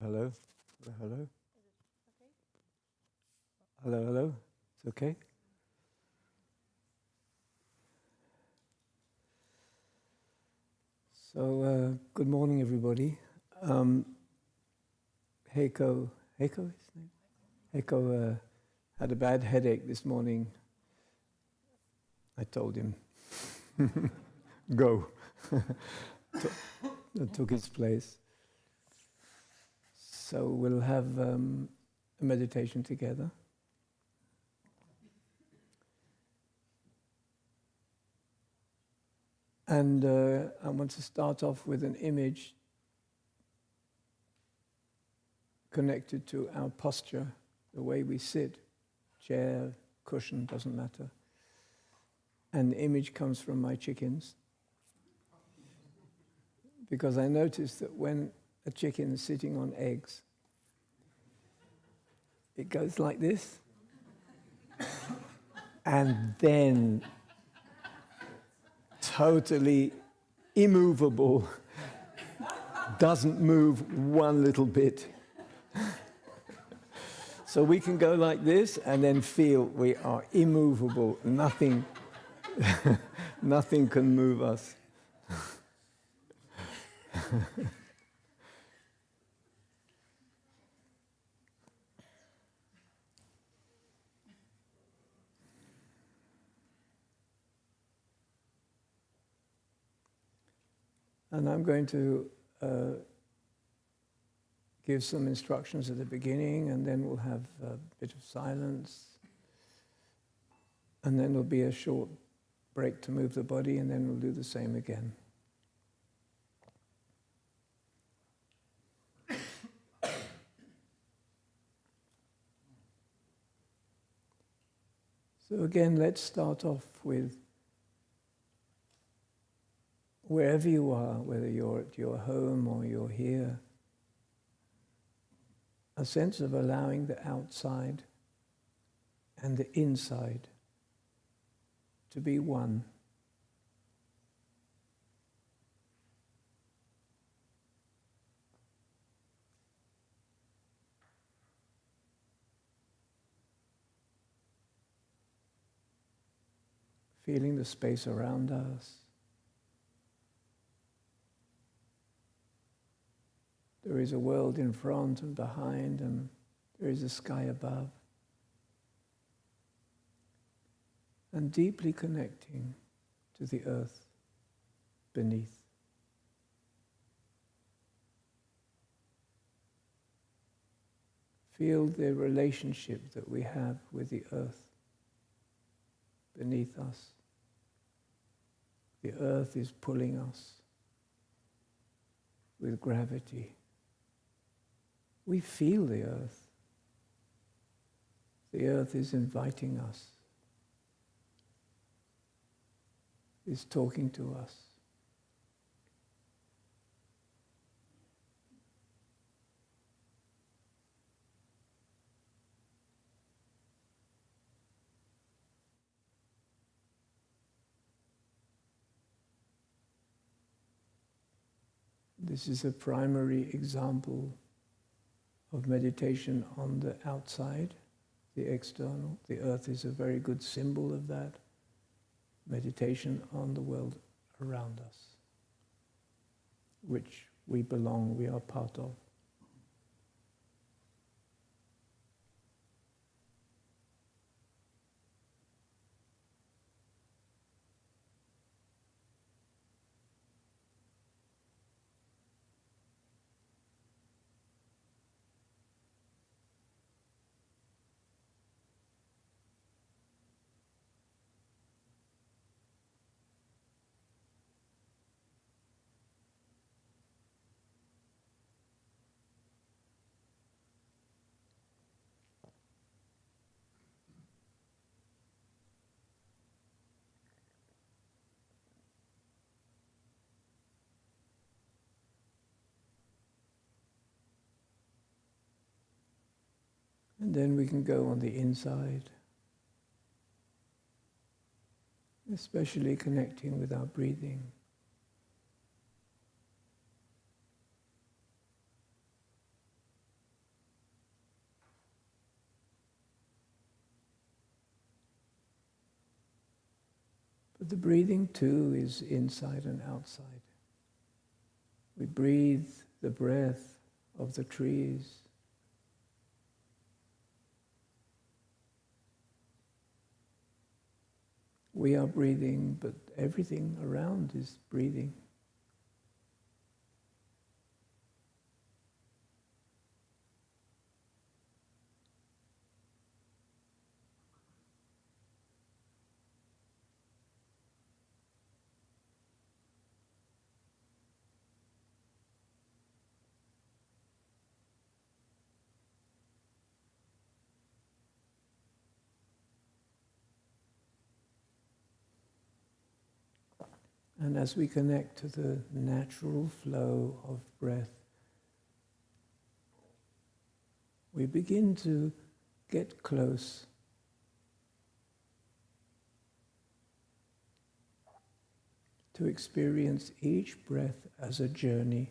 Hello? Hello? Hello, hello? It's okay? So, good morning, everybody. Heiko is his name? Heiko had a bad headache this morning. I told him, go. Took his place. So we'll have a meditation together. And I want to start off with an image connected to our posture, the way we sit, chair, cushion, doesn't matter. And the image comes from my chickens. Because I noticed that when a chicken is sitting on eggs, it goes like this, and then totally immovable, doesn't move one little bit. So we can go like this and then feel we are immovable. Nothing, nothing can move us. And I'm going to give some instructions at the beginning, and then we'll have a bit of silence. And then there'll be a short break to move the body, and then we'll do the same again. So again, let's start off with wherever you are, whether you're at your home or you're here, a sense of allowing the outside and the inside to be one. Feeling the space around us. There is a world in front and behind, and there is a sky above. And deeply connecting to the earth beneath. Feel the relationship that we have with the earth beneath us. The earth is pulling us with gravity. We feel the earth. The earth is inviting us, is talking to us. This is a primary example of meditation on the outside, the external. The earth is a very good symbol of that. Meditation on the world around us, which we belong, we are part of. And then we can go on the inside, especially connecting with our breathing. But the breathing too is inside and outside. We breathe the breath of the trees. We are breathing, but everything around is breathing. And as we connect to the natural flow of breath, we begin to get close to experience each breath as a journey.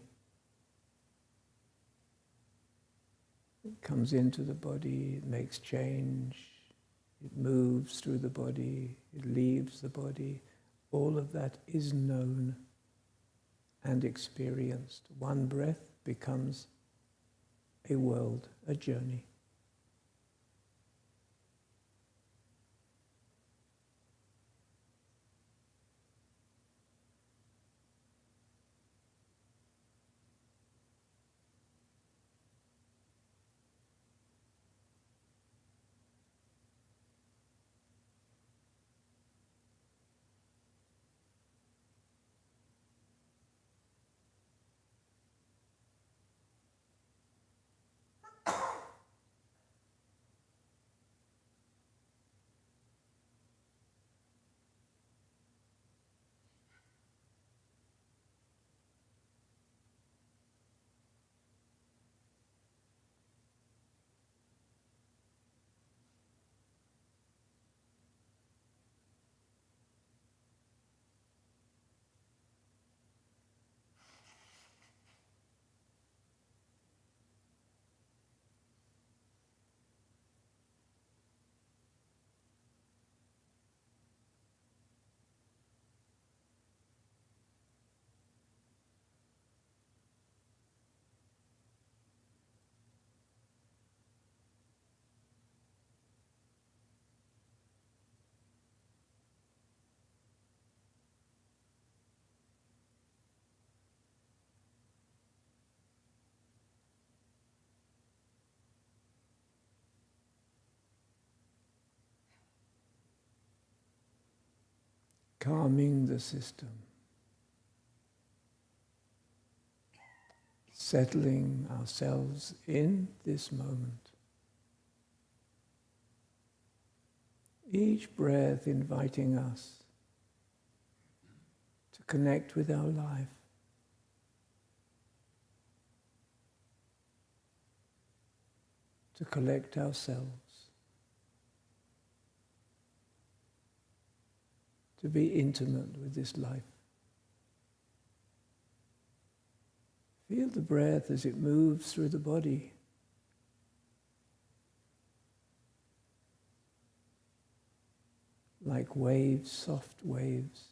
It comes into the body, it makes change, it moves through the body, it leaves the body. All of that is known and experienced. One breath becomes a world, a journey. Calming the system, settling ourselves in this moment. Each breath inviting us to connect with our life, to collect ourselves, to be intimate with this life. Feel the breath as it moves through the body. Like waves, soft waves.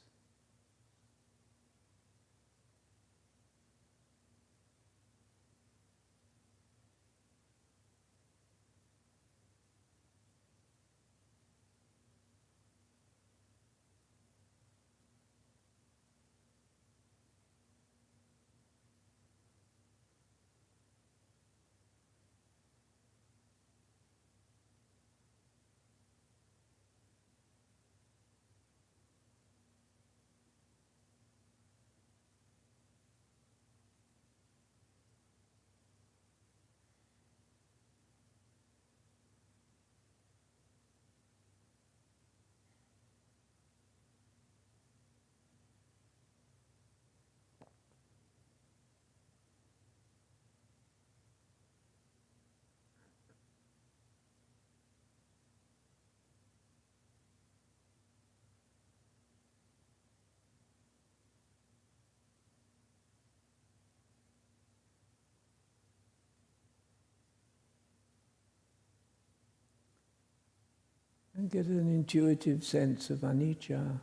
And get an intuitive sense of anicca,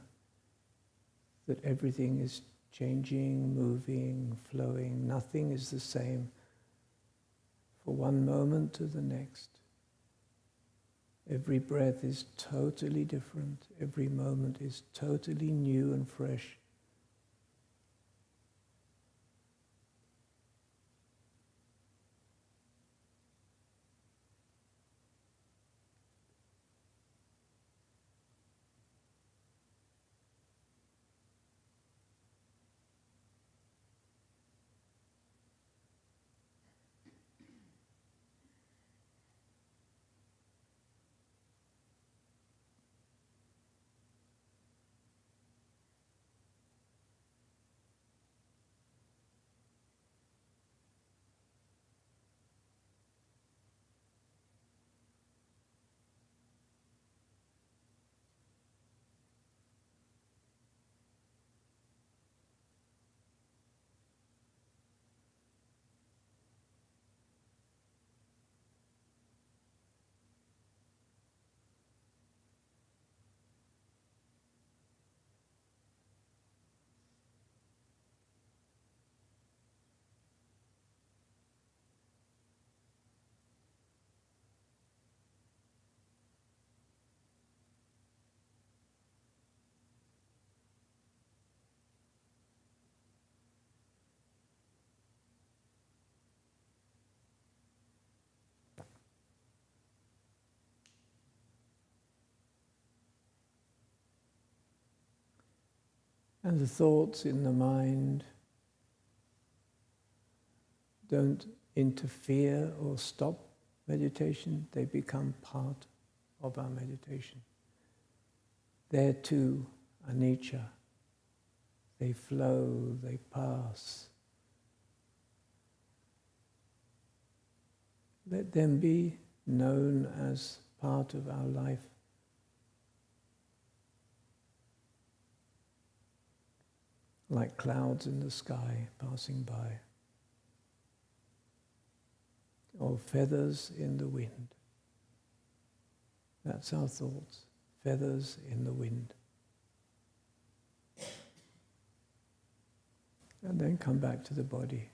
that everything is changing, moving, flowing. Nothing is the same for one moment to the next. Every breath is totally different. Every moment is totally new and fresh. And the thoughts in the mind don't interfere or stop meditation. They become part of our meditation. There too, anicca. They flow, they pass. Let them be known as part of our life. Like clouds in the sky passing by, or feathers in the wind. That's our thoughts, feathers in the wind. And then come back to the body.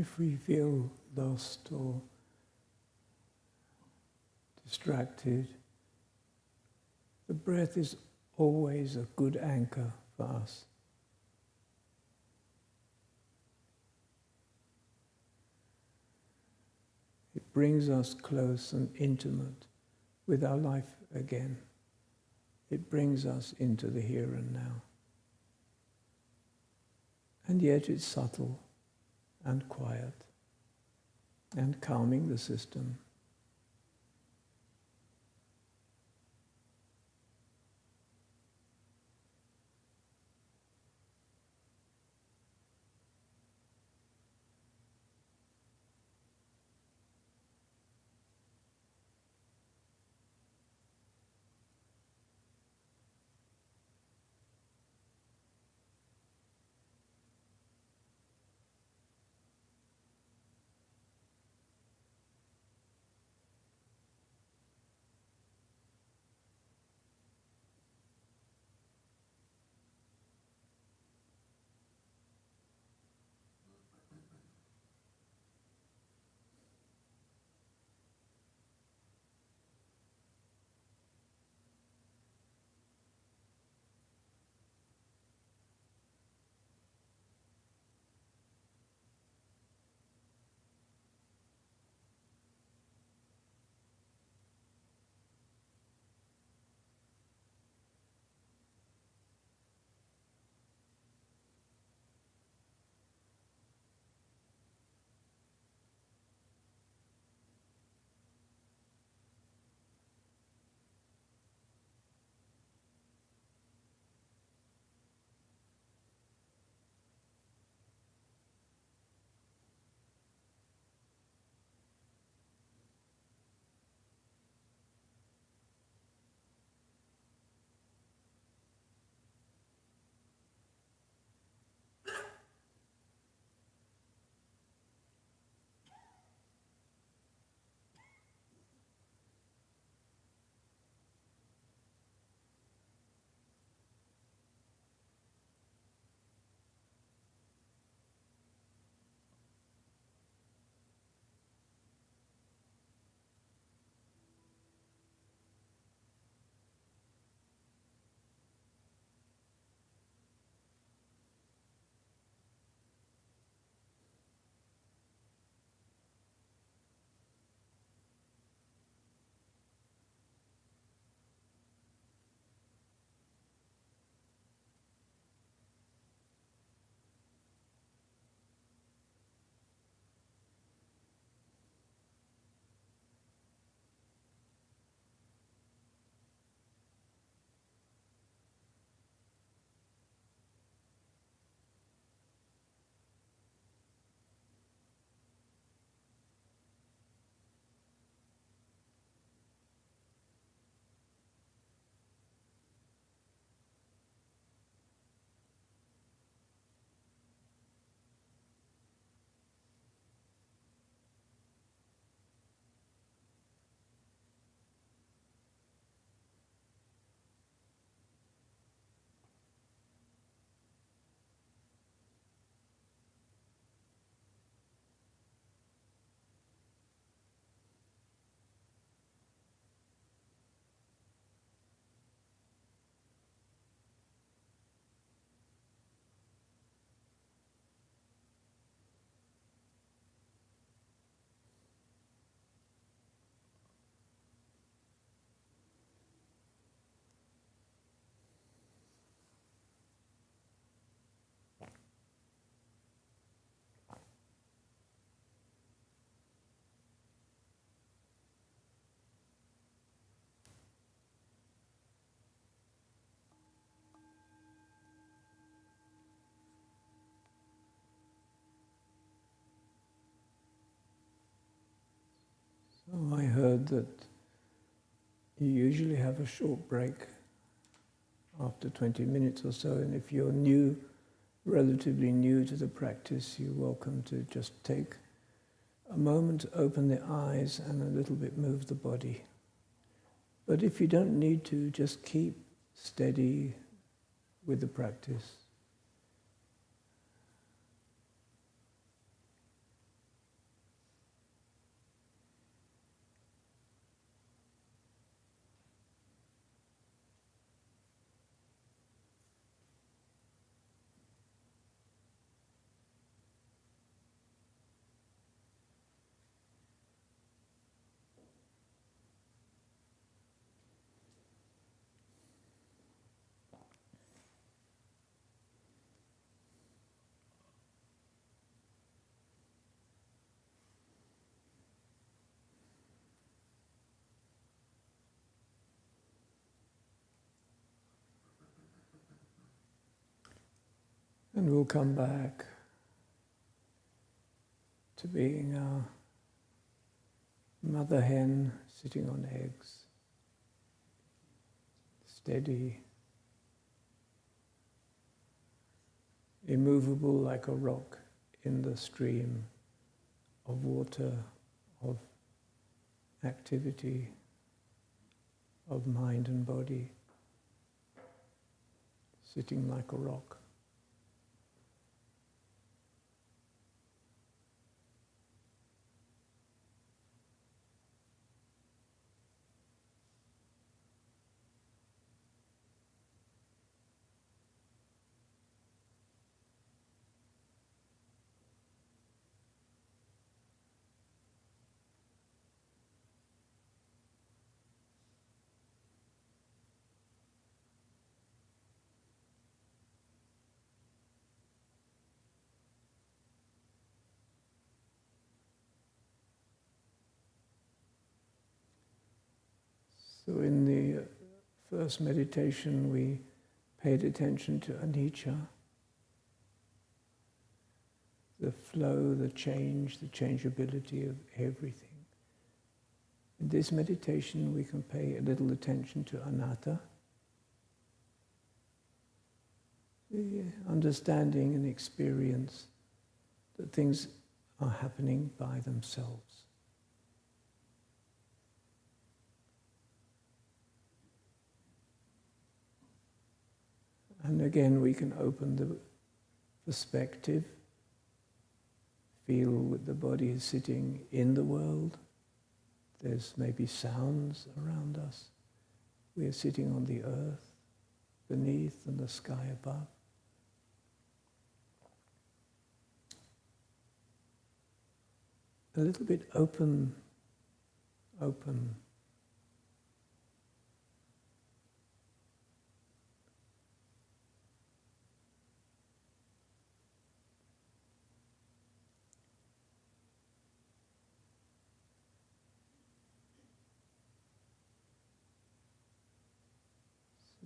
if we feel lost or distracted, the breath is always a good anchor for us. It brings us close and intimate with our life again. It brings us into the here and now. And yet it's subtle and quiet and calming the system. So I heard that you usually have a short break after 20 minutes or so, and if you're new, relatively new to the practice, you're welcome to just take a moment to open the eyes and a little bit move the body. But if you don't need to, just keep steady with the practice. And we'll come back to being our mother hen sitting on eggs, steady, immovable like a rock in the stream of water, of activity, of mind and body, sitting like a rock. So in the first meditation we paid attention to anicca, the flow, the change, the changeability of everything. In this meditation we can pay a little attention to anatta, the understanding and experience that things are happening by themselves. And again, we can open the perspective, feel that the body is sitting in the world. There's maybe sounds around us. We are sitting on the earth, beneath, and the sky above. A little bit open.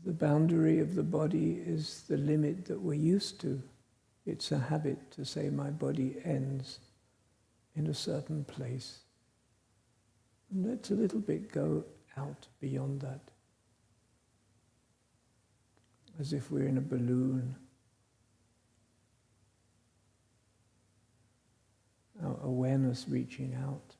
The boundary of the body is the limit that we're used to. It's a habit to say my body ends in a certain place. And let's a little bit go out beyond that. As if we're in a balloon. Our awareness reaching out.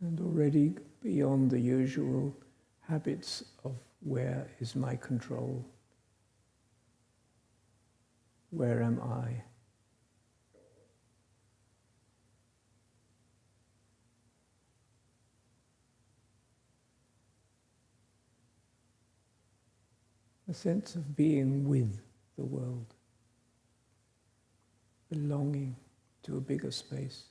And already beyond the usual habits of where is my control, where am I? A sense of being with the world, belonging to a bigger space.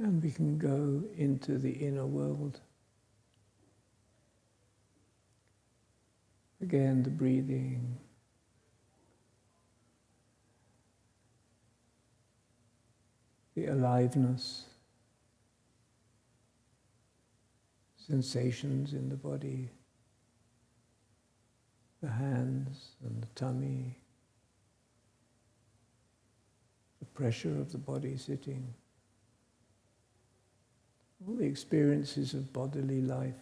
And we can go into the inner world. Again, the breathing. The aliveness. Sensations in the body. The hands and the tummy. The pressure of the body sitting. All the experiences of bodily life.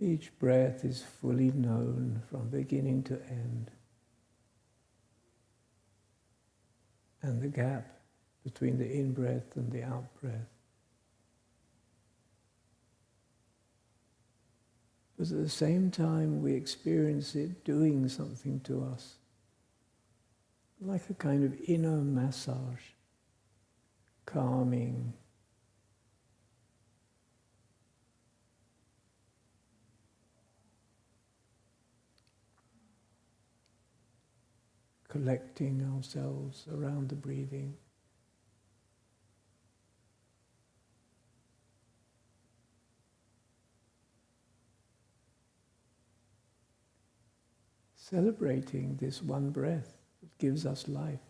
Each breath is fully known from beginning to end. And the gap between the in-breath and the out-breath. But at the same time, we experience it doing something to us, like a kind of inner massage, calming, collecting ourselves around the breathing. Celebrating this one breath that gives us life.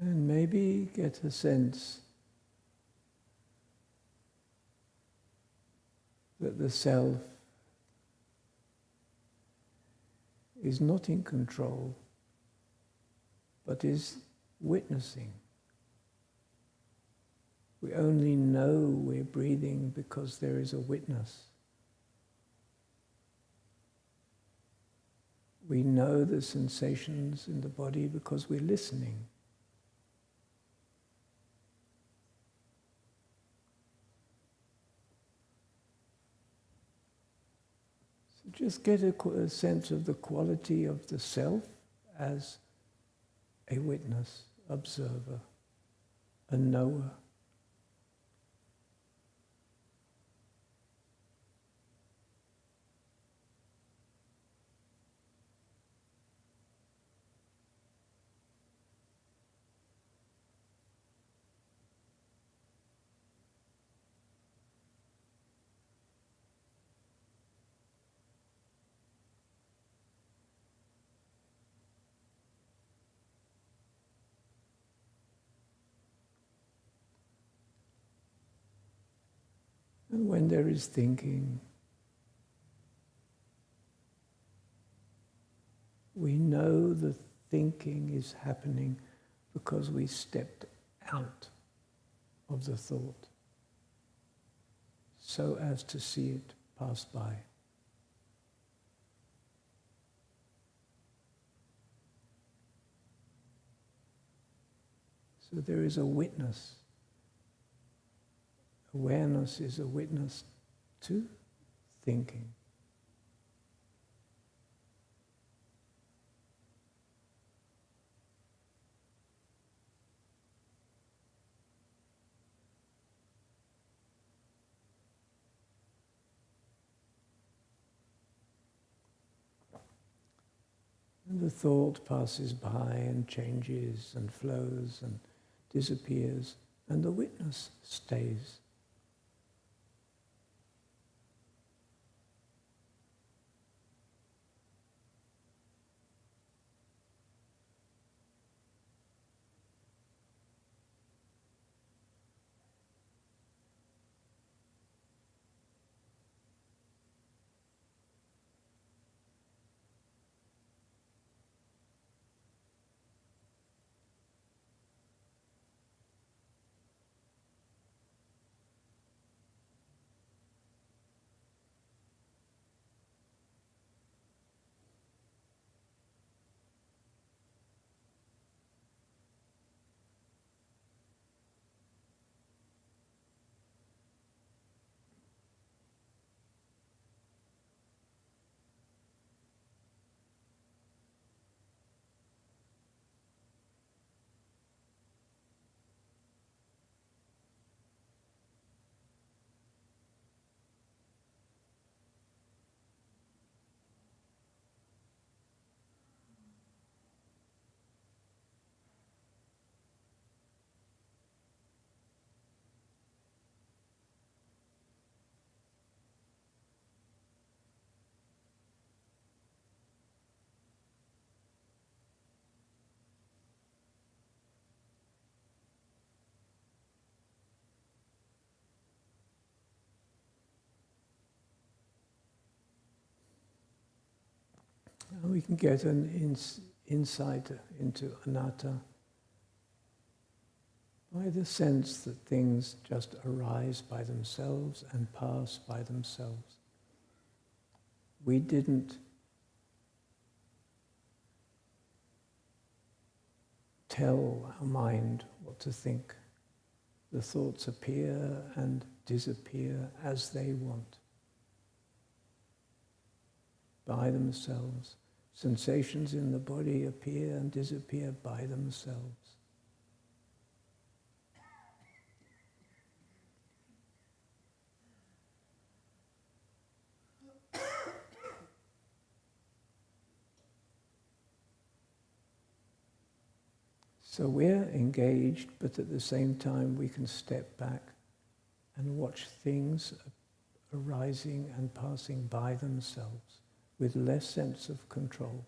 And maybe get a sense that the self is not in control, but is witnessing. We only know we're breathing because there is a witness. We know the sensations in the body because we're listening. So just get a sense of the quality of the self as a witness, observer. a knower. And when there is thinking, we know the thinking is happening because we stepped out of the thought so as to see it pass by. So there is a witness. Awareness is a witness to thinking. And the thought passes by and changes and flows and disappears, and the witness stays. And we can get an insight into anatta by the sense that things just arise by themselves and pass by themselves. We didn't tell our mind what to think. The thoughts appear and disappear as they want, by themselves. Sensations in the body appear and disappear by themselves. So we're engaged, but at the same time we can step back and watch things arising and passing by themselves with less sense of control.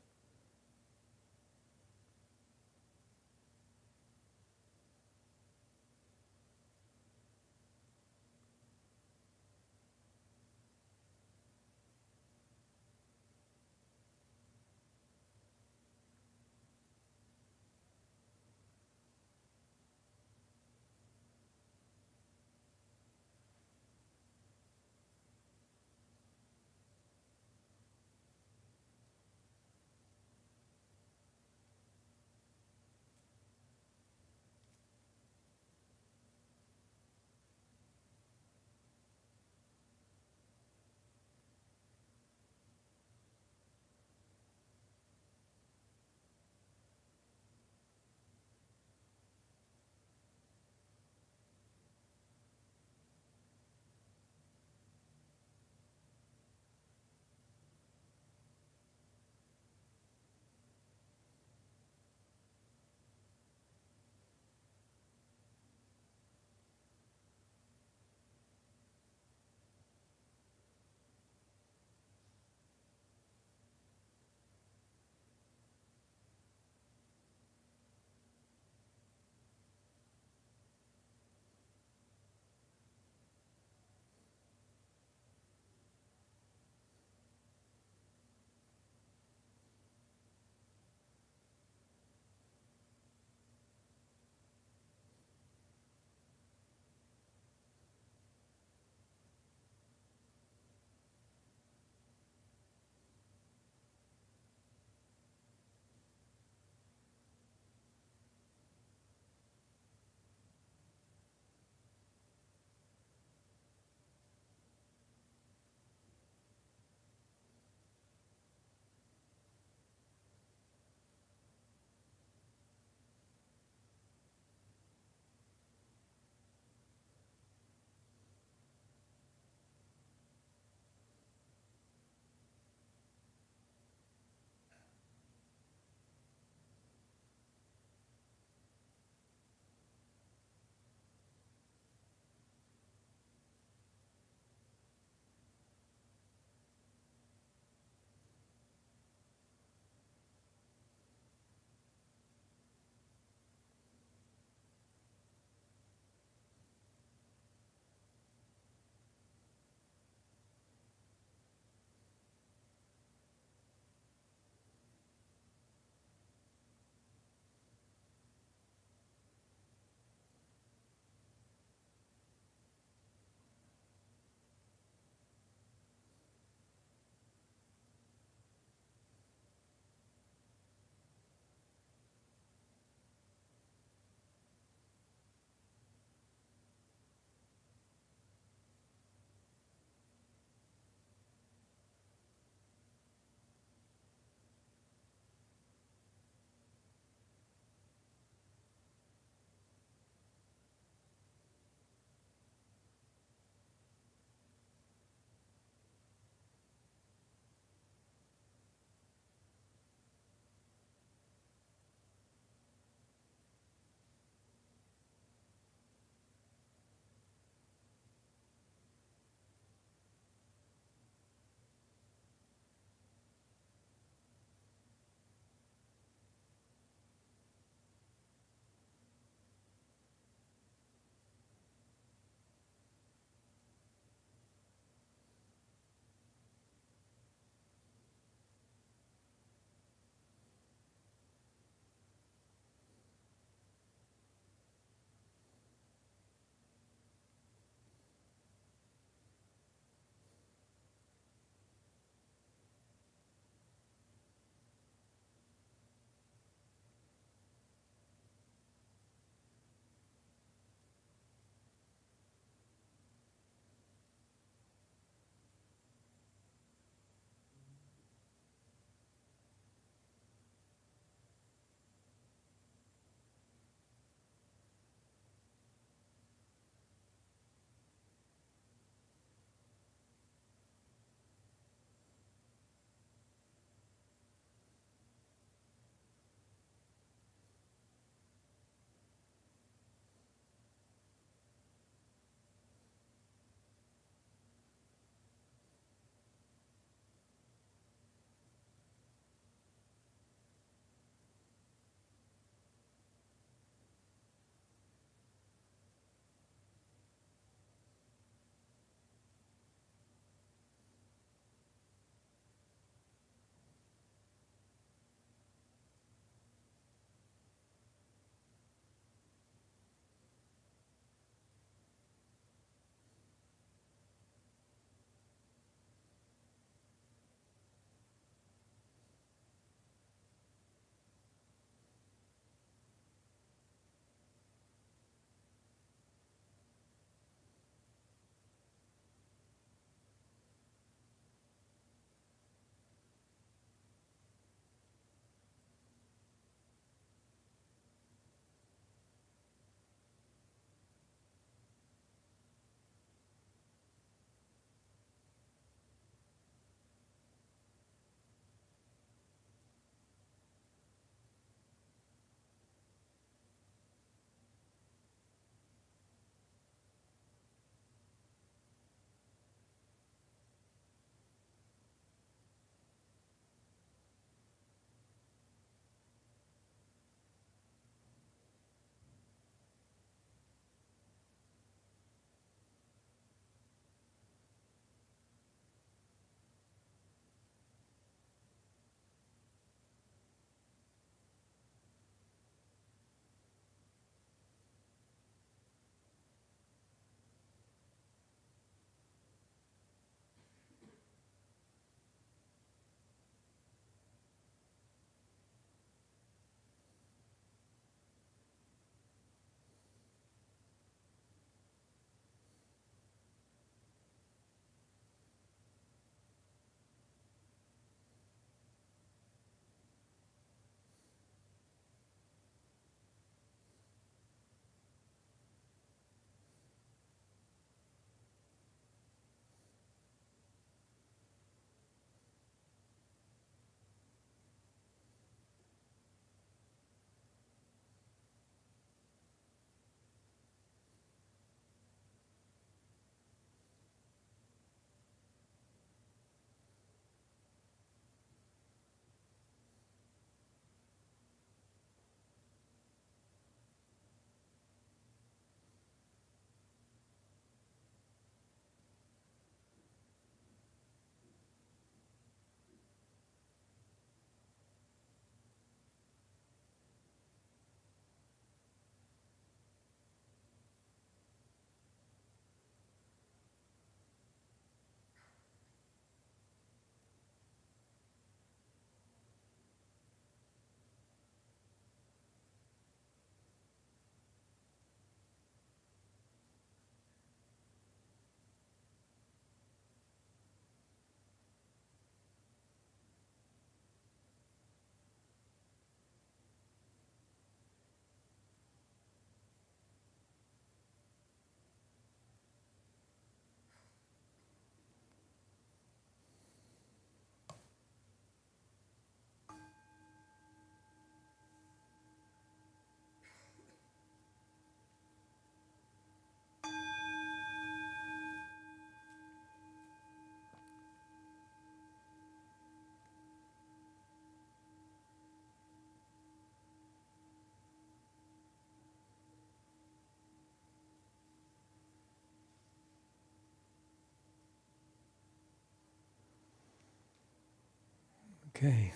Okay,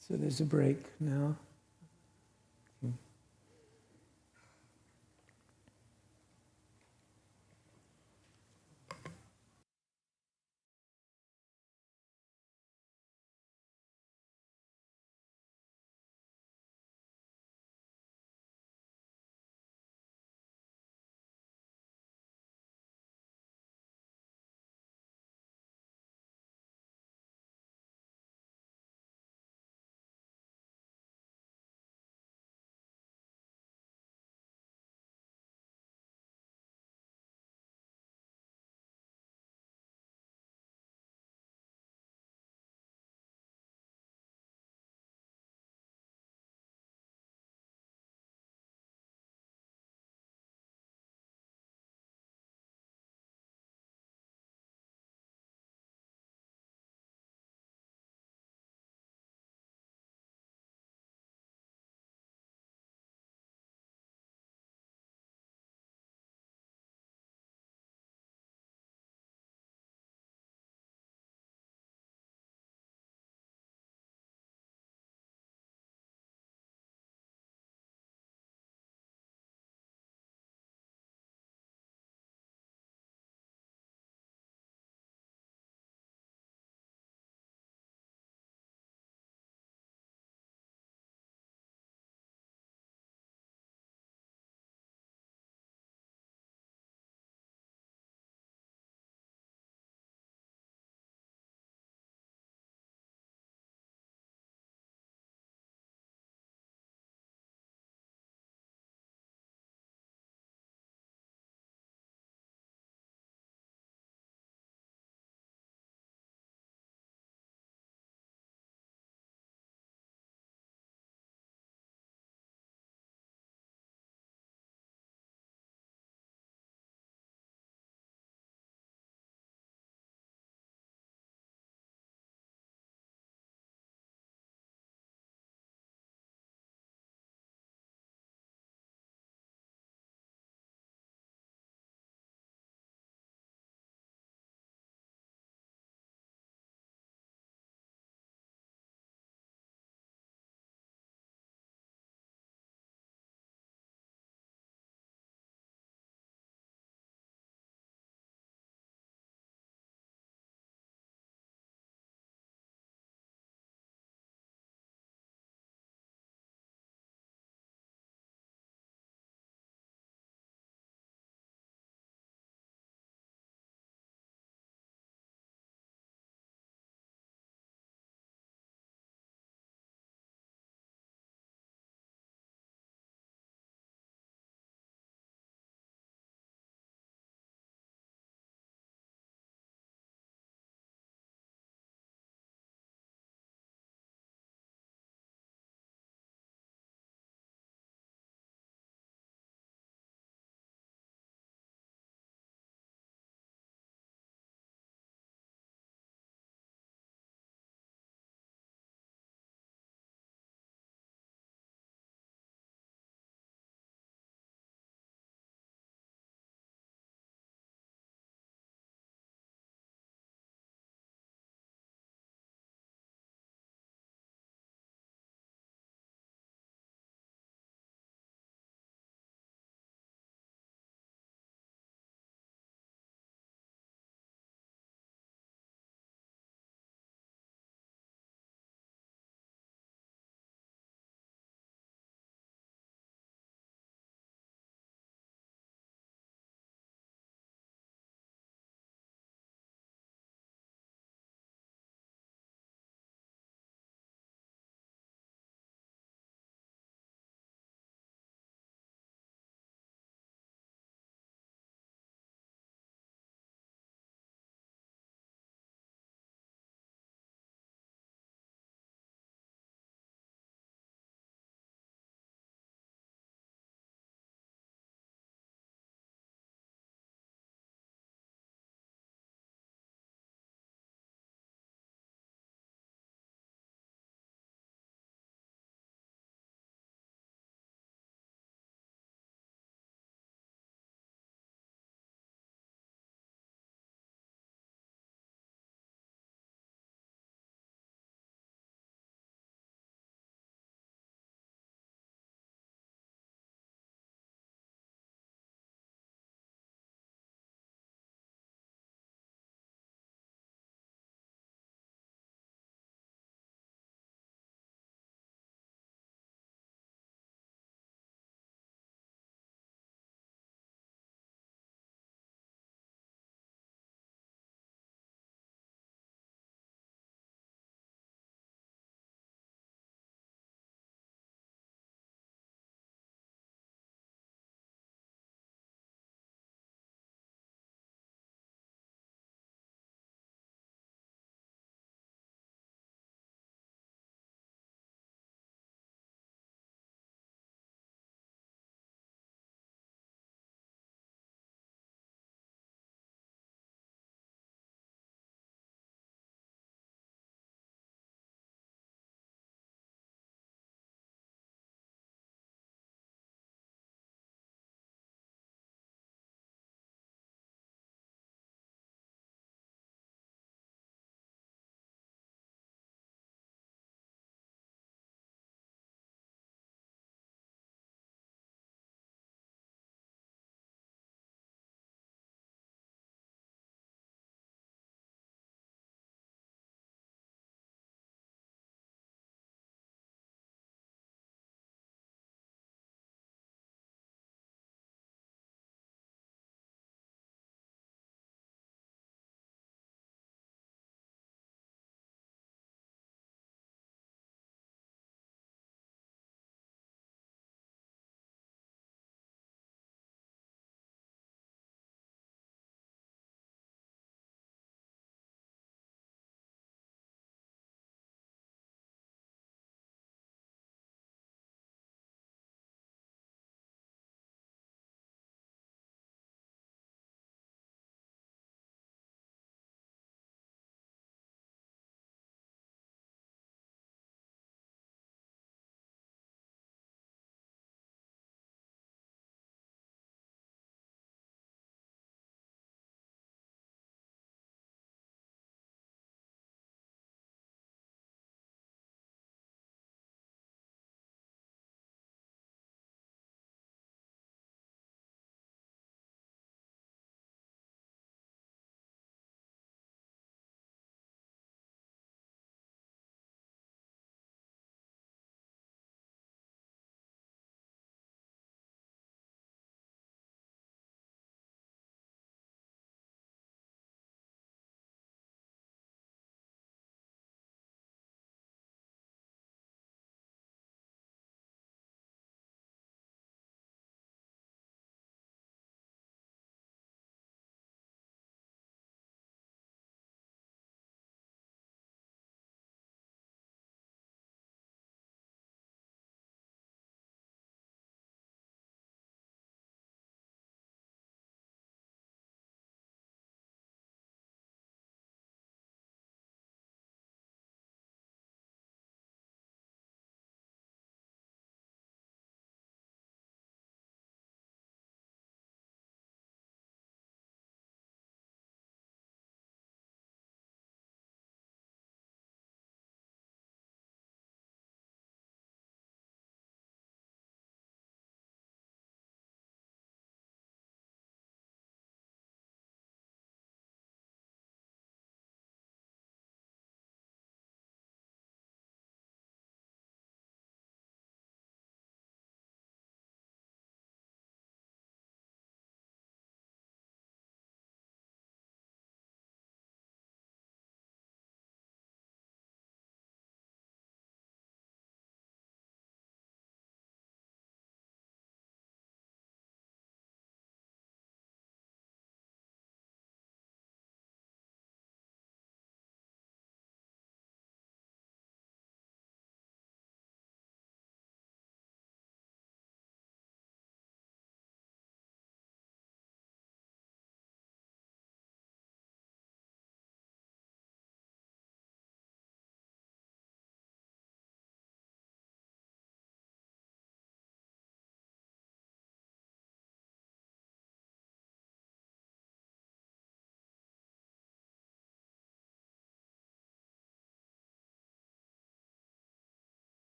so there's a break now.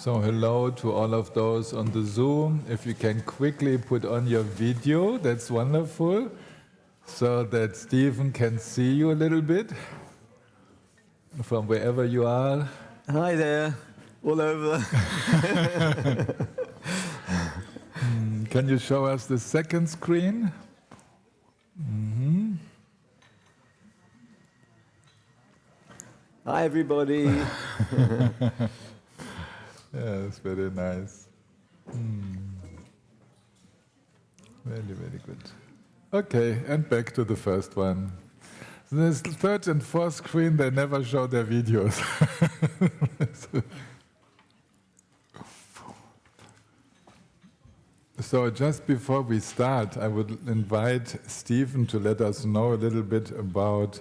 So hello to all of those on the Zoom. If you can quickly put on your video, that's wonderful, so that Stephen can see you a little bit from wherever you are. Hi there, all over. Can you show us the second screen? Mm-hmm. Hi everybody. Yeah, it's very nice. Very, very good. Okay, and back to the first one. The third and fourth screen, they never show their videos. So just before we start, I would invite Stephen to let us know a little bit about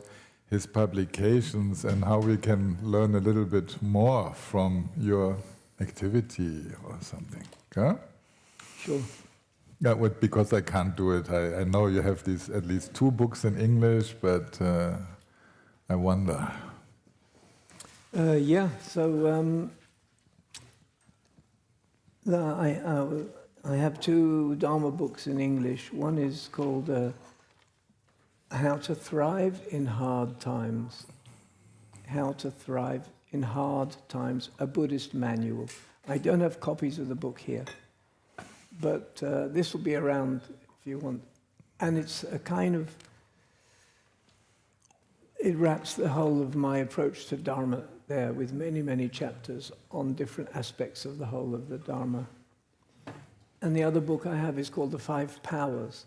his publications and how we can learn a little bit more from your activity or something. Okay? Sure. Yeah, because I can't do it. I know you have these at least 2 books in English, but I wonder. I have 2 Dharma books in English. One is called How to Thrive in Hard Times. How to Thrive in Hard Times, a Buddhist manual. I don't have copies of the book here, but this will be around if you want. And it's a kind of, it wraps the whole of my approach to Dharma there with many, many chapters on different aspects of the whole of the Dharma. And the other book I have is called The 5 Powers.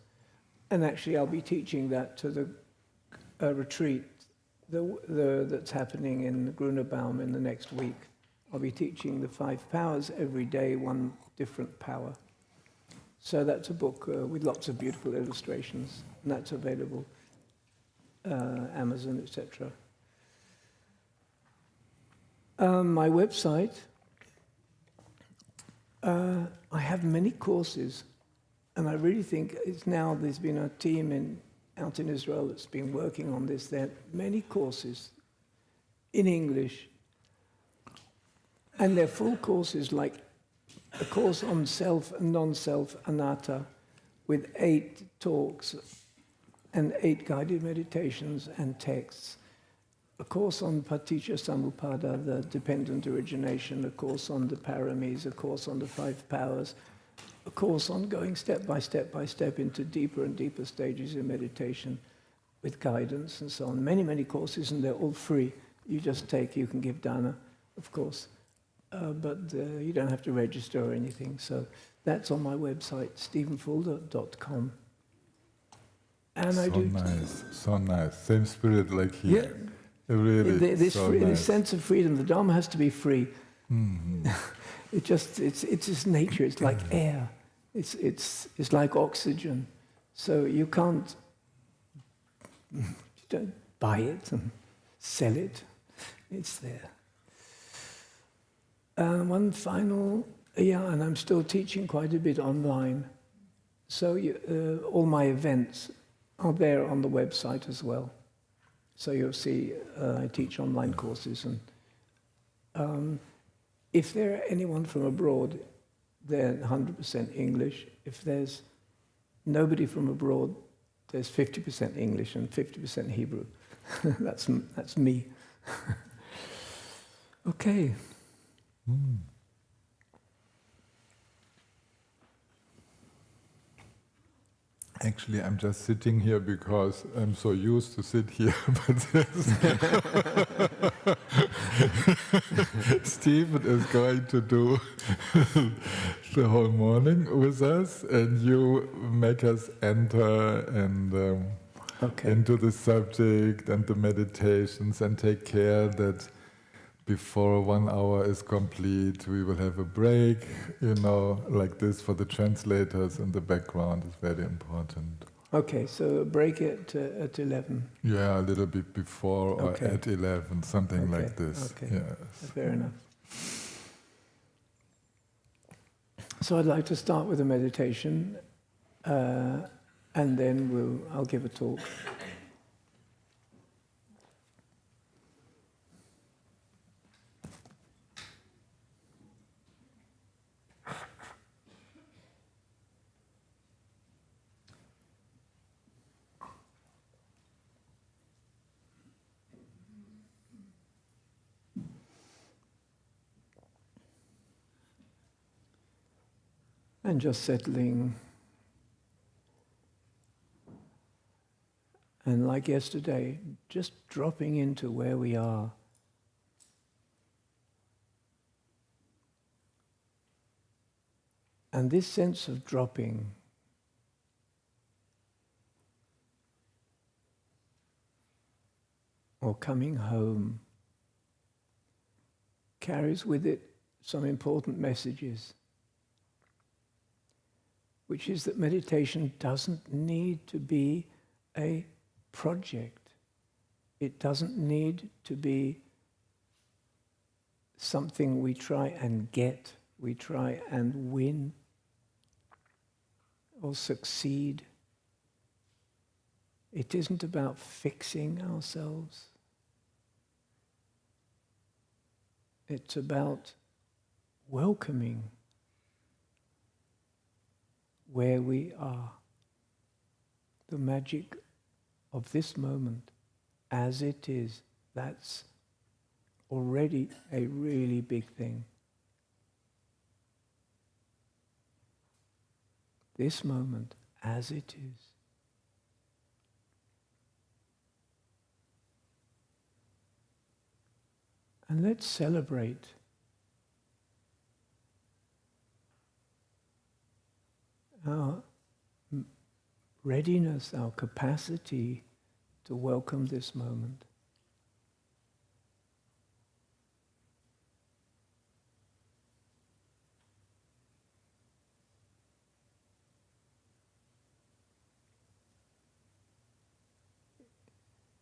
And actually I'll be teaching that to the retreat that's happening in Grundkurs in the next week. I'll be teaching the 5 powers every day, one different power. So that's a book with lots of beautiful illustrations, and that's available Amazon, etc. My website, I have many courses, and I really think there's been a team out in Israel that's been working on this. There are many courses in English, and they're full courses, like a course on self and non-self, anatta, with 8 talks and 8 guided meditations and texts. A course on paticca samuppada, the dependent origination, a course on the paramis, a course on the 5 powers, a course on going step by step into deeper and deeper stages in meditation with guidance and so on. Many, many courses, and they're all free. You just you can give dana, of course, but you don't have to register or anything. So that's on my website, stephenfulder.com. And So nice. Same spirit like here. Yeah. Really, this sense of freedom, the Dharma has to be free. Mm-hmm. It's just nature. It's like air. It's like oxygen. So you don't buy it and sell it. It's there. One final, and I'm still teaching quite a bit online. So all my events are there on the website as well. So you'll see I teach online courses, and if there are anyone from abroad, they're 100% English. If there's nobody from abroad, there's 50% English and 50% Hebrew. That's me. Okay. Actually, I'm just sitting here because I'm so used to sit here, but Stephen is going to do the whole morning with us, and you make us enter and into the subject and the meditations, and take care that before 1 hour is complete, we will have a break, like this for the translators in the background is very important. Okay, so break it at 11. Yeah, a little bit before or at 11, something like this. Okay, yes. Fair enough. So I'd like to start with a meditation, and then I'll give a talk. And just settling. And like yesterday, just dropping into where we are. And this sense of dropping or coming home carries with it some important messages, which is that meditation doesn't need to be a project. It doesn't need to be something we try and get, we try and win or succeed. It isn't about fixing ourselves. It's about welcoming where we are, the magic of this moment as it is. That's already a really big thing. This moment as it is. And let's celebrate our readiness, our capacity to welcome this moment.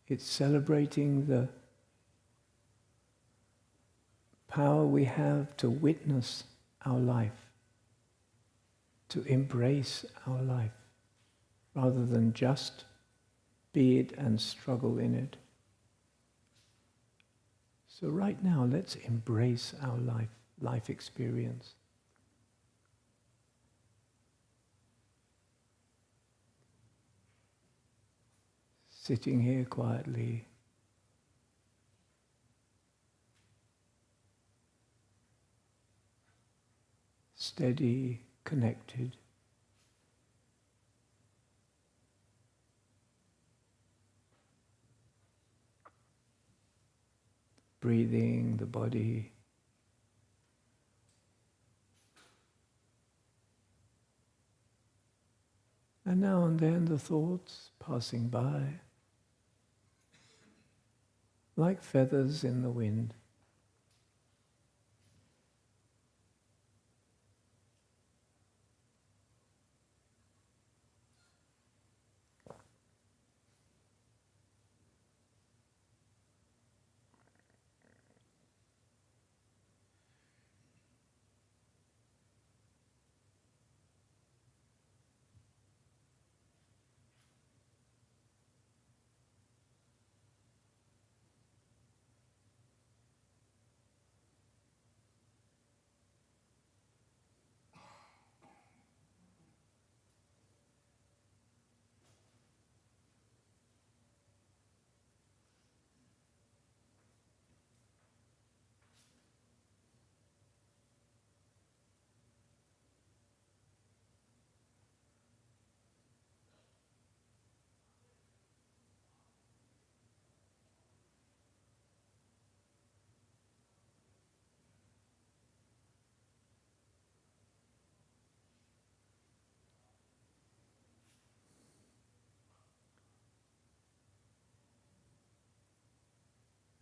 It's celebrating the power we have to witness our life, to embrace our life, rather than just be it and struggle in it. So right now, let's embrace our life experience. Sitting here quietly, steady, connected. Breathing the body. And now and then the thoughts passing by, like feathers in the wind.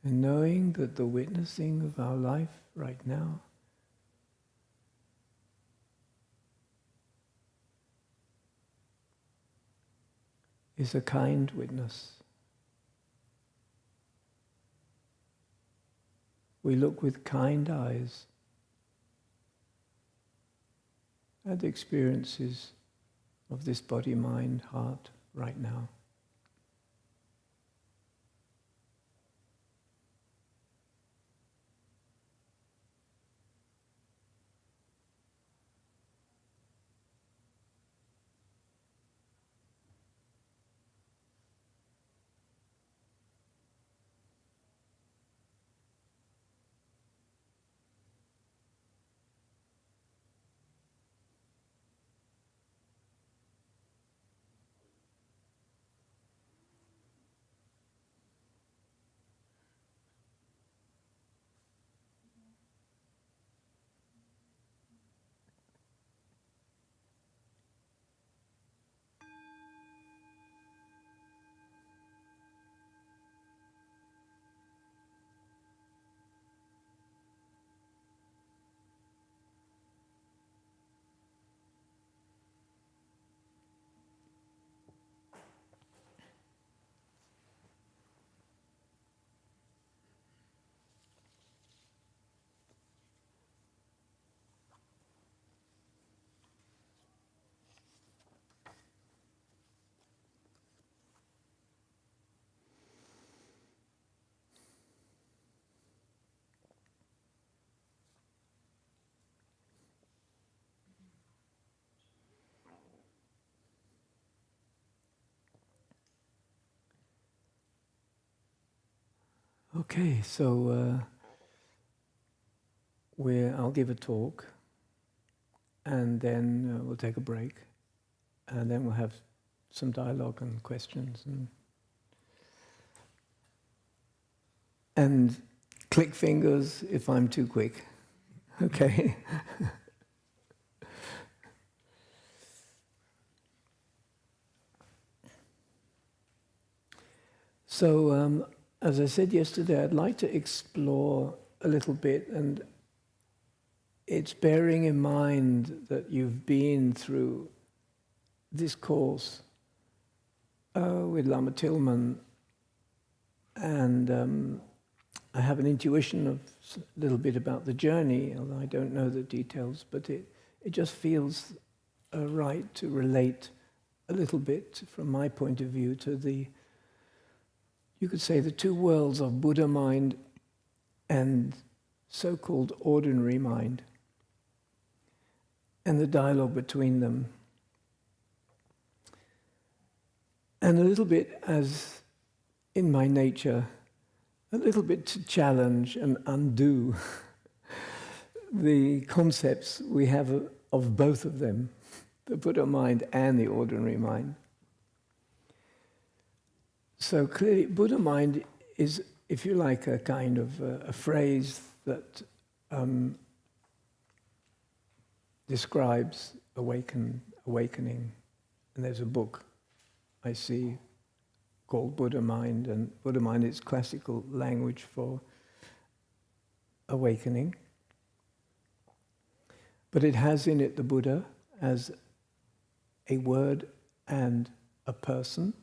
And knowing that the witnessing of our life right now is a kind witness. We look with kind eyes at the experiences of this body, mind, heart right now. Okay, so I'll give a talk, and then we'll take a break, and then we'll have some dialogue and questions, and click fingers if I'm too quick. Okay. So, as I said yesterday, I'd like to explore a little bit, and it's bearing in mind that you've been through this course with Lama Tillman, and I have an intuition of a little bit about the journey, although I don't know the details, but it just feels right to relate a little bit from my point of view to you could say, the two worlds of Buddha mind and so-called ordinary mind, and the dialogue between them. And a little bit, as in my nature, a little bit to challenge and undo the concepts we have of both of them, the Buddha mind and the ordinary mind. So clearly, Buddha mind is, if you like, a kind of a phrase that describes awakening. And there's a book I see called Buddha Mind, and Buddha Mind is classical language for awakening. But it has in it the Buddha as a word and a person,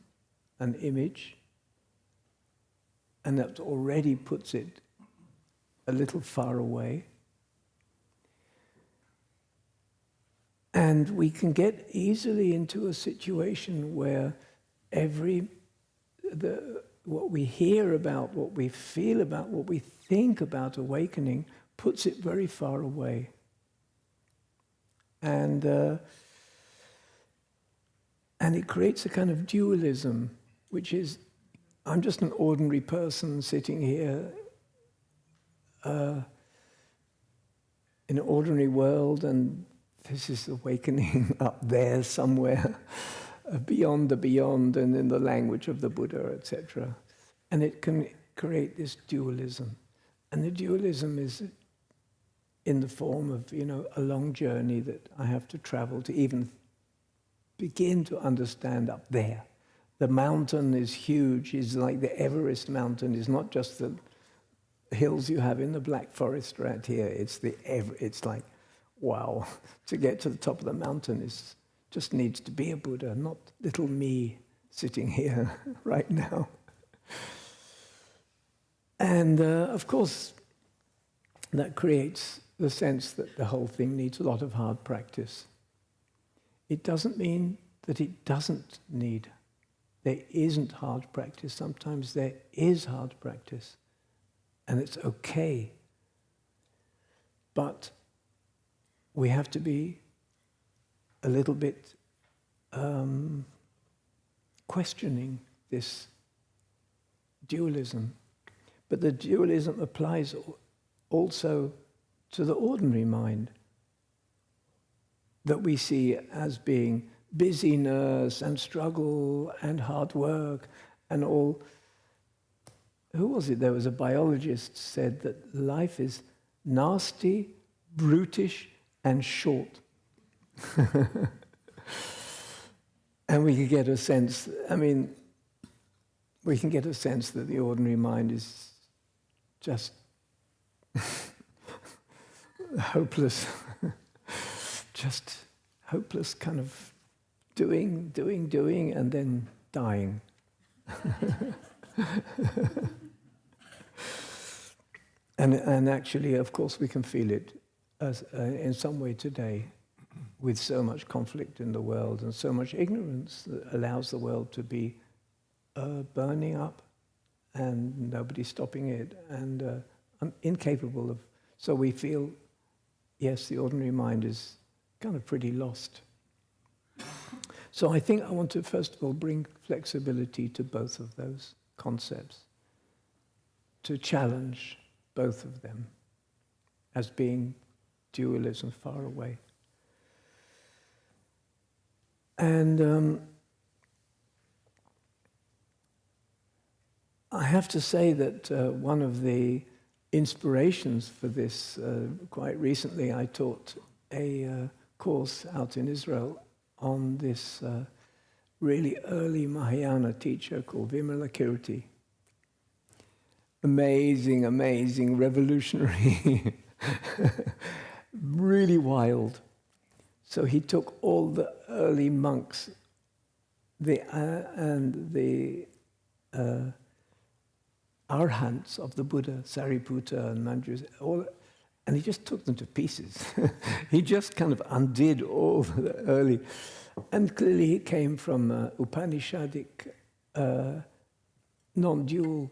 an image, and that already puts it a little far away. And we can get easily into a situation where what we hear about, what we feel about, what we think about awakening puts it very far away. And it creates a kind of dualism, which is, I'm just an ordinary person sitting here in an ordinary world, and this is awakening up there somewhere, beyond the beyond, and in the language of the Buddha, etc. And it can create this dualism. And the dualism is in the form of, a long journey that I have to travel to even begin to understand up there. The mountain is huge. It's like the Everest mountain. It's not just the hills you have in the Black Forest right here. It's like, wow. To get to the top of the mountain just needs to be a Buddha, not little me sitting here right now. And of course, that creates the sense that the whole thing needs a lot of hard practice. It doesn't mean that it doesn't need. There isn't hard practice. Sometimes there is hard practice, and it's okay. But we have to be a little bit questioning this dualism. But the dualism applies also to the ordinary mind that we see as being busyness and struggle and hard work and all. Who was it? There was a biologist said that life is nasty, brutish, and short. And we can get a sense, we can get a sense that the ordinary mind is just hopeless, just hopeless kind of doing, and then dying. And actually, of course, we can feel it as, in some way today, with so much conflict in the world and so much ignorance that allows the world to be burning up and nobody stopping it, and incapable of. So we feel, yes, the ordinary mind is kind of pretty lost. So I think I want to first of all bring flexibility to both of those concepts. to challenge both of them as being dualism far away. And I have to say that one of the inspirations for this, quite recently I taught a course out in Israel on this really early Mahayana teacher called Vimalakirti. Amazing, amazing, revolutionary, really wild. So he took all the early monks and the arhants of the Buddha, Sariputta and Manjusri, and he just took them to pieces. He just kind of undid all the early, and clearly he came from Upanishadic, non-dual,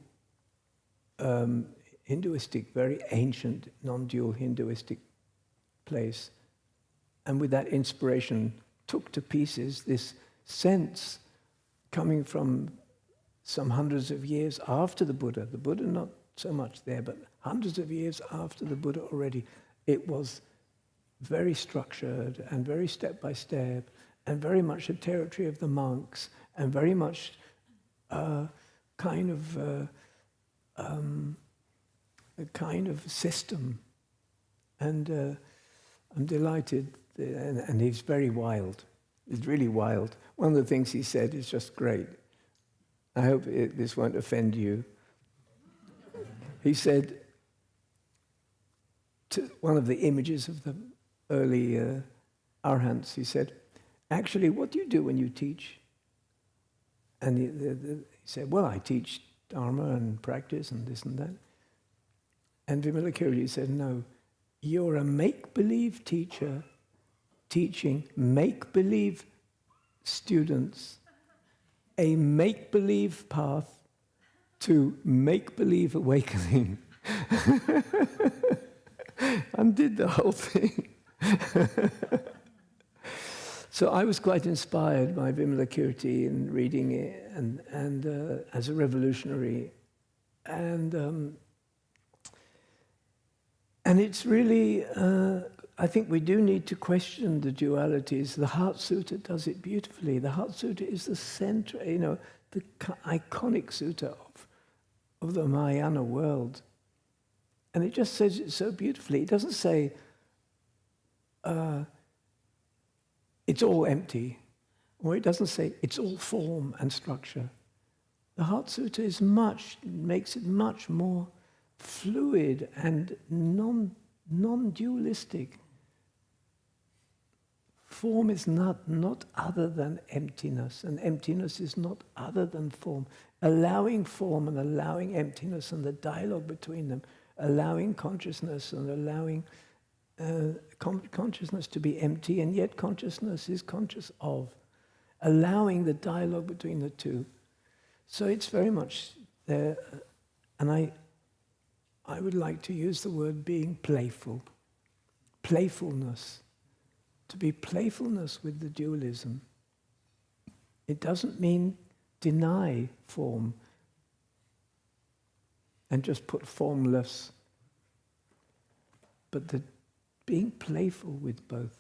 Hinduistic, very ancient, non-dual Hinduistic place. And with that inspiration, took to pieces this sense coming from some hundreds of years after the Buddha not so much there, but hundreds of years after the Buddha already, it was very structured and very step by step, and very much a territory of the monks, and very much a kind of system. And I'm delighted, and he's very wild. He's really wild. One of the things he said is just great. I hope this won't offend you. He said, to one of the images of the early arhants, he said, actually, what do you do when you teach? And he said, well, I teach Dharma and practice and this and that. And Vimalakirti said, no, you're a make-believe teacher teaching make-believe students a make-believe path to make-believe awakening. Undid the whole thing. So I was quite inspired by Vimalakirti in reading it, and as a revolutionary, and it's really, I think we do need to question the dualities. The Heart Sutta does it beautifully. The Heart Sutta is the center, the iconic sutta of the Mahayana world. And it just says it so beautifully. It doesn't say it's all empty, or it doesn't say it's all form and structure. The Heart Sutta makes it much more fluid and non-dualistic. Form is not other than emptiness, and emptiness is not other than form. Allowing form and allowing emptiness and the dialogue between them, allowing consciousness and allowing consciousness to be empty, and yet consciousness is conscious of, allowing the dialogue between the two. So it's very much there, and I would like to use the word being playful, playfulness. To be playfulness with the dualism. It doesn't mean deny form and just put formless, but being playful with both.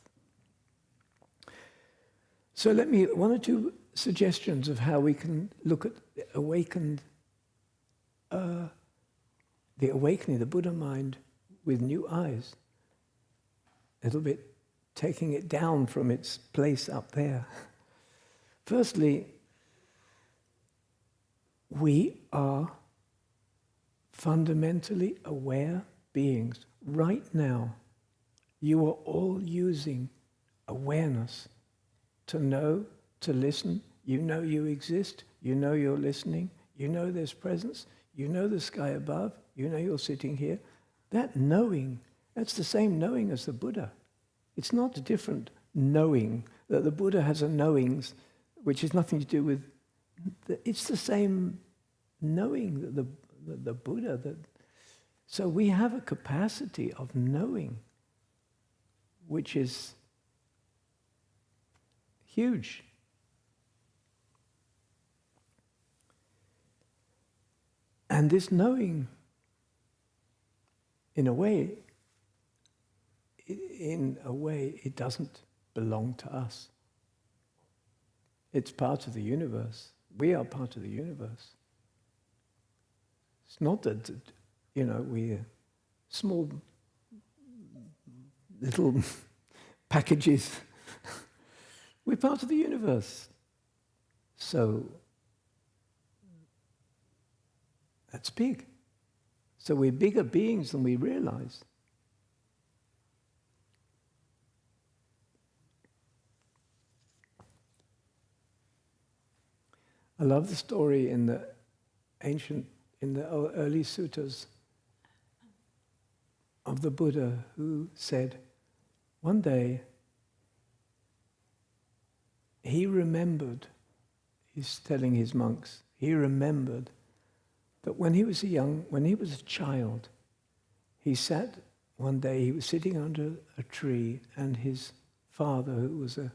So one or two suggestions of how we can look at the awakening, the Buddha mind with new eyes. A little bit taking it down from its place up there. Firstly, we are fundamentally aware beings. Right now, you are all using awareness to know, to listen. You know you exist. You know you're listening. You know there's presence. You know the sky above. You know you're sitting here. That knowing, that's the same knowing as the Buddha. It's not a different knowing, that the Buddha has a knowings, which has nothing to do with... It's the same knowing that the Buddha... So we have a capacity of knowing, which is huge. And this knowing in a way, it doesn't belong to us. It's part of the universe. We are part of the universe. It's not that, we're small little packages. We're part of the universe. So that's big. So we're bigger beings than we realize. I love the story in the early suttas of the Buddha who said, one day he remembered, he's telling his monks, he remembered that when he was a child, he was sitting under a tree, and his father, who was a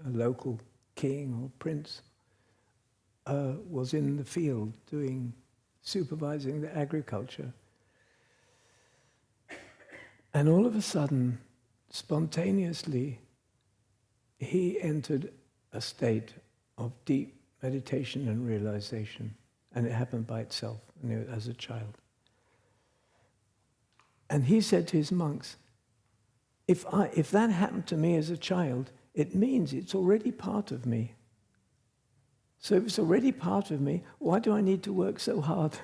local king or prince, was in the field supervising the agriculture. And all of a sudden, spontaneously, he entered a state of deep meditation and realization. And it happened by itself as a child. And he said to his monks, if that happened to me as a child, it means it's already part of me. So if it's already part of me, why do I need to work so hard?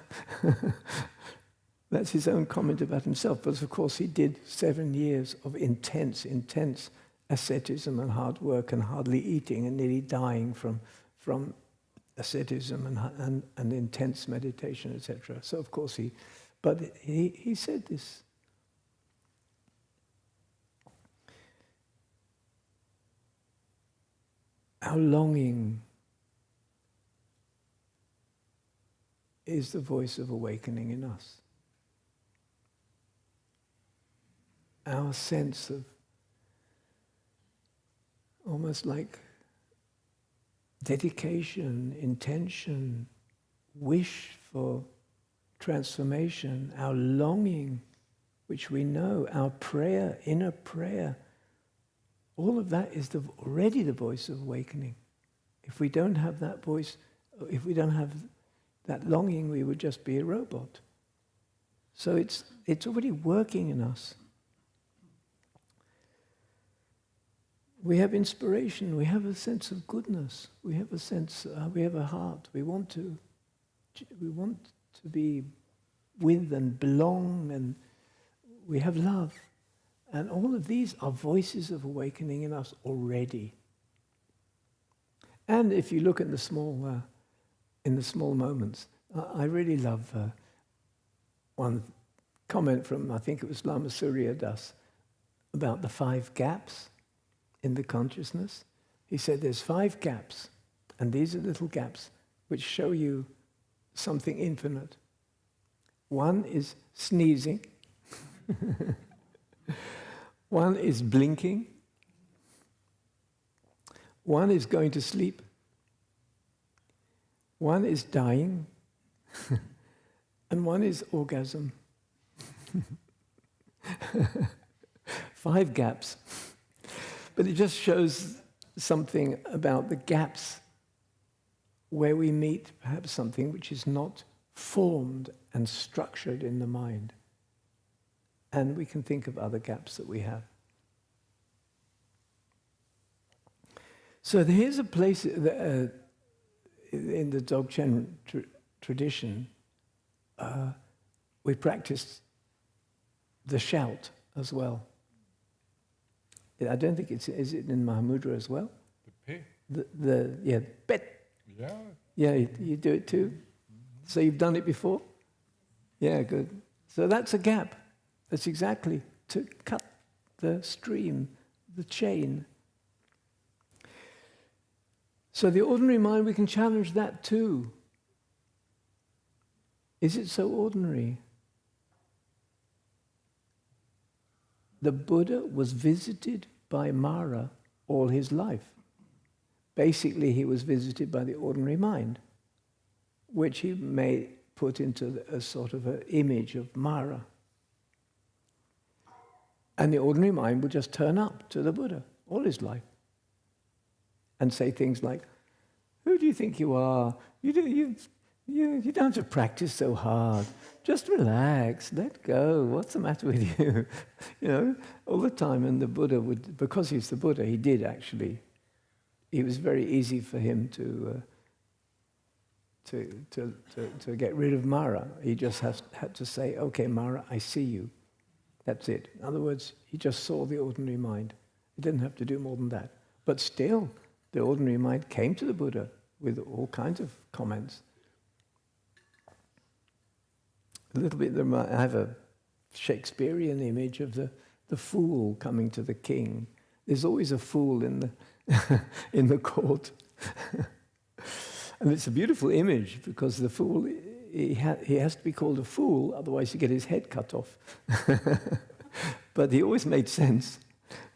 That's his own comment about himself. But of course he did 7 years of intense asceticism and hard work and hardly eating and nearly dying from asceticism and intense meditation, etc. So of course he said this. Our longing is the voice of awakening in us. Our sense of almost like dedication, intention, wish for transformation, our longing, which we know, our prayer, inner prayer, all of that is already the voice of awakening. If we don't have that voice, if we don't have that longing, we would just be a robot. So it's already working in us. We have inspiration, we have a sense of goodness, we have a heart, we want to be with and belong, and we have love. And all of these are voices of awakening in us already. And if you look at the small moments, I really love one comment from, I think it was Lama Surya Das, about the 5 gaps in the consciousness. He said there's 5 gaps, and these are little gaps which show you something infinite. One is sneezing. One is blinking. One is going to sleep. One is dying. And one is orgasm. 5 gaps. But it just shows something about the gaps where we meet perhaps something which is not formed and structured in the mind. And we can think of other gaps that we have. So here's a place in the Dzogchen tradition, we practice the shout as well. I don't think is it in Mahamudra as well? The pe. Bet. Yeah. Yeah, you do it too? Mm-hmm. So you've done it before? Yeah, good. So that's a gap. That's exactly to cut the stream, the chain. So the ordinary mind, we can challenge that too. Is it so ordinary? The Buddha was visited by Mara all his life. Basically, he was visited by the ordinary mind, which he may put into a sort of an image of Mara. And the ordinary mind will just turn up to the Buddha all his life and say things like, who do you think you are? You don't have to practice so hard. Just relax, let go. What's the matter with you? You know, all the time. And the Buddha would, because he's the Buddha, he did actually. It was very easy for him to get rid of Mara. He just had to say, okay, Mara, I see you. That's it. In other words, he just saw the ordinary mind. He didn't have to do more than that. But still, the ordinary mind came to the Buddha with all kinds of comments. A little bit, I have a Shakespearean image of the fool coming to the king. There's always a fool in the in the court. And it's a beautiful image because the fool, he has to be called a fool, otherwise you get his head cut off. But he always made sense.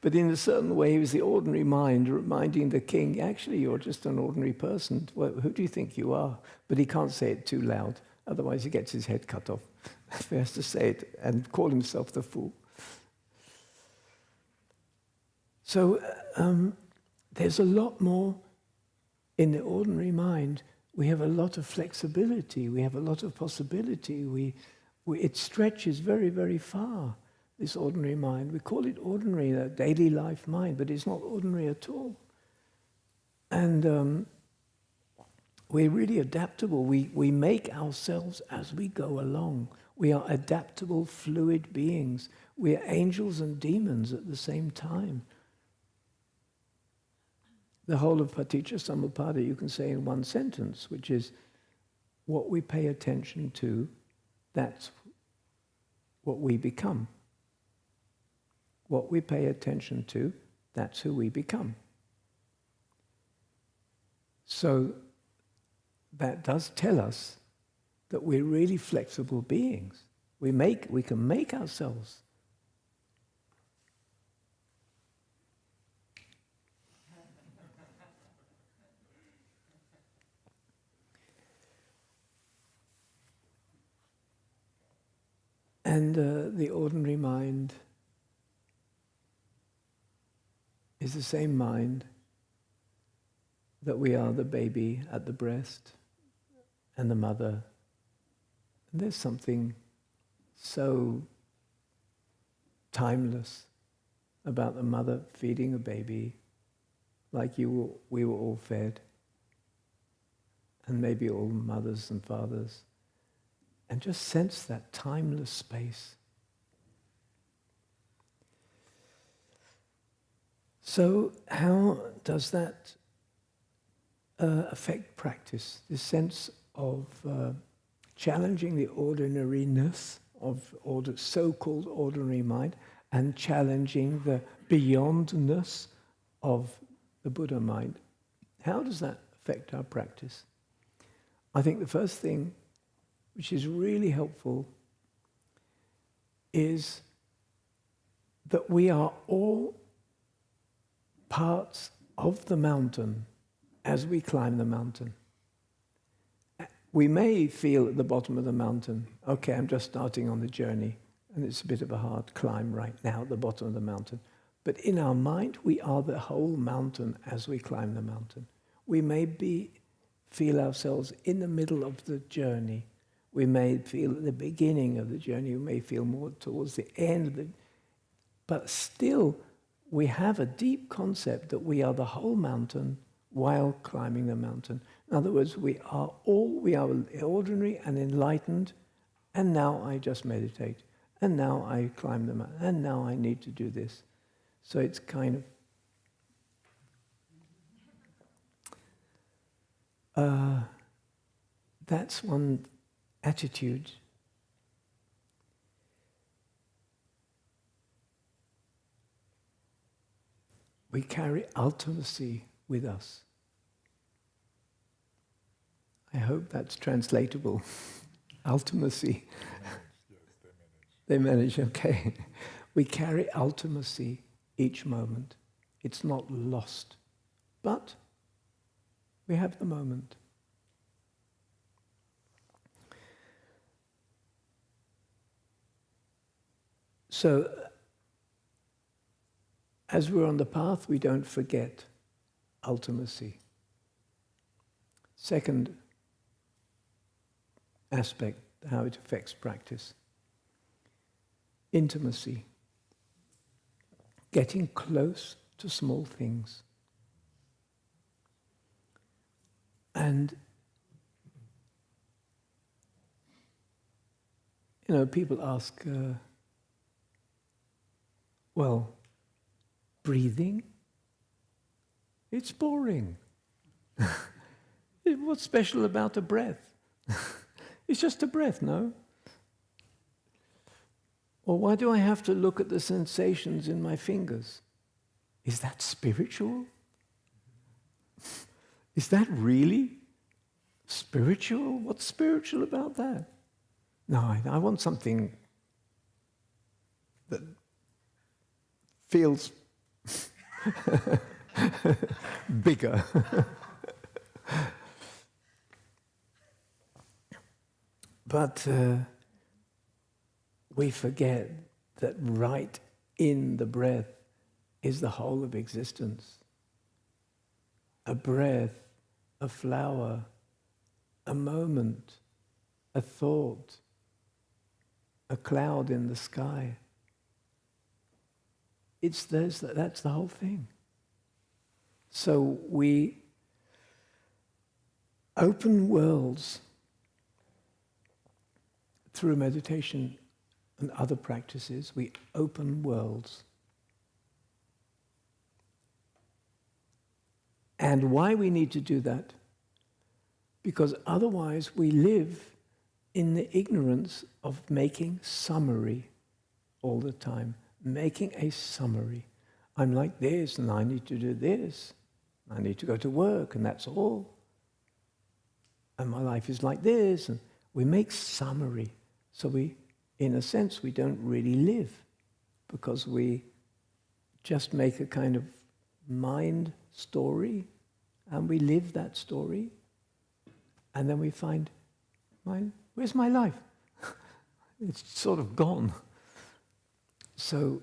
But in a certain way, he was the ordinary mind reminding the king, actually, you're just an ordinary person. Well, who do you think you are? But he can't say it too loud, otherwise he gets his head cut off. He has to say it and call himself the fool. So there's a lot more in the ordinary mind. We have a lot of flexibility. We have a lot of possibility. It stretches very, very far, this ordinary mind. We call it ordinary, a daily life mind, but it's not ordinary at all. And we're really adaptable. We make ourselves as we go along. We are adaptable, fluid beings. We are angels and demons at the same time. The whole of Paticca you can say in one sentence, which is, what we pay attention to, that's what we become. What we pay attention to, that's who we become. So that does tell us that we're really flexible beings. We can make ourselves. And the ordinary mind is the same mind that we are the baby at the breast and the mother. And there's something so timeless about the mother feeding a baby like we were all fed, and maybe all mothers and fathers. And just sense that timeless space. So how does that affect practice? This sense of challenging the ordinariness of so-called ordinary mind and challenging the beyondness of the Buddha mind. How does that affect our practice? I think the first thing which is really helpful, is that we are all parts of the mountain as we climb the mountain. We may feel at the bottom of the mountain, okay, I'm just starting on the journey, and it's a bit of a hard climb right now at the bottom of the mountain. But in our mind, we are the whole mountain as we climb the mountain. We may feel ourselves in the middle of the journey. We may feel at the beginning of the journey, we may feel more towards the end of it. But still, we have a deep concept that we are the whole mountain while climbing the mountain. In other words, we are ordinary and enlightened, and now I just meditate, and now I climb the mountain, and now I need to do this. So it's kind of... that's one attitude. We carry ultimacy with us. I hope that's translatable. Ultimacy. Yes, they manage, okay. We carry ultimacy each moment. It's not lost, but we have the moment. So as we're on the path, we don't forget ultimacy. Second aspect, how it affects practice. Intimacy. Getting close to small things. And, people ask, well, breathing? It's boring. What's special about a breath? It's just a breath, no? Or why do I have to look at the sensations in my fingers? Is that spiritual? Is that really spiritual? What's spiritual about that? No, I want something that feels bigger. But we forget that right in the breath is the whole of existence. A breath, a flower, a moment, a thought, a cloud in the sky. That's the whole thing. So we open worlds through meditation and other practices. We open worlds. And why we need to do that? Because otherwise we live in the ignorance of making summary all the time. Making a summary. I'm like this, and I need to do this. I need to go to work, and that's all. And my life is like this, and we make summary. So we, in a sense, we don't really live, because we just make a kind of mind story, and we live that story, and then we find, where's my life? It's sort of gone. So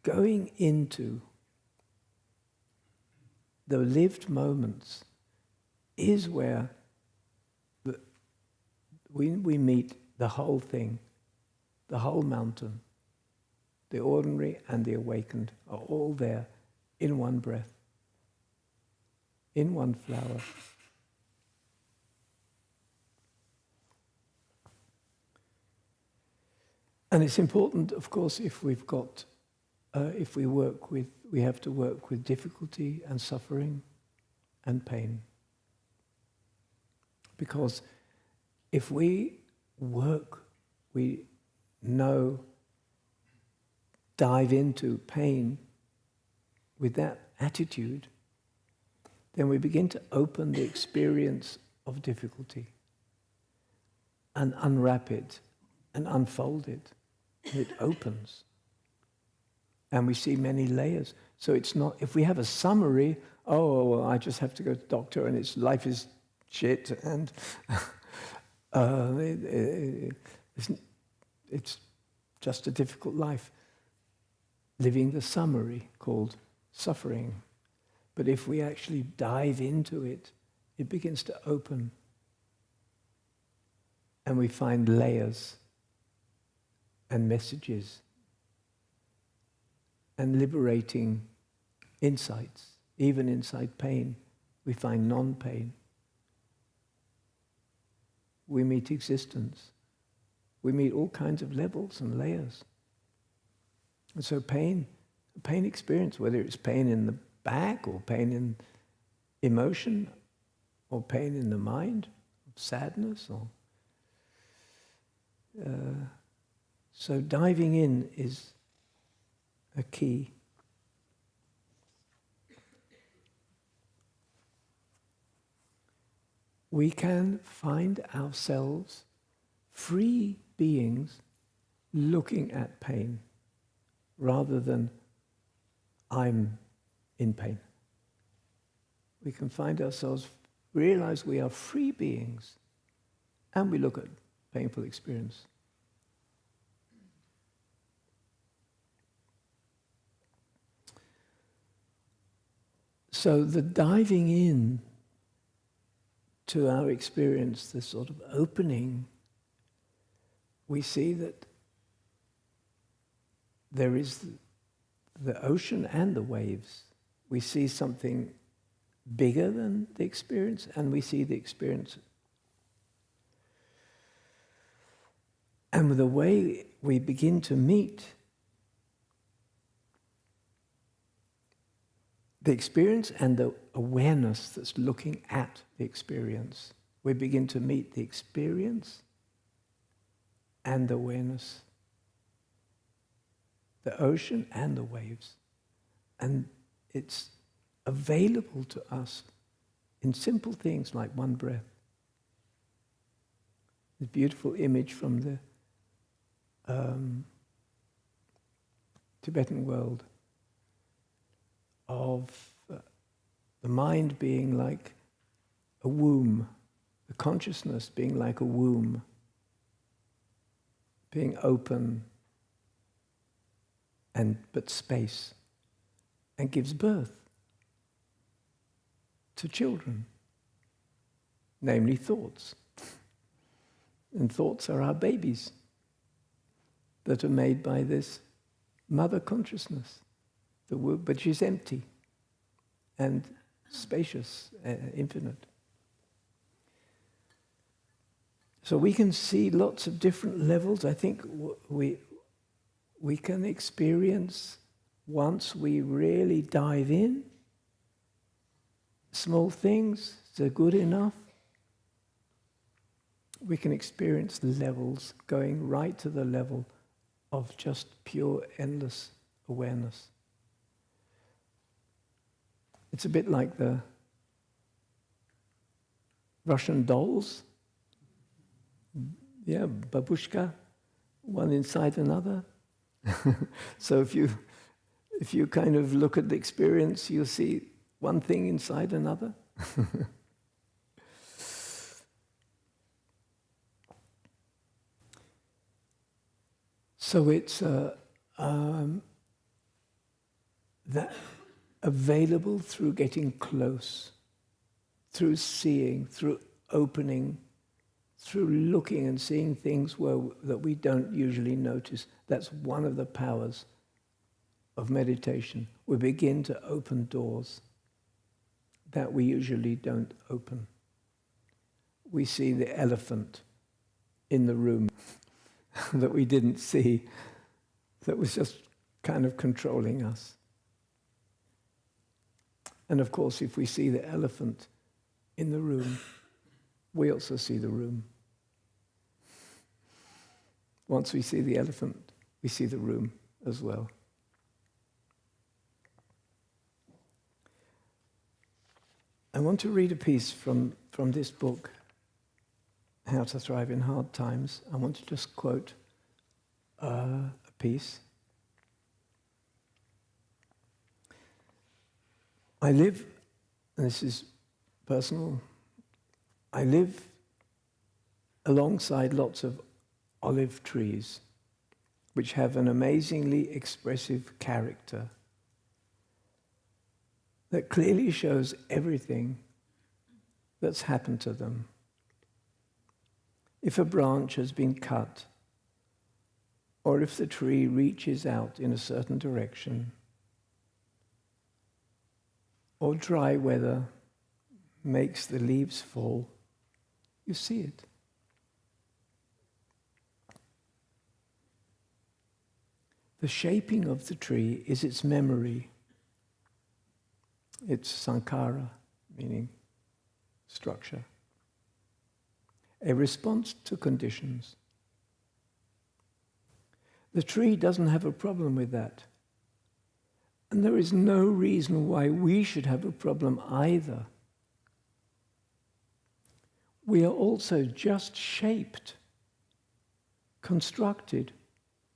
going into the lived moments is where we meet the whole thing, the whole mountain. The ordinary and the awakened are all there in one breath, in one flower. And it's important, of course, if we have to work with difficulty and suffering and pain. Because if we dive into pain with that attitude, then we begin to open the experience of difficulty and unwrap it and unfold it. And it opens. And we see many layers. So it's not, if we have a summary, well, I just have to go to the doctor and life is shit, and it's just a difficult life. Living the summary called suffering. But if we actually dive into it, it begins to open. And we find layers and messages and liberating insights. Even inside pain, we find non-pain. We meet existence. We meet all kinds of levels and layers. And so pain experience, whether it's pain in the back or pain in emotion or pain in the mind, sadness or... So diving in is a key. We can find ourselves free beings looking at pain rather than I'm in pain. We can find ourselves, realize we are free beings, and we look at painful experience. So the diving in to our experience, the sort of opening, we see that there is the ocean and the waves. We see something bigger than the experience, and we see the experience. And the way we begin to meet the experience and the awareness that's looking at the experience, we begin to meet the experience and the awareness, the ocean and the waves. And it's available to us in simple things like one breath. The beautiful image from the Tibetan world of the mind being like a womb, the consciousness being like a womb, being open but space, and gives birth to children, namely thoughts. And thoughts are our babies that are made by this mother consciousness, the womb, but she's empty and spacious, infinite. So we can see lots of different levels. I think we can experience, once we really dive in, small things, they're good enough. We can experience the levels going right to the level of just pure, endless awareness. It's a bit like the Russian dolls. Yeah, babushka, one inside another. So if you kind of look at the experience, you'll see one thing inside another. So it's that available through getting close, through seeing, through opening, through looking and seeing things that we don't usually notice. That's one of the powers of meditation. We begin to open doors that we usually don't open. We see the elephant in the room that we didn't see, that was just kind of controlling us. And of course, if we see the elephant in the room, we also see the room. Once we see the elephant, we see the room as well. I want to read a piece from this book, How to Thrive in Hard Times. I want to just quote a piece. I live, and this is personal, I live alongside lots of olive trees, which have an amazingly expressive character that clearly shows everything that's happened to them. If a branch has been cut, or if the tree reaches out in a certain direction, or dry weather makes the leaves fall, you see it. The shaping of the tree is its memory. It's sankhara, meaning structure. A response to conditions. The tree doesn't have a problem with that. And there is no reason why we should have a problem either. We are also just shaped, constructed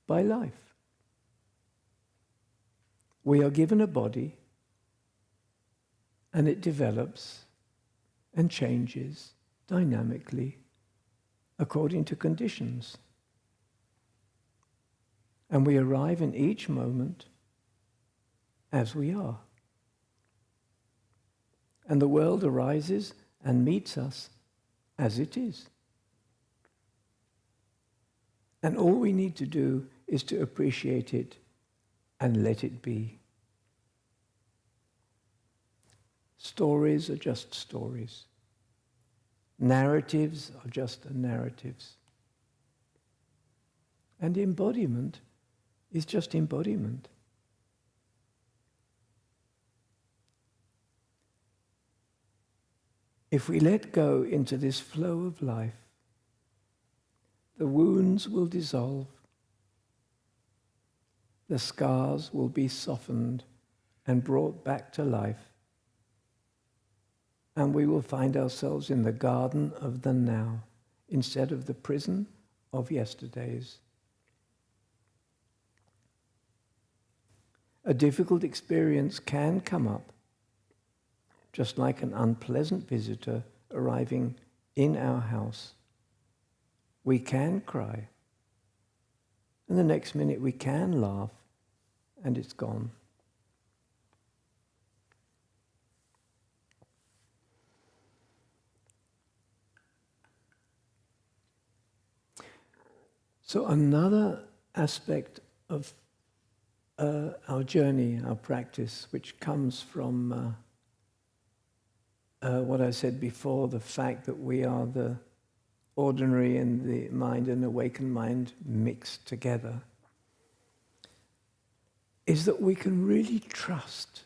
by life. We are given a body, and it develops and changes dynamically according to conditions. And we arrive in each moment as we are. And the world arises and meets us as it is. And all we need to do is to appreciate it and let it be. Stories are just stories. Narratives are just narratives. And embodiment is just embodiment. If we let go into this flow of life, the wounds will dissolve, the scars will be softened and brought back to life, and we will find ourselves in the garden of the now instead of the prison of yesterdays. A difficult experience can come up, just like an unpleasant visitor arriving in our house. We can cry, and the next minute we can laugh, and it's gone. So another aspect of our journey, our practice, which comes from what I said before, the fact that we are the ordinary and the mind and awakened mind mixed together, is that we can really trust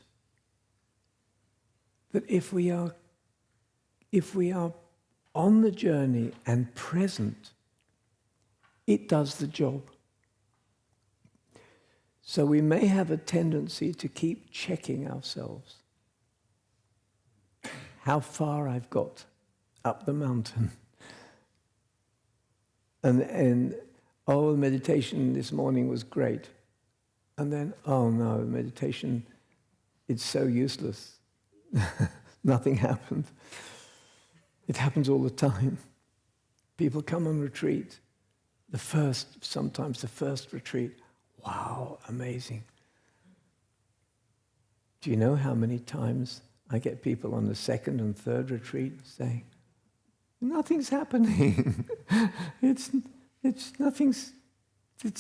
that if we are on the journey and present, it does the job. So we may have a tendency to keep checking ourselves. How far I've got up the mountain. And oh, the meditation this morning was great. And then, oh no, meditation, it's so useless. Nothing happened. It happens all the time. People come on retreat. Sometimes the first retreat, wow, amazing. Do you know how many times I get people on the second and third retreat saying, nothing's happening. it's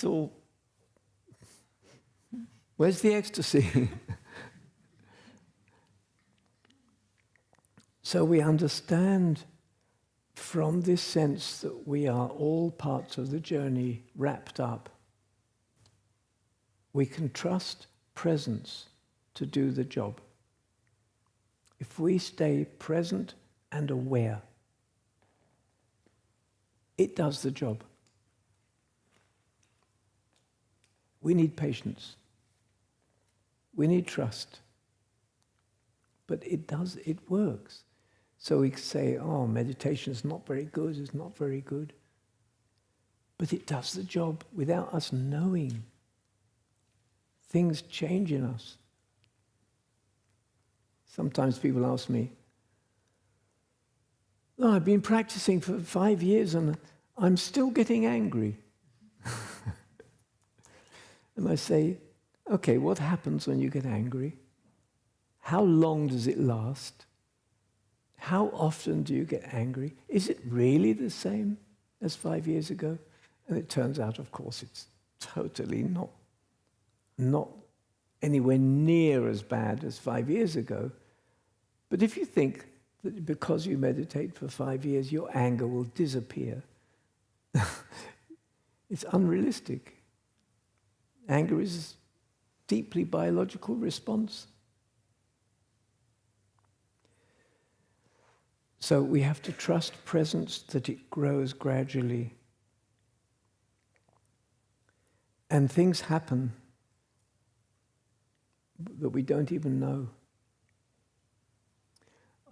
all, where's the ecstasy? So we understand from this sense that we are all parts of the journey wrapped up. We can trust presence to do the job. If we stay present and aware, it does the job. We need patience. We need trust. But it works. So we say, oh, meditation is not very good, it's not very good. But it does the job without us knowing. Things change in us. Sometimes people ask me, oh, I've been practicing for 5 years and I'm still getting angry. And I say, okay, what happens when you get angry? How long does it last? How often do you get angry? Is it really the same as 5 years ago? And it turns out, of course, it's totally not anywhere near as bad as 5 years ago. But if you think that because you meditate for 5 years, your anger will disappear, it's unrealistic. Anger is a deeply biological response. So we have to trust presence, that it grows gradually. And things happen that we don't even know.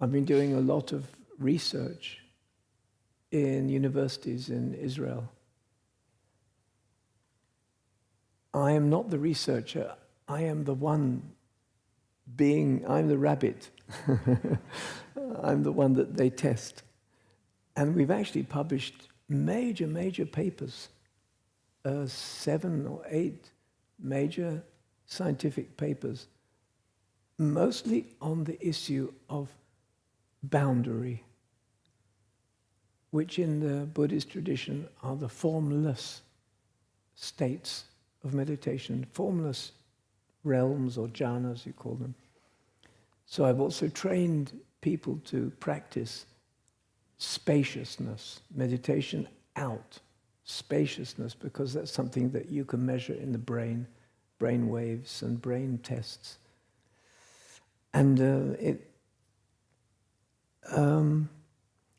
I've been doing a lot of research in universities in Israel. I am not the researcher. I am the one I'm the rabbit. I'm the one that they test. And we've actually published major papers, 7 or 8 major scientific papers, mostly on the issue of boundary, which in the Buddhist tradition are the formless states of meditation, formless realms or jhanas, you call them. So I've also trained people to practice spaciousness, meditation out, spaciousness, because that's something that you can measure in the brain waves and brain tests. And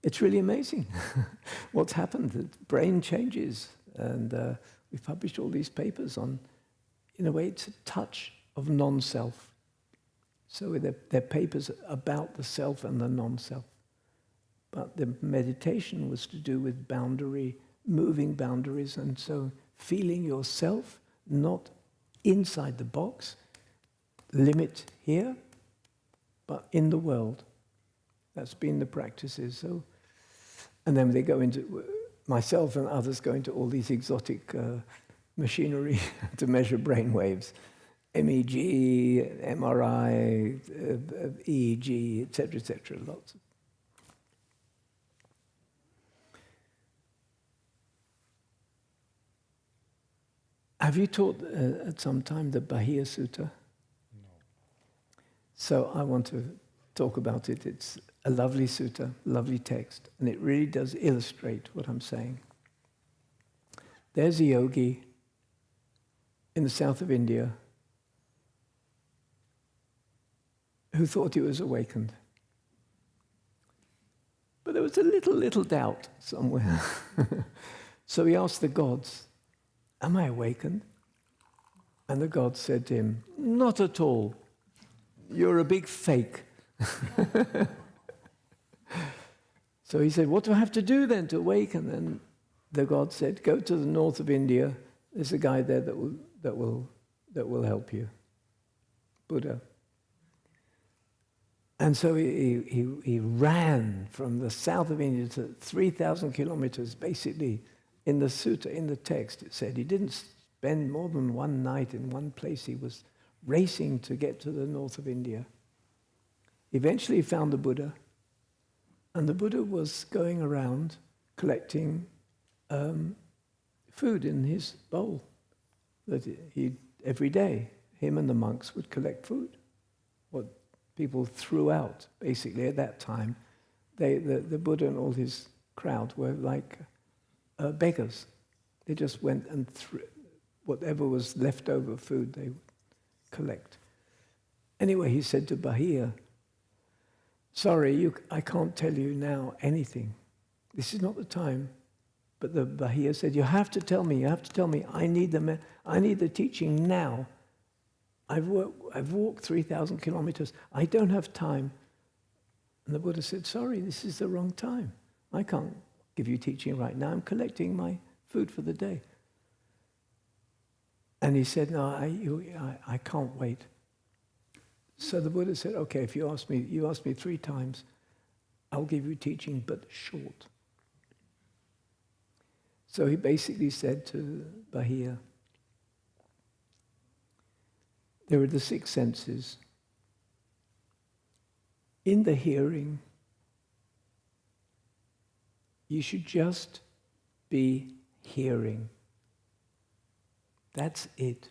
it's really amazing what's happened. The brain changes, and we've published all these papers on, in a way, it's a touch of non-self. So they're papers about the self and the non-self. But the meditation was to do with boundary, moving boundaries, and so feeling yourself not inside the box, limit here, but in the world. That's been the practices. So, and then they go into, myself and others go into all these exotic machinery to measure brain waves, MEG, MRI, EEG, etc., lots of. Have you taught at some time the Bahia Sutta? No. So I want to talk about it. It's a lovely sutta, lovely text, and it really does illustrate what I'm saying. There's a yogi in the south of India who thought he was awakened. But there was a little doubt somewhere. So he asked the gods, "Am I awakened?" And the gods said to him, "Not at all. You're a big fake." So he said, "What do I have to do then to awaken?" And the god said, "Go to the north of India. There's a guy there that will help you, Buddha." And so he ran from the south of India to 3,000 kilometers, basically. In the sutta, in the text, it said he didn't spend more than one night in one place. He was racing to get to the north of India. Eventually he found the Buddha, and the Buddha was going around collecting food in his bowl. That every day, him and the monks would collect food, what people threw out, basically, at that time. The Buddha and all his crowd were like beggars. They just went and whatever was left over food they would collect. Anyway, he said to Bahia, "Sorry, I can't tell you now anything. This is not the time." But the Bahia said, "You have to tell me. I need the teaching now. I've walked 3,000 kilometers. I don't have time." And the Buddha said, "Sorry, this is the wrong time. I can't give you teaching right now. I'm collecting my food for the day." And he said, "No, I can't wait." So the Buddha said, "Okay, if you ask me 3 times, I'll give you teaching, but short." So he basically said to Bahia, there are the 6 senses. In the hearing, you should just be hearing. That's it.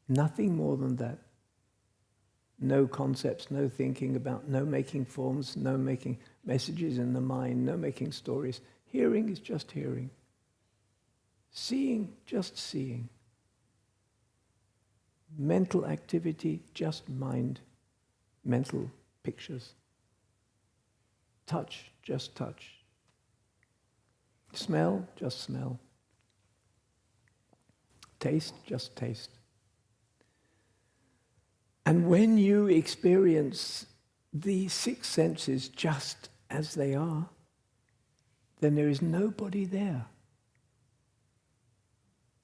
Nothing more than that. No concepts, no thinking about, no making forms, no making messages in the mind, no making stories. Hearing is just hearing. Seeing, just seeing. Mental activity, just mind, mental pictures. Touch, just touch. Smell, just smell. Taste, just taste. And when you experience the 6 senses just as they are, then there is nobody there.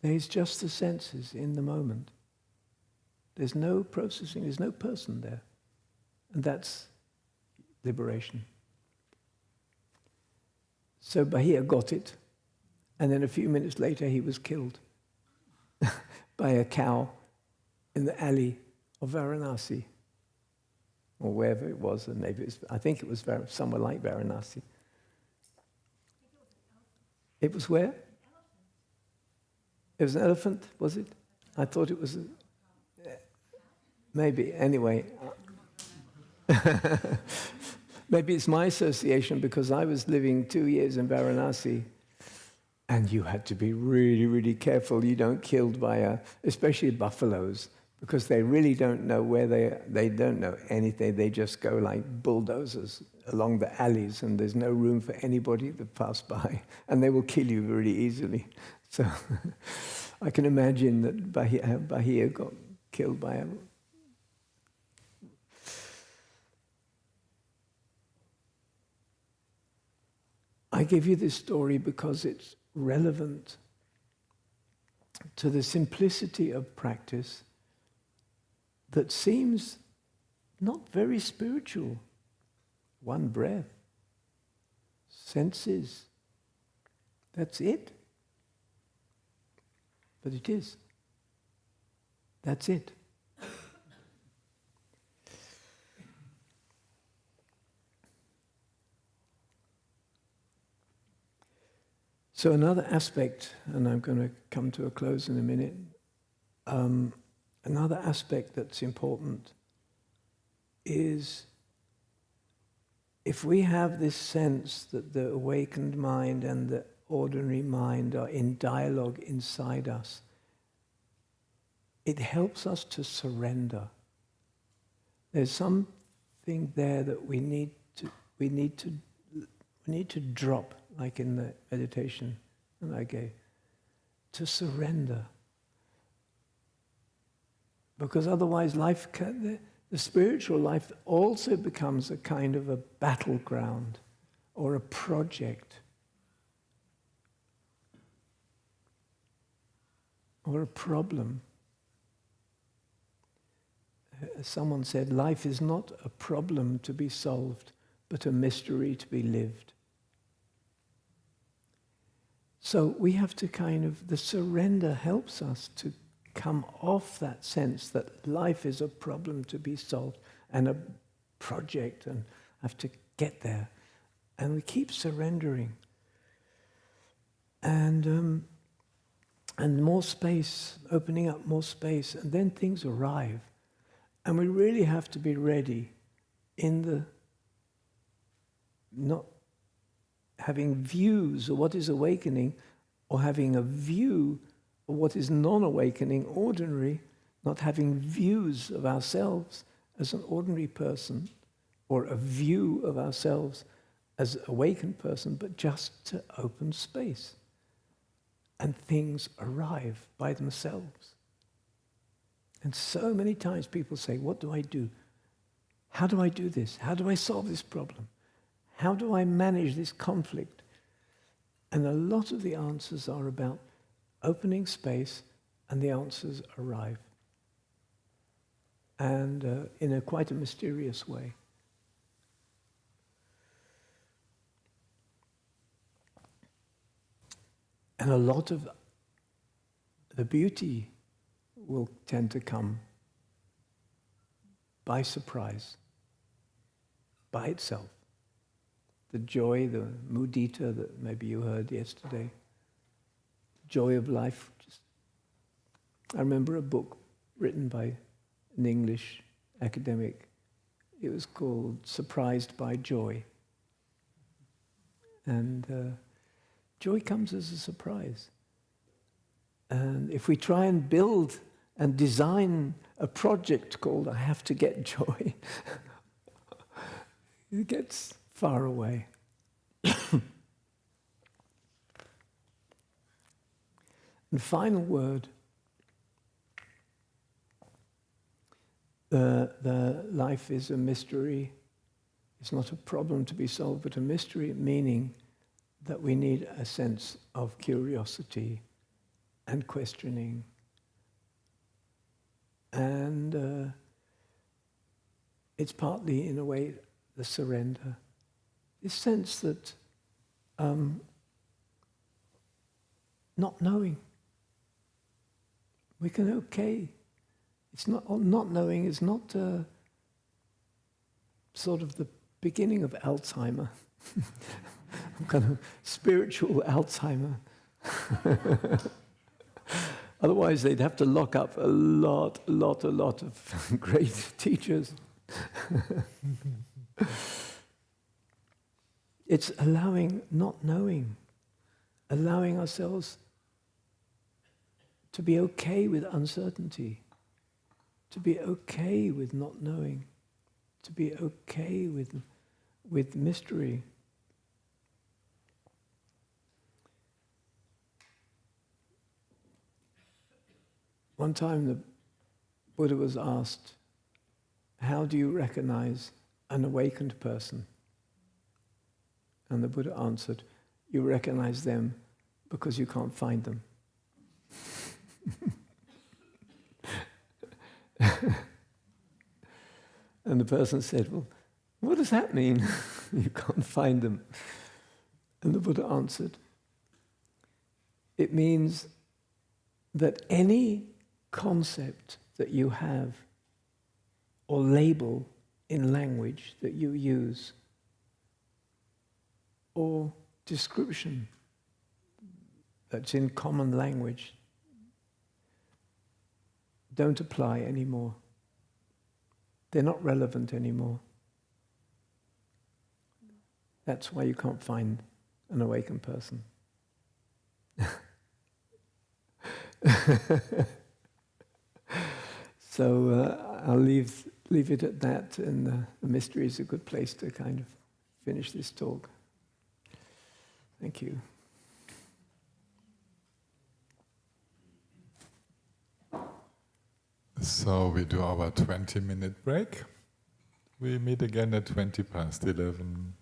There's just the senses in the moment. There's no processing, there's no person there. And that's liberation. So Bahia got it, and then a few minutes later he was killed by a cow in the alley of Varanasi. or wherever it was, and maybe I think it was somewhere like Varanasi. It was where? It was an elephant, was it? I thought it was maybe, anyway. Maybe it's my association, because I was living 2 years in Varanasi, and you had to be really, really careful you don't killed by especially buffaloes, because they really don't know where they don't know anything. They just go like bulldozers along the alleys, and there's no room for anybody to pass by, and they will kill you really easily. So I can imagine that Bahia got killed by a... I give you this story because it's relevant to the simplicity of practice that seems not very spiritual. One breath, senses, that's it. But it is. That's it. So another aspect, and I'm going to come to a close in a minute, another aspect that's important is if we have this sense that the awakened mind and the ordinary mind are in dialogue inside us, it helps us to surrender. There's something there that we need to drop, like in the meditation that I gave, to surrender. Because otherwise the spiritual life also becomes a kind of a battleground or a project or a problem. Someone said, life is not a problem to be solved, but a mystery to be lived. So we have to the surrender helps us to come off that sense that life is a problem to be solved and a project and I have to get there. And we keep surrendering. And more space, opening up more space, and then things arrive. And we really have to be ready in the not having views of what is awakening or having a view of what is non-awakening, ordinary, not having views of ourselves as an ordinary person or a view of ourselves as an awakened person, but just to open space. And things arrive by themselves. And so many times people say, what do I do? How do I do this? How do I solve this problem? How do I manage this conflict? And a lot of the answers are about opening space, and the answers arrive. And in quite a mysterious way. And a lot of the beauty will tend to come by surprise, by itself. The joy, the mudita that maybe you heard yesterday, joy of life. I remember a book written by an English academic. It was called Surprised by Joy. And joy comes as a surprise. And if we try and build and design a project called I Have to Get Joy, it gets far away. And final word, the life is a mystery. It's not a problem to be solved, but a mystery, meaning that we need a sense of curiosity and questioning. And it's partly, in a way, the surrender. This sense that not knowing, we can it's not knowing is not sort of the beginning of Alzheimer, kind of spiritual Alzheimer. Otherwise, they'd have to lock up a lot of great teachers. It's allowing not knowing, allowing ourselves to be okay with uncertainty, to be okay with not knowing, to be okay with mystery. One time the Buddha was asked, how do you recognize an awakened person? And the Buddha answered, you recognize them because you can't find them. And the person said, well, what does that mean? You can't find them. And the Buddha answered, it means that any concept that you have or label in language that you use or description that's in common language don't apply anymore. They're not relevant anymore. That's why you can't find an awakened person. So I'll leave it at that, and the mystery is a good place to kind of finish this talk. Thank you. So we do our 20-minute break. We meet again at 11:20.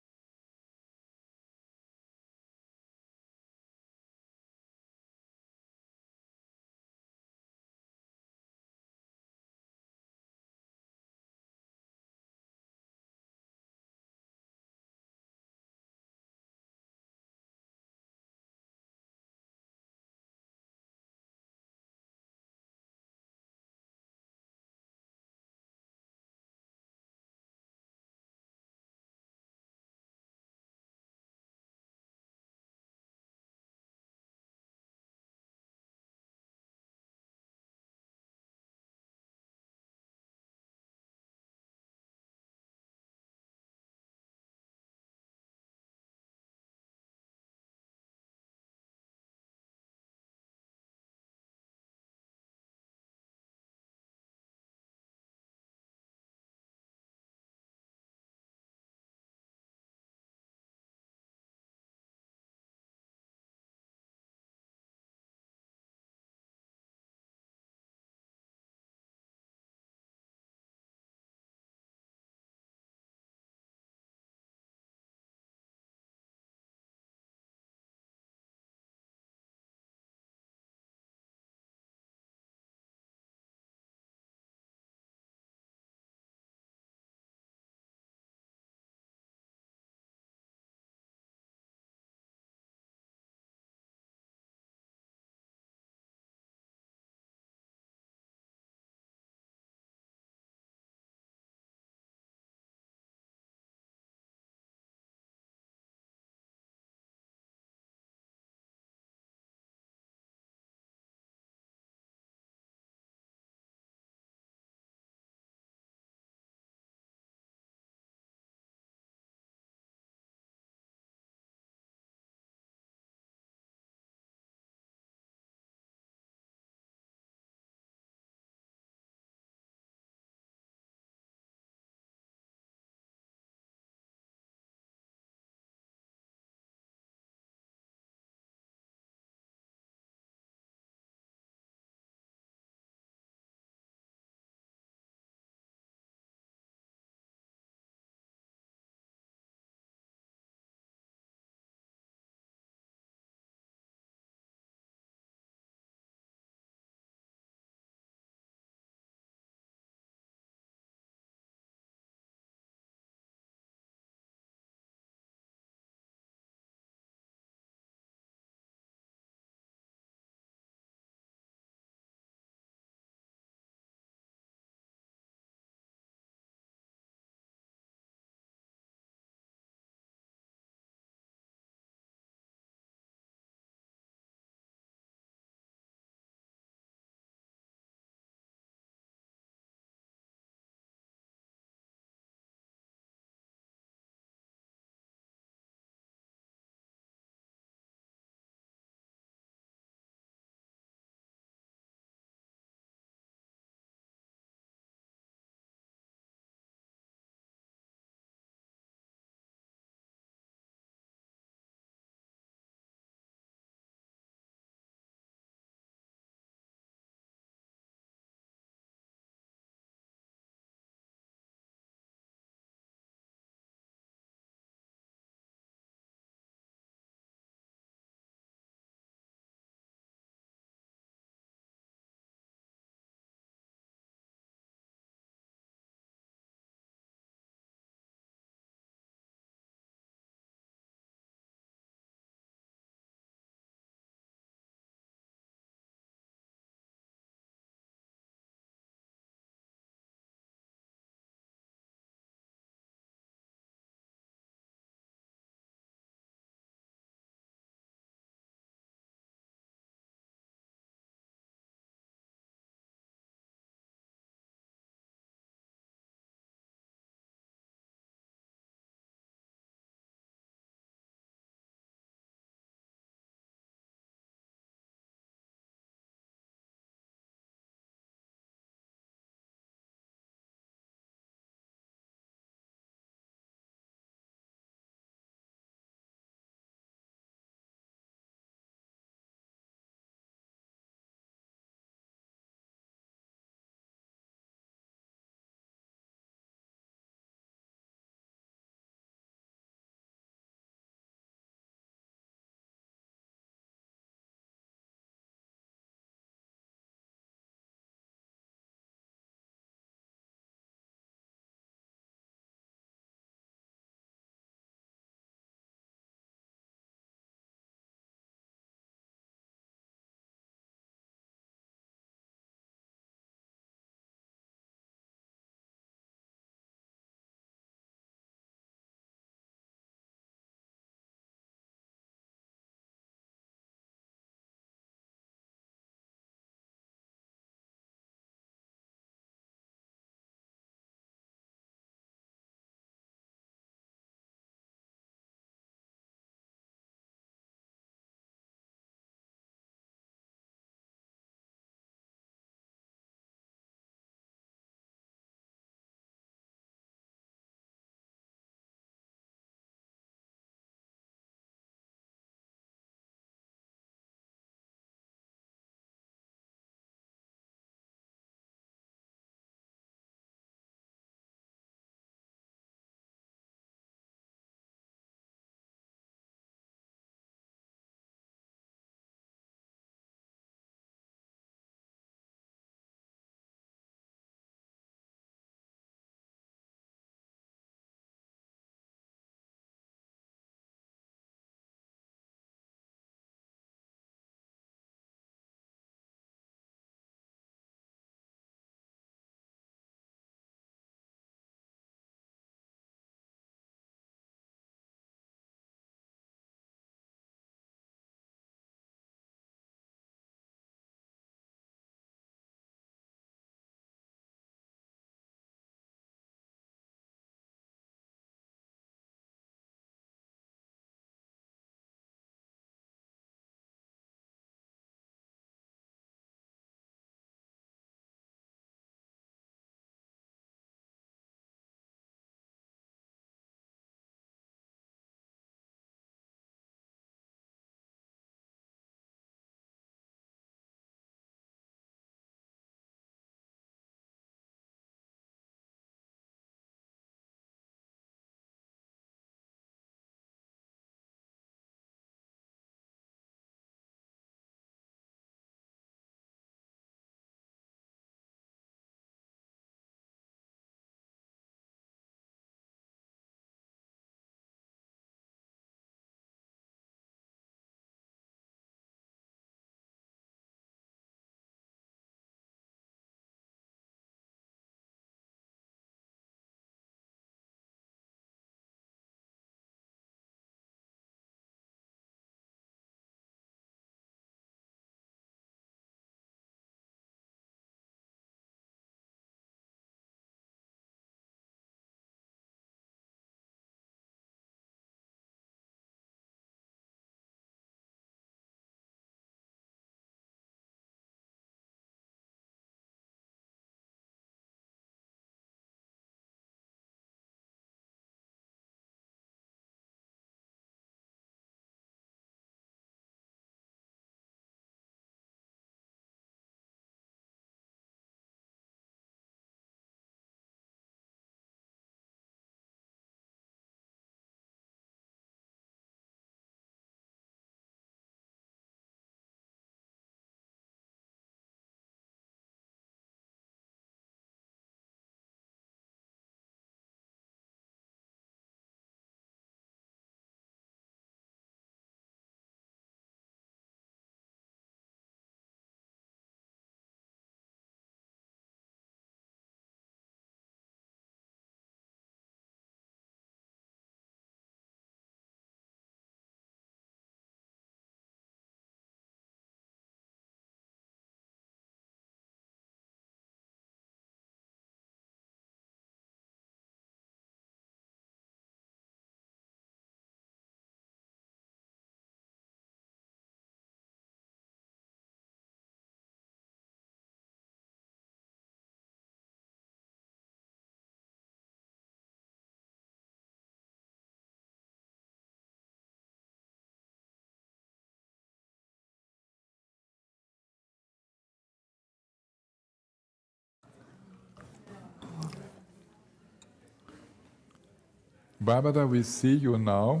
Barbara, we see you now,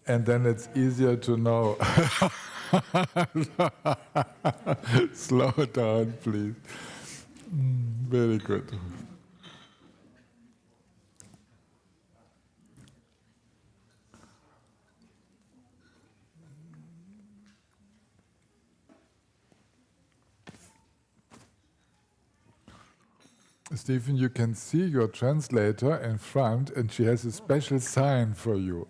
and then it's easier to know. Slow down, please. Very good. Stephen, you can see your translator in front, and she has a special sign for you.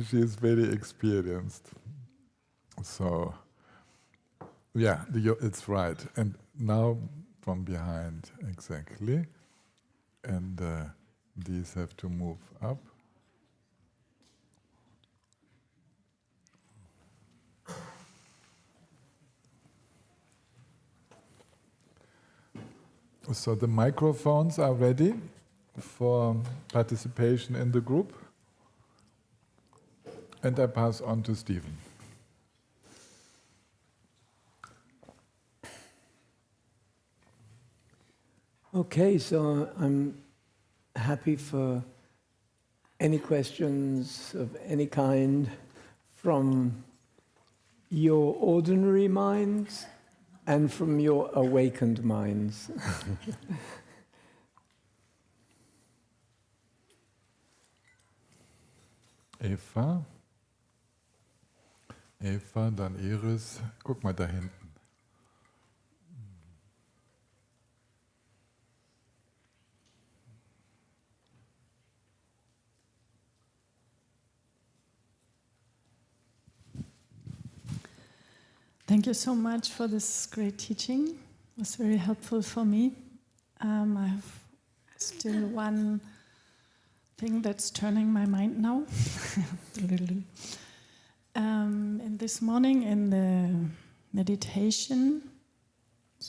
She is very experienced. So, yeah, it's right. And now from behind, exactly. And these have to move up. So the microphones are ready for participation in the group. And I pass on to Stephen. Okay, so I'm happy for any questions of any kind from your ordinary minds and from your awakened minds. Eva, dann Iris. Guck mal da hinten. Thank you so much for this great teaching. It was very helpful for me. I have still one thing that's turning my mind now. And this morning in the meditation,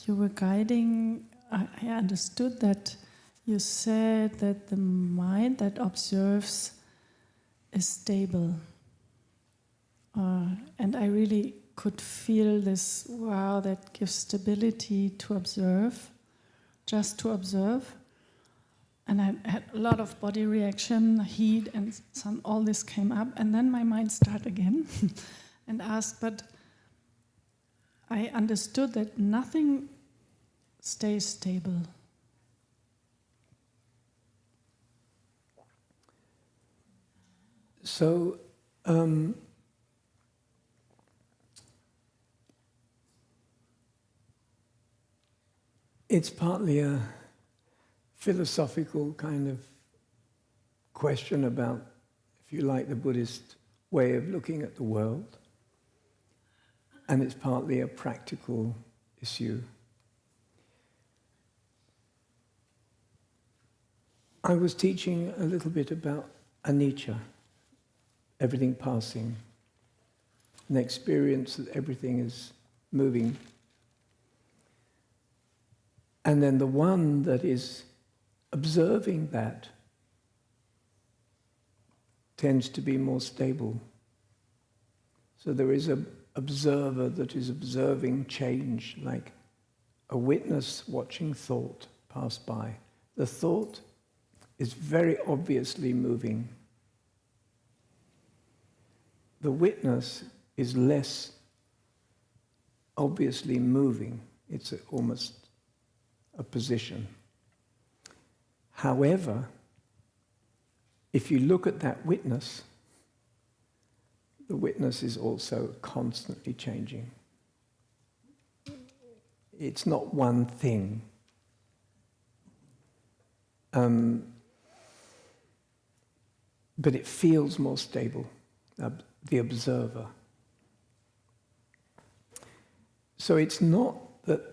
you were guiding, I understood that you said that the mind that observes is stable. And I really could feel this, wow, that gives stability to observe, just to observe. And I had a lot of body reaction, heat, and all this came up. And then my mind started again and asked, but I understood that nothing stays stable. So, it's partly a philosophical kind of question about, if you like, the Buddhist way of looking at the world. And it's partly a practical issue. I was teaching a little bit about anicca, everything passing, an experience that everything is moving. And then the one that is observing that tends to be more stable. So there is an observer that is observing change, like a witness watching thought pass by. The thought is very obviously moving. The witness is less obviously moving. It's almost a position. However, if you look at that witness, the witness is also constantly changing. It's not one thing. But it feels more stable, the observer. So it's not that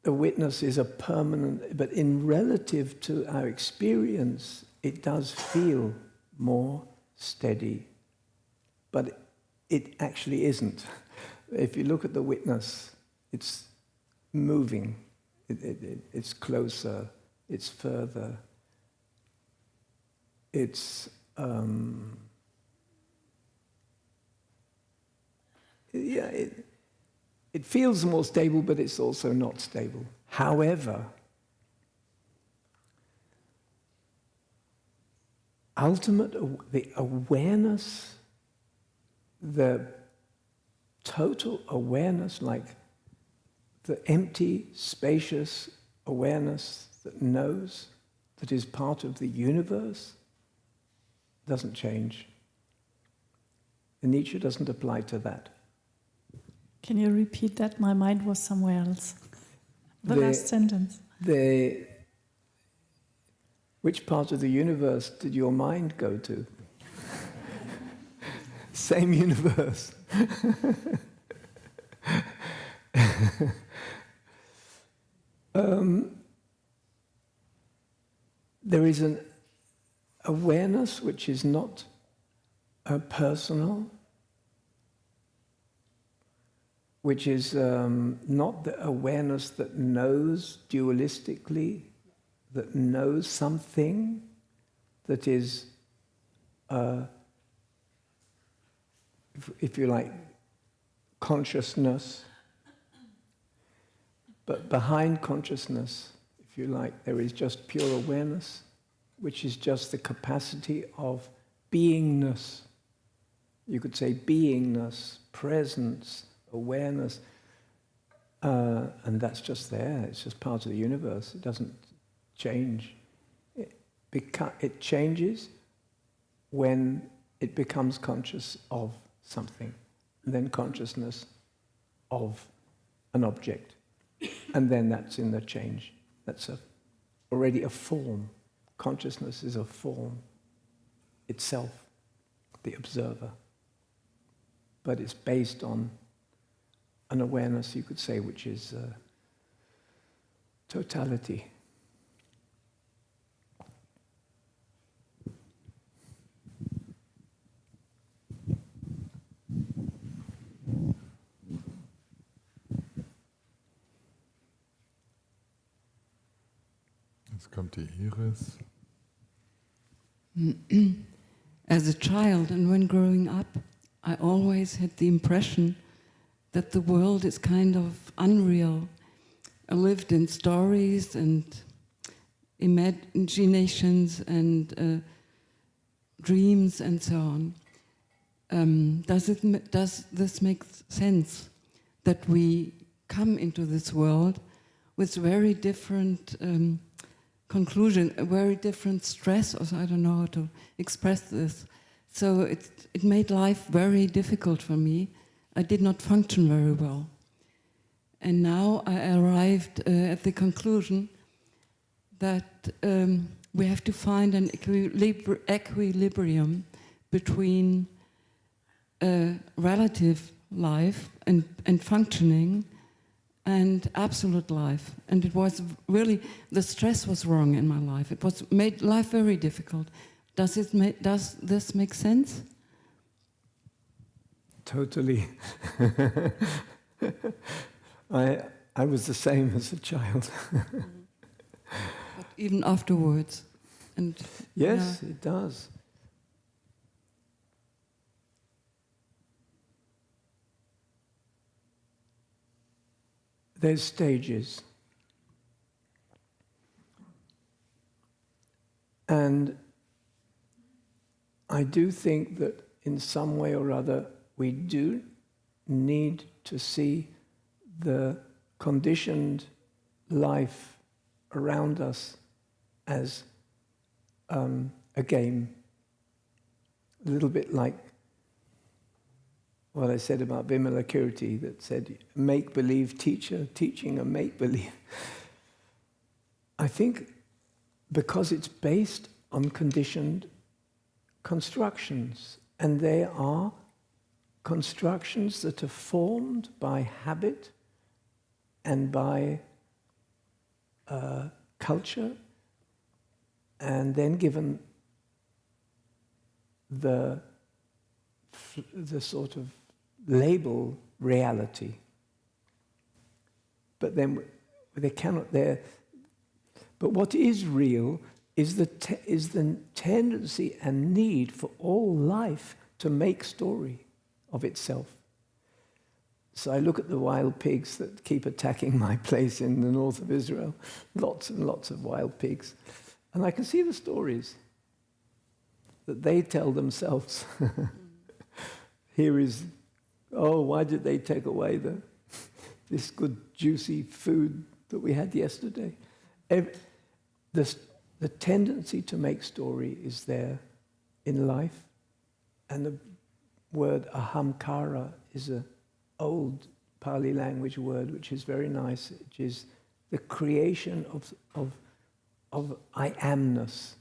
the witness is a permanent, but in relative to our experience, it does feel more steady. But it actually isn't. If you look at the witness, it's moving. It's closer. It's further. It's it feels more stable, but it's also not stable. However, the awareness, the total awareness, like the empty, spacious awareness that knows, that is part of the universe, doesn't change. The Nietzsche doesn't apply to that. Can you repeat that? My mind was somewhere else. The last sentence. Which part of the universe did your mind go to? Same universe. There is an awareness which is not personal, which is not the awareness that knows dualistically, that knows something, that is, if you like, consciousness. But behind consciousness, if you like, there is just pure awareness, which is just the capacity of beingness. You could say beingness, presence, awareness, and that's just there. It's just part of the universe. It doesn't change. It changes when it becomes conscious of something, and then consciousness of an object, and then that's in the change. That's already a form. Consciousness is a form itself, the observer. But it's based on an awareness, you could say, which is totality. Jetzt kommt die Iris. As a child and when growing up, I always had the impression that the world is kind of unreal. I lived in stories and imaginations and dreams and so on. Does this make sense that we come into this world with very different conclusion, a very different stress, or I don't know how to express this. So it made life very difficult for me. I did not function very well. And now I arrived at the conclusion that we have to find an equilibrium between relative life and functioning and absolute life. And it was really, the stress was wrong in my life. It was made life very difficult. Does this make sense? Totally. I was the same as a child. But even afterwards. And yes, it does. There's stages. And I do think that in some way or other we do need to see the conditioned life around us as a game. A little bit like what I said about Vimala Kirti, that said, make-believe teacher teaching a make-believe. I think because it's based on conditioned constructions, and they are constructions that are formed by habit and by culture, and then given the sort of label reality. But then they cannot. But what is real is the tendency and need for all life to make story of itself. So I look at the wild pigs that keep attacking my place in the north of Israel, lots and lots of wild pigs. And I can see the stories that they tell themselves. Here is, oh, why did they take away this good juicy food that we had yesterday? The tendency to make story is there in life. And the word ahamkara is an old Pali language word which is very nice, which is the creation of I amness.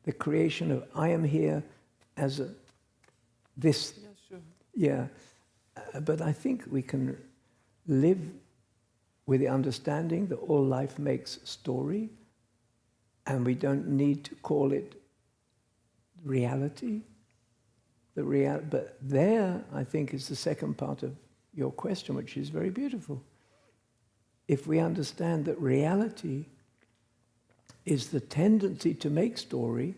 The creation of I am here as this. Yeah, sure. Yeah. But I think we can live with the understanding that all life makes story, and we don't need to call it reality. But there, I think, is the second part of your question, which is very beautiful. If we understand that reality is the tendency to make story,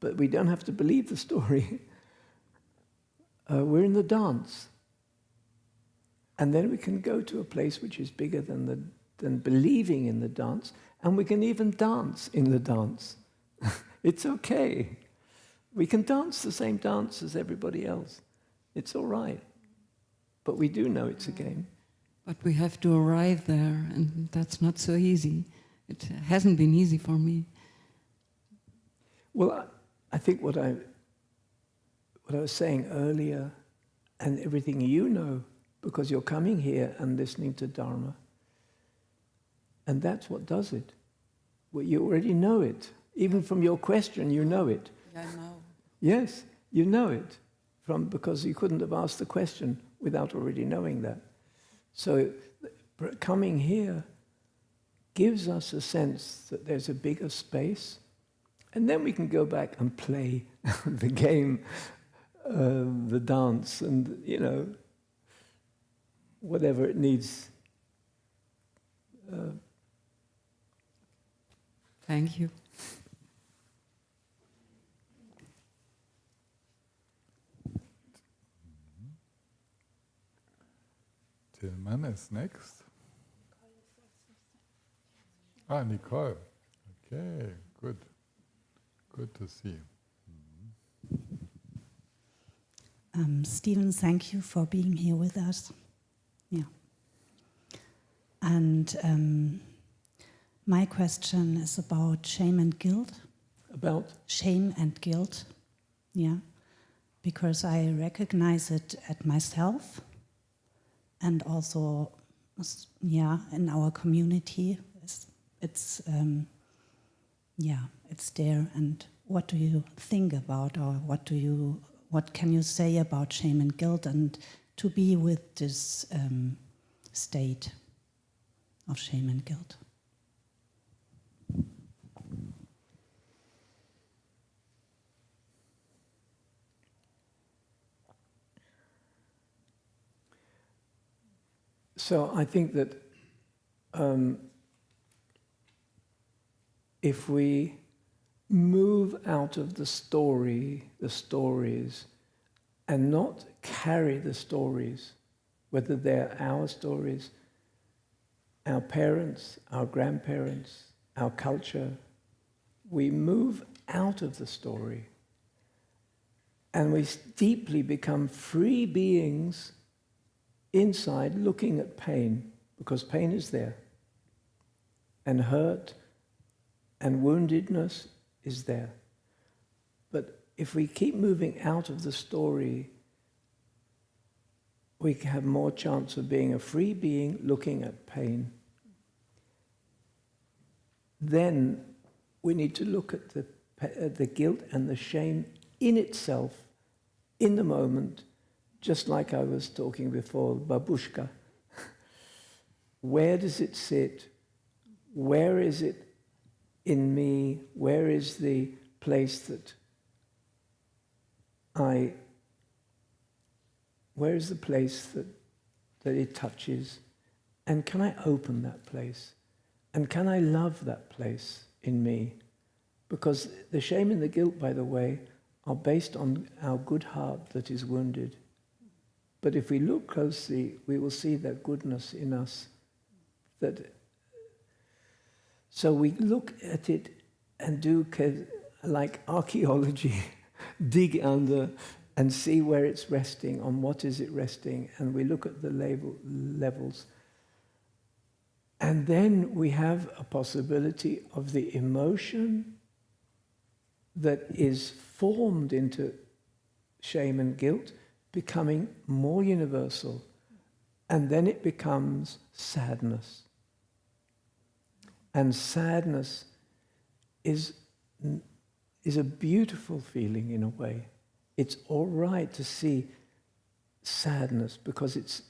but we don't have to believe the story, we're in the dance. And then we can go to a place which is bigger than believing in the dance, and we can even dance in the dance. It's okay. We can dance the same dance as everybody else. It's all right. But we do know it's a game. But we have to arrive there, and that's not so easy. It hasn't been easy for me. Well, I think what I was saying earlier, and everything you know, because you're coming here and listening to Dharma, and that's what does it. Well, you already know it. Even from your question, you know it. Yeah, now. Yes, you know it, because you couldn't have asked the question without already knowing that. So coming here gives us a sense that there's a bigger space, and then we can go back and play the game, the dance, and, whatever it needs. Thank you. Tillman is next. Nicole. Okay, good. Good to see you. Stephen, thank you for being here with us. Yeah. And my question is about shame and guilt. About? Shame and guilt, yeah. Because I recognize it at myself and also, in our community. It's there. And what do you think about, or what can you say about shame and guilt, and to be with this state of shame and guilt? So I think that if we move out of the stories, and not carry the stories, whether they're our stories, our parents, our grandparents, our culture, we move out of the story and we deeply become free beings inside, looking at pain, because pain is there, and hurt and woundedness is there. But if we keep moving out of the story, we have more chance of being a free being looking at pain. Then we need to look at the guilt and the shame in itself, in the moment, just like I was talking before, babushka. Where does it sit? Where is it in me? Where is the place where is the place that it touches? And can I open that place? And can I love that place in me? Because the shame and the guilt, by the way, are based on our good heart that is wounded. But if we look closely, we will see that goodness in us. So we look at it and do like archaeology, dig under and see where it's resting, on what is it resting, and we look at the levels. And then we have a possibility of the emotion that is formed into shame and guilt becoming more universal, and then it becomes sadness. And sadness is a beautiful feeling in a way. It's all right to see sadness because it's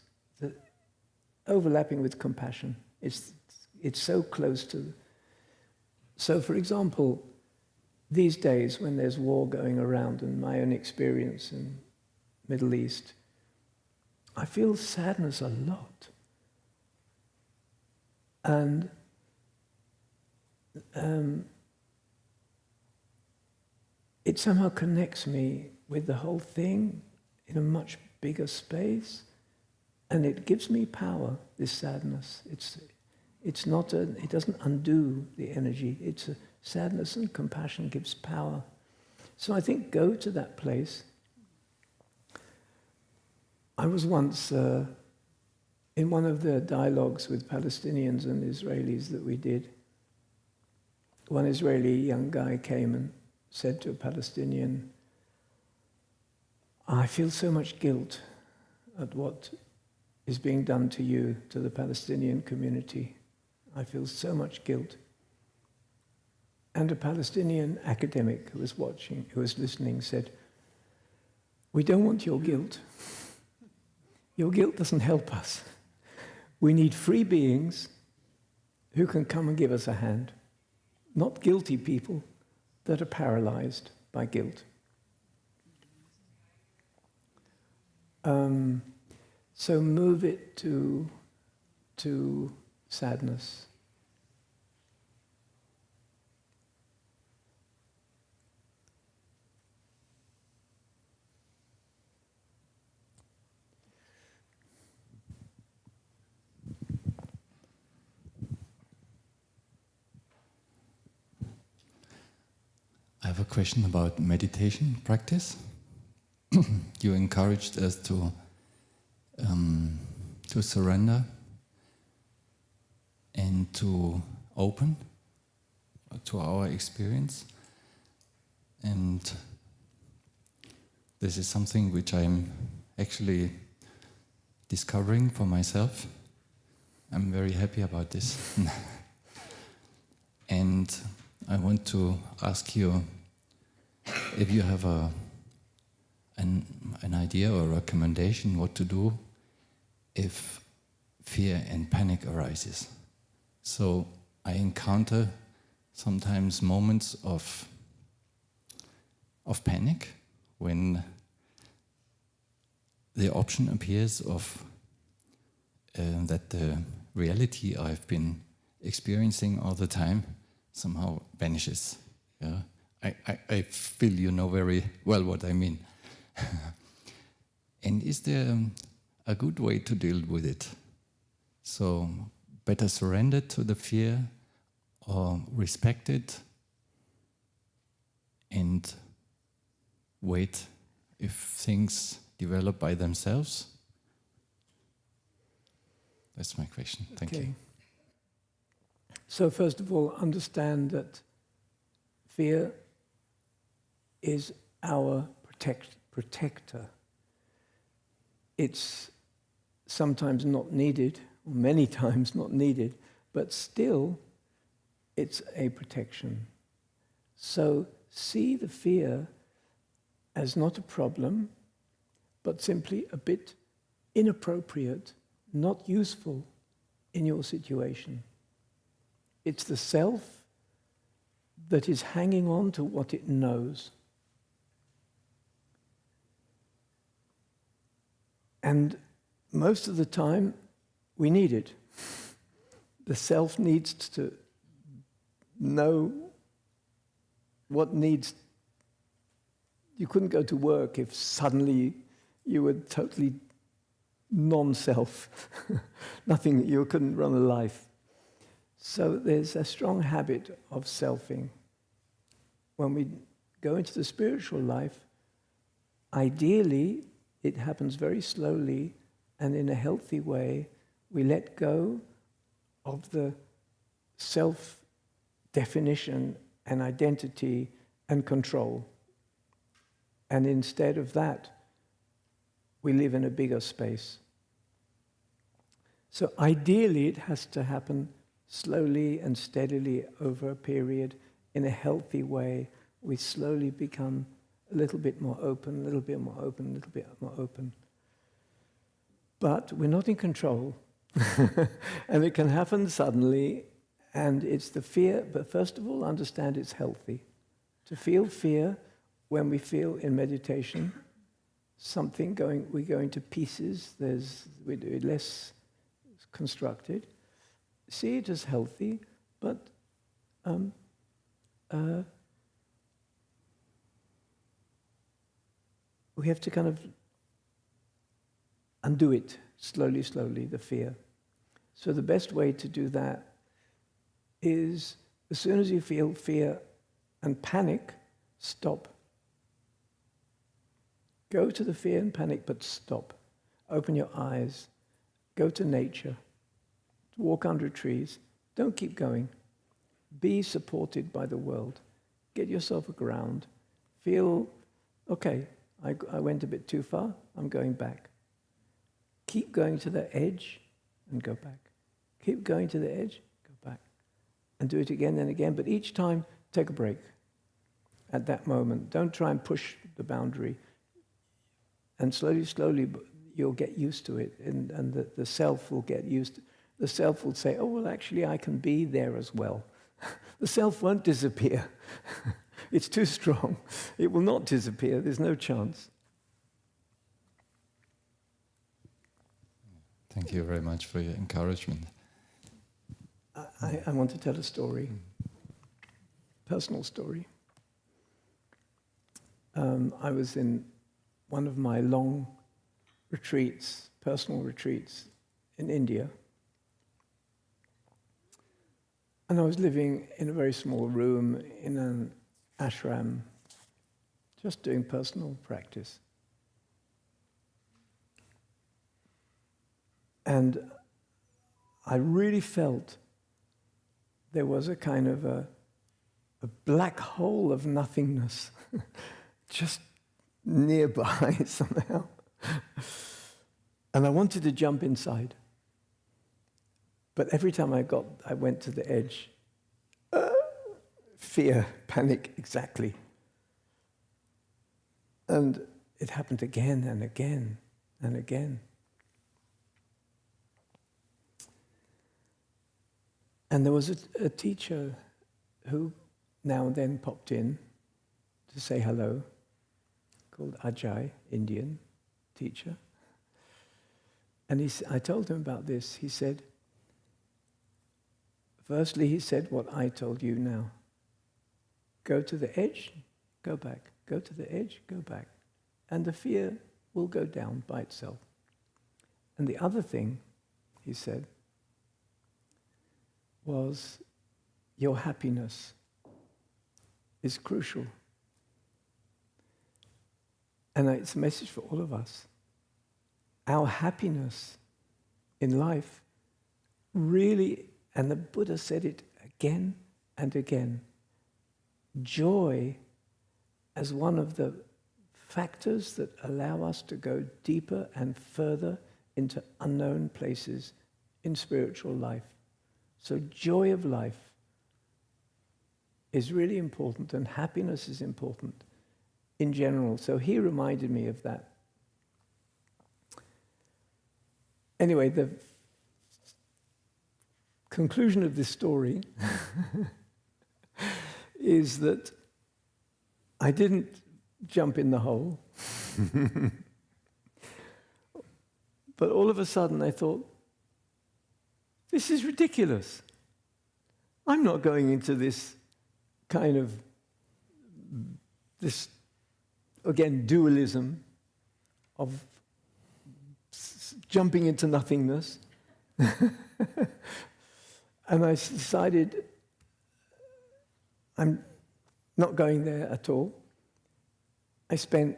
overlapping with compassion. It's so close to. So, for example, these days when there's war going around, and my own experience in Middle East, I feel sadness a lot. And it somehow connects me with the whole thing in a much bigger space, and it gives me power, this sadness. It's not it doesn't undo the energy. It's a sadness, and compassion gives power. So I think go to that place. I was once in one of the dialogues with Palestinians and Israelis that we did. One Israeli young guy came and said to a Palestinian, I feel so much guilt at what is being done to you, to the Palestinian community. I feel so much guilt. And a Palestinian academic who was watching, who was listening, said, we don't want your guilt. Your guilt doesn't help us. We need free beings who can come and give us a hand, not guilty people that are paralyzed by guilt. So move it to sadness. I have a question about meditation practice. You encouraged us to surrender and to open to our experience. And this is something which I'm actually discovering for myself. I'm very happy about this. And I want to ask you if you have an idea or a recommendation what to do if fear and panic arises. So I encounter sometimes moments of panic when the option appears of that the reality I've been experiencing all the time somehow vanishes. Yeah, I feel you know very well what I mean. And is there a good way to deal with it? So better surrender to the fear or respect it and wait if things develop by themselves? That's my question. Thank you. So first of all, understand that fear is our protector. It's sometimes not needed, or many times not needed, but still it's a protection. So see the fear as not a problem, but simply a bit inappropriate, not useful in your situation. It's the self that is hanging on to what it knows. And most of the time, we need it. The self needs to know what needs. You couldn't go to work if suddenly you were totally non-self, nothing, you couldn't run a life. So there's a strong habit of selfing. When we go into the spiritual life, ideally, it happens very slowly and in a healthy way. We let go of the self-definition and identity and control. And instead of that, we live in a bigger space. So ideally, it has to happen slowly and steadily over a period in a healthy way. We slowly become a little bit more open, a little bit more open, a little bit more open. But we're not in control. And it can happen suddenly, and it's the fear. But first of all, understand it's healthy. To feel fear when we feel in meditation, we're going to pieces, we're less constructed. See it as healthy, but we have to kind of undo it slowly, the fear. So the best way to do that is, as soon as you feel fear and panic, stop. Go to the fear and panic, but stop. Open your eyes. Go to nature. Walk under trees. Don't keep going. Be supported by the world. Get yourself a ground. Feel, okay, I went a bit too far. I'm going back. Keep going to the edge and go back. Keep going to the edge, go back. And do it again and again, but each time, take a break at that moment. Don't try and push the boundary. And slowly, you'll get used to it, and the self will get used to it. The self will say, oh, well, actually, I can be there as well. The self won't disappear. It's too strong. It will not disappear. There's no chance. Thank you very much for your encouragement. I want to tell a story, personal story. I was in one of my long retreats, personal retreats in India. And I was living in a very small room in an ashram, just doing personal practice. And I really felt there was a kind of a black hole of nothingness just nearby somehow. And I wanted to jump inside. But every time I went to the edge, fear, panic, exactly. And it happened again and again and again. And there was a teacher who now and then popped in to say hello, called Ajay, Indian teacher. And I told him about this. He said, firstly, he said what I told you now. Go to the edge, go back. Go to the edge, go back. And the fear will go down by itself. And the other thing, he said, was your happiness is crucial. And it's a message for all of us. Our happiness in life really, and the Buddha said it again and again, joy as one of the factors that allow us to go deeper and further into unknown places in spiritual life. So joy of life is really important, and happiness is important in general. So he reminded me of that. Anyway, the conclusion of this story is that I didn't jump in the hole. But all of a sudden I thought, this is ridiculous. I'm not going into this kind of, again, dualism of jumping into nothingness. And I decided I'm not going there at all. I spent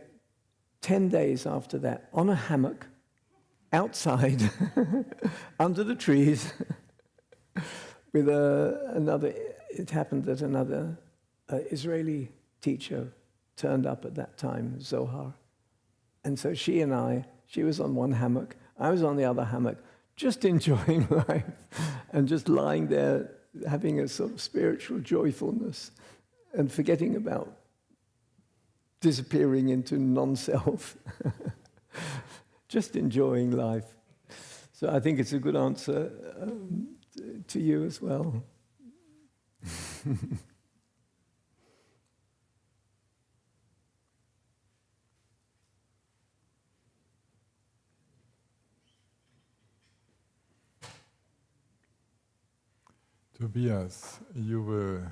10 days after that on a hammock, outside, under the trees, with another, it happened that another Israeli teacher turned up at that time, Zohar. And so she was on one hammock, I was on the other hammock, just enjoying life and just lying there, having a sort of spiritual joyfulness and forgetting about disappearing into non-self. Just enjoying life. So I think it's a good answer to you as well. Tobias, you will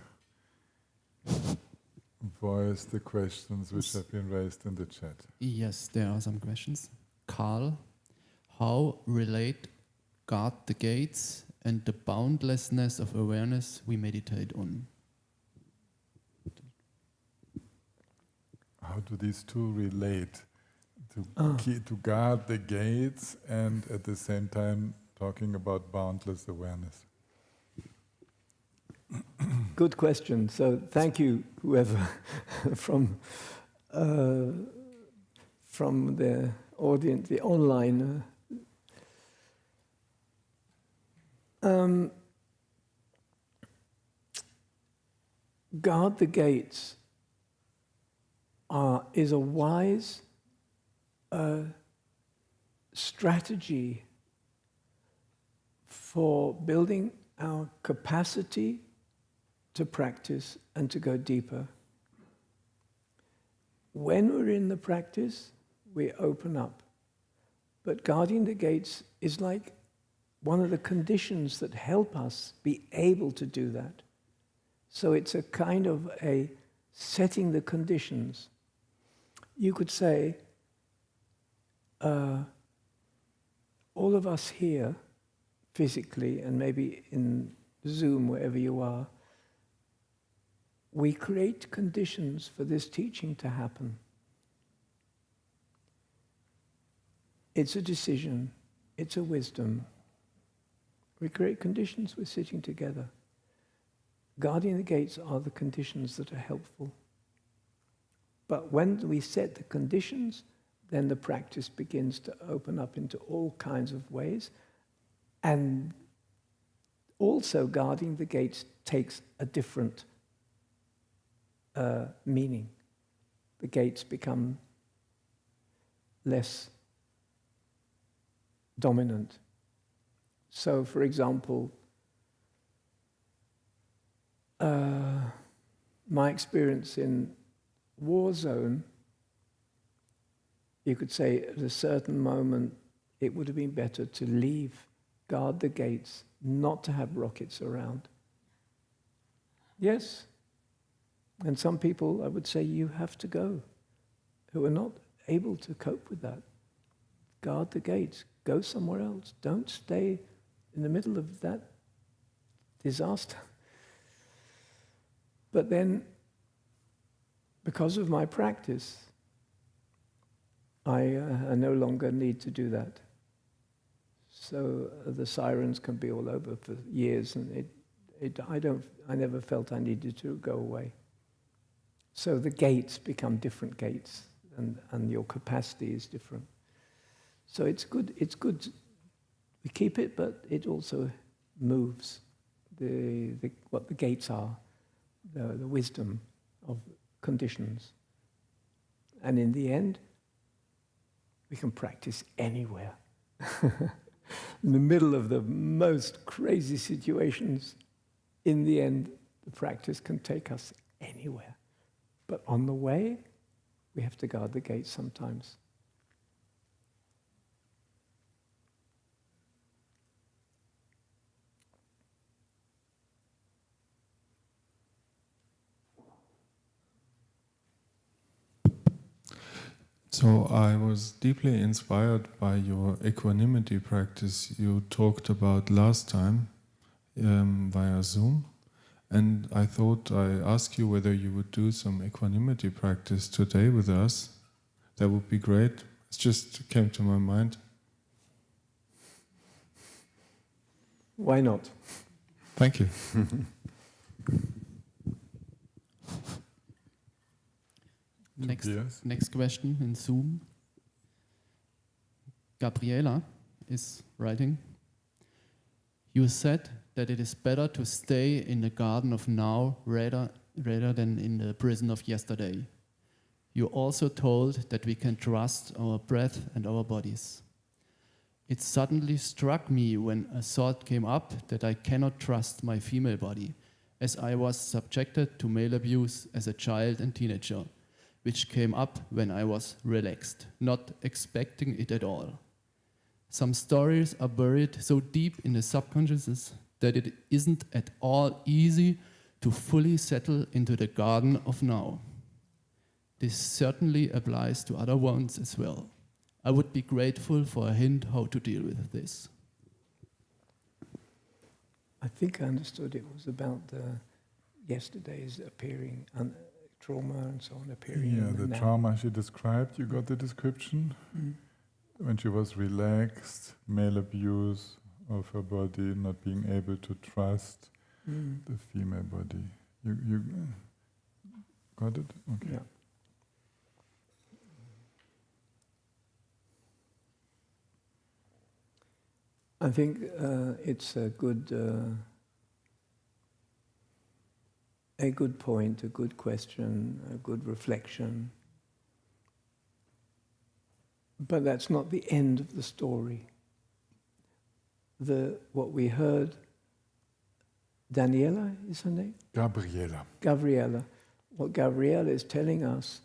voice the questions which have been raised in the chat. Yes, there are some questions. Carl, how relate guard the gates and the boundlessness of awareness we meditate on? How do these two relate? To guard the gates and at the same time talking about boundless awareness. Good question. So thank you, whoever from the audience, the online. Guard the gates is a wise strategy for building our capacity to practice and to go deeper. When we're in the practice, we open up. But guarding the gates is like one of the conditions that help us be able to do that. So it's a kind of a setting the conditions. You could say, all of us here, physically, and maybe in Zoom, wherever you are, we create conditions for this teaching to happen. It's a decision, it's a wisdom. We create conditions, we're sitting together. Guarding the gates are the conditions that are helpful. But when we set the conditions, then the practice begins to open up into all kinds of ways. And also guarding the gates takes a different meaning. The gates become less dominant. So, for example, my experience in war zone, you could say at a certain moment it would have been better to leave, guard the gates, not to have rockets around. Yes. And some people, I would say, you have to go, who are not able to cope with that. Guard the gates. Go somewhere else. Don't stay in the middle of that disaster. But then, because of my practice, I no longer need to do that. So the sirens can be all over for years, and I never felt I needed to go away. So the gates become different gates, and your capacity is different. So it's good. We keep it, but it also moves. What the gates are, the wisdom of conditions. And in the end, we can practice anywhere. In the middle of the most crazy situations, in the end, the practice can take us anywhere. But on the way, we have to guard the gates sometimes. So I was deeply inspired by your equanimity practice you talked about last time via Zoom. And I thought I ask you whether you would do some equanimity practice today with us. That would be great. It just came to my mind. Why not? Thank you. Next question in Zoom. Gabriela is writing. You said that it is better to stay in the garden of now rather than in the prison of yesterday. You also told that we can trust our breath and our bodies. It suddenly struck me when a thought came up that I cannot trust my female body, as I was subjected to male abuse as a child and teenager, which came up when I was relaxed, not expecting it at all. Some stories are buried so deep in the subconsciousness that it isn't at all easy to fully settle into the garden of now. This certainly applies to other ones as well. I would be grateful for a hint how to deal with this. I think I understood it was about yesterday's appearing, trauma and so on appearing. Yeah, the trauma she described, you got the description? Mm. When she was relaxed, male abuse of her body, not being able to trust the female body. You got it? Okay. Yeah. I think it's a good point, a good question, a good reflection. But that's not the end of the story. What we heard, Daniela is her name? Gabriela. Gabriela. What Gabriela is telling us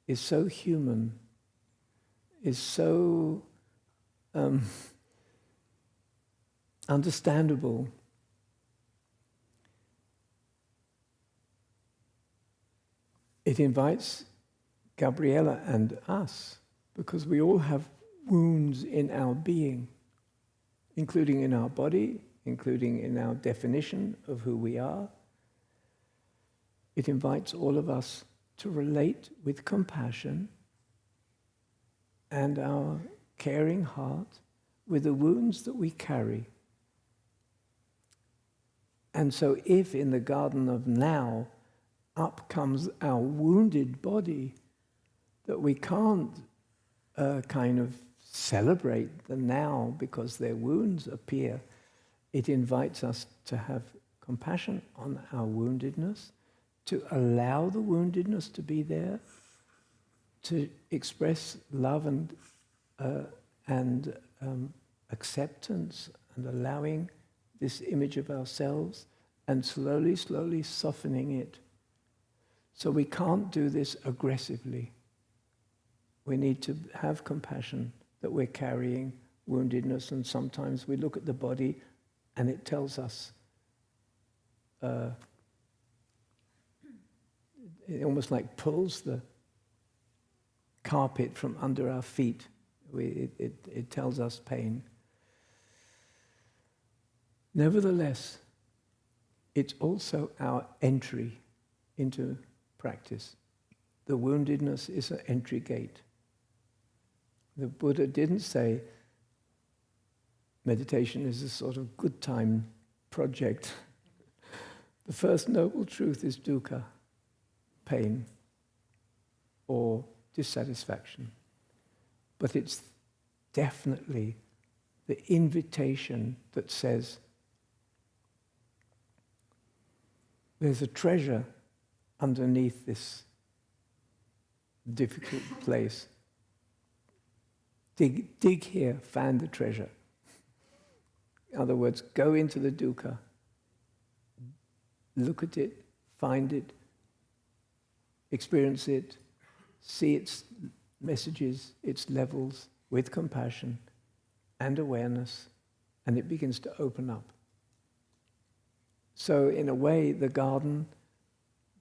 is so human, is so understandable. It invites Gabriela and us, because we all have wounds in our being, including in our body, including in our definition of who we are. It invites all of us to relate with compassion and our caring heart with the wounds that we carry. And so if in the garden of now up comes our wounded body, that we can't kind of celebrate the now because their wounds appear, it invites us to have compassion on our woundedness, to allow the woundedness to be there, to express love and acceptance and allowing this image of ourselves and slowly, slowly softening it. So we can't do this aggressively. We need to have compassion that we're carrying woundedness, and sometimes we look at the body and it tells us, it almost like pulls the carpet from under our feet. It tells us pain. Nevertheless, it's also our entry into practice. The woundedness is an entry gate. The Buddha didn't say meditation is a sort of good time project. The first noble truth is dukkha, pain, or dissatisfaction. But it's definitely the invitation that says, there's a treasure underneath this difficult place. Dig here, find the treasure. In other words, go into the dukkha, look at it, find it, experience it, see its messages, its levels with compassion and awareness, and it begins to open up. So in a way, the garden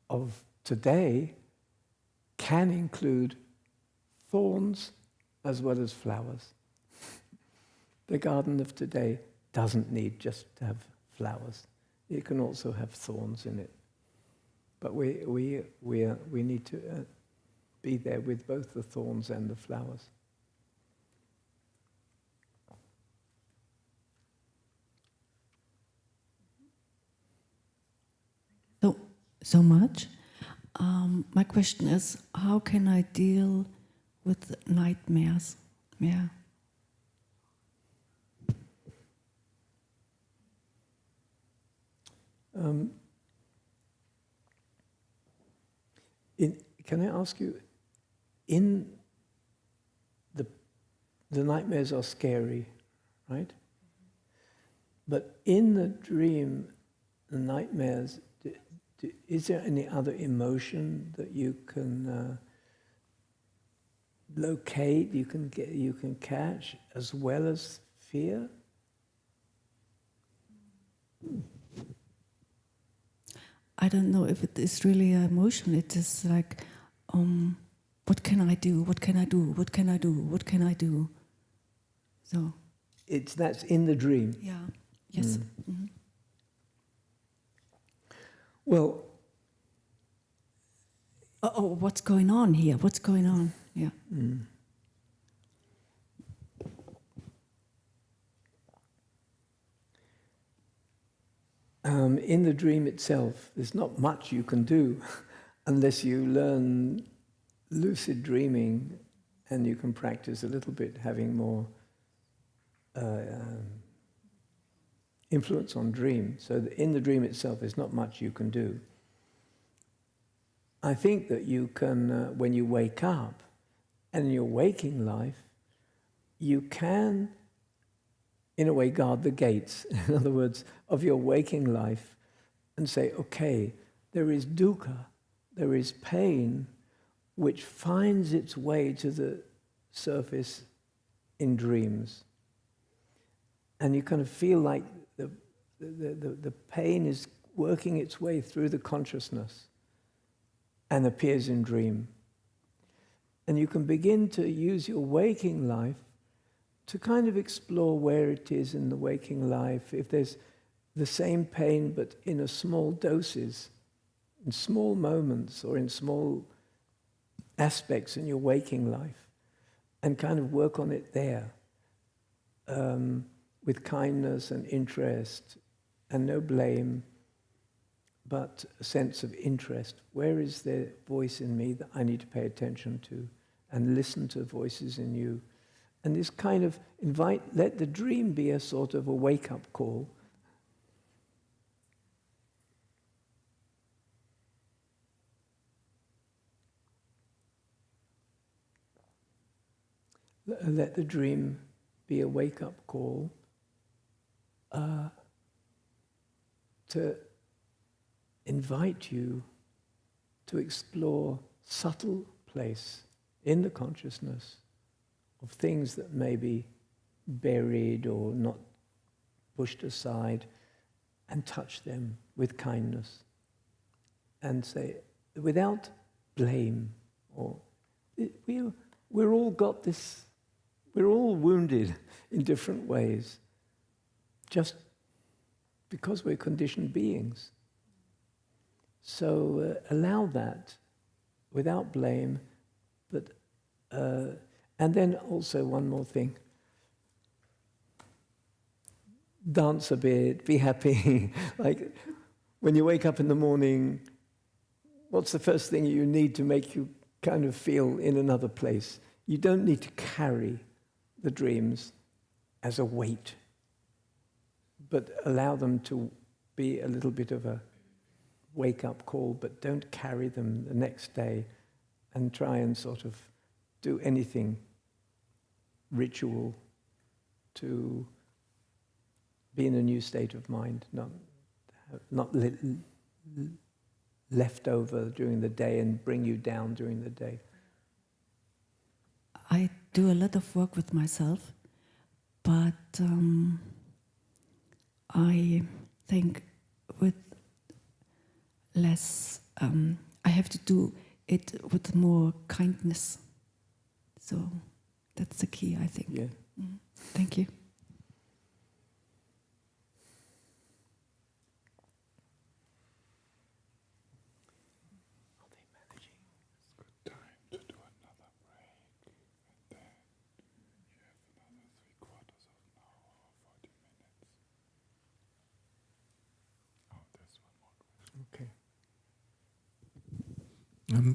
of today can include thorns as well as flowers. The garden of today doesn't need just to have flowers. It can also have thorns in it. But we need to be there with both the thorns and the flowers. So much. My question is, how can I deal with nightmares? Yeah. Can I ask you, in the nightmares are scary, right? But in the dream, the nightmares, is there any other emotion that you can locate, you can catch, as well as fear? I don't know if it is really an emotion. It is like, what can I do? What can I do? What can I do? What can I do? So. That's in the dream. Yeah. Yes. Mm-hmm. Well. Oh, what's going on here? What's going on? Yeah. Mm. In the dream itself, there's not much you can do unless you learn lucid dreaming and you can practice a little bit having more influence on dream. So in the dream itself, there's not much you can do. I think that you can, when you wake up, and in your waking life, you can, in a way, guard the gates, in other words, of your waking life, and say, okay, there is dukkha, there is pain, which finds its way to the surface in dreams. And you kind of feel like the pain is working its way through the consciousness and appears in dream. And you can begin to use your waking life to kind of explore where it is in the waking life, if there's the same pain but in a small doses, in small moments or in small aspects in your waking life, and kind of work on it there with kindness and interest and no blame, but a sense of interest. Where is the voice in me that I need to pay attention to, and listen to voices in you? And this kind of let the dream be a sort of a wake-up call. Let the dream be a wake-up call to invite you to explore subtle place in the consciousness of things that may be buried or not pushed aside, and touch them with kindness and say, without blame, or we're all got this, we're all wounded in different ways, just because we're conditioned beings. So allow that without blame, but and then also one more thing. Dance a bit, be happy. Like when you wake up in the morning, what's the first thing you need to make you kind of feel in another place? You don't need to carry the dreams as a weight, but allow them to be a little bit of a wake-up call, but don't carry them the next day and try and sort of do anything ritual to be in a new state of mind, not left over during the day and bring you down during the day. I do a lot of work with myself, but I think with less, I have to do it with more kindness. So that's the key, I think. Yeah. Thank you.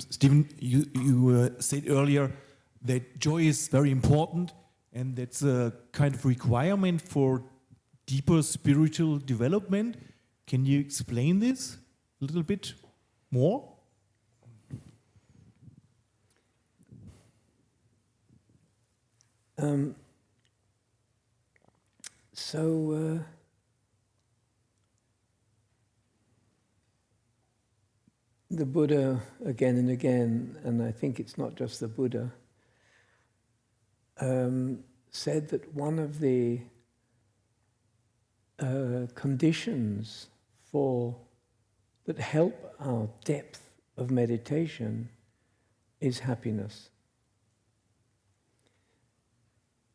Stephen, you said earlier that joy is very important and that's a kind of requirement for deeper spiritual development. Can you explain this a little bit more? The Buddha, again and again, and I think it's not just the Buddha, said that one of the conditions that help our depth of meditation is happiness.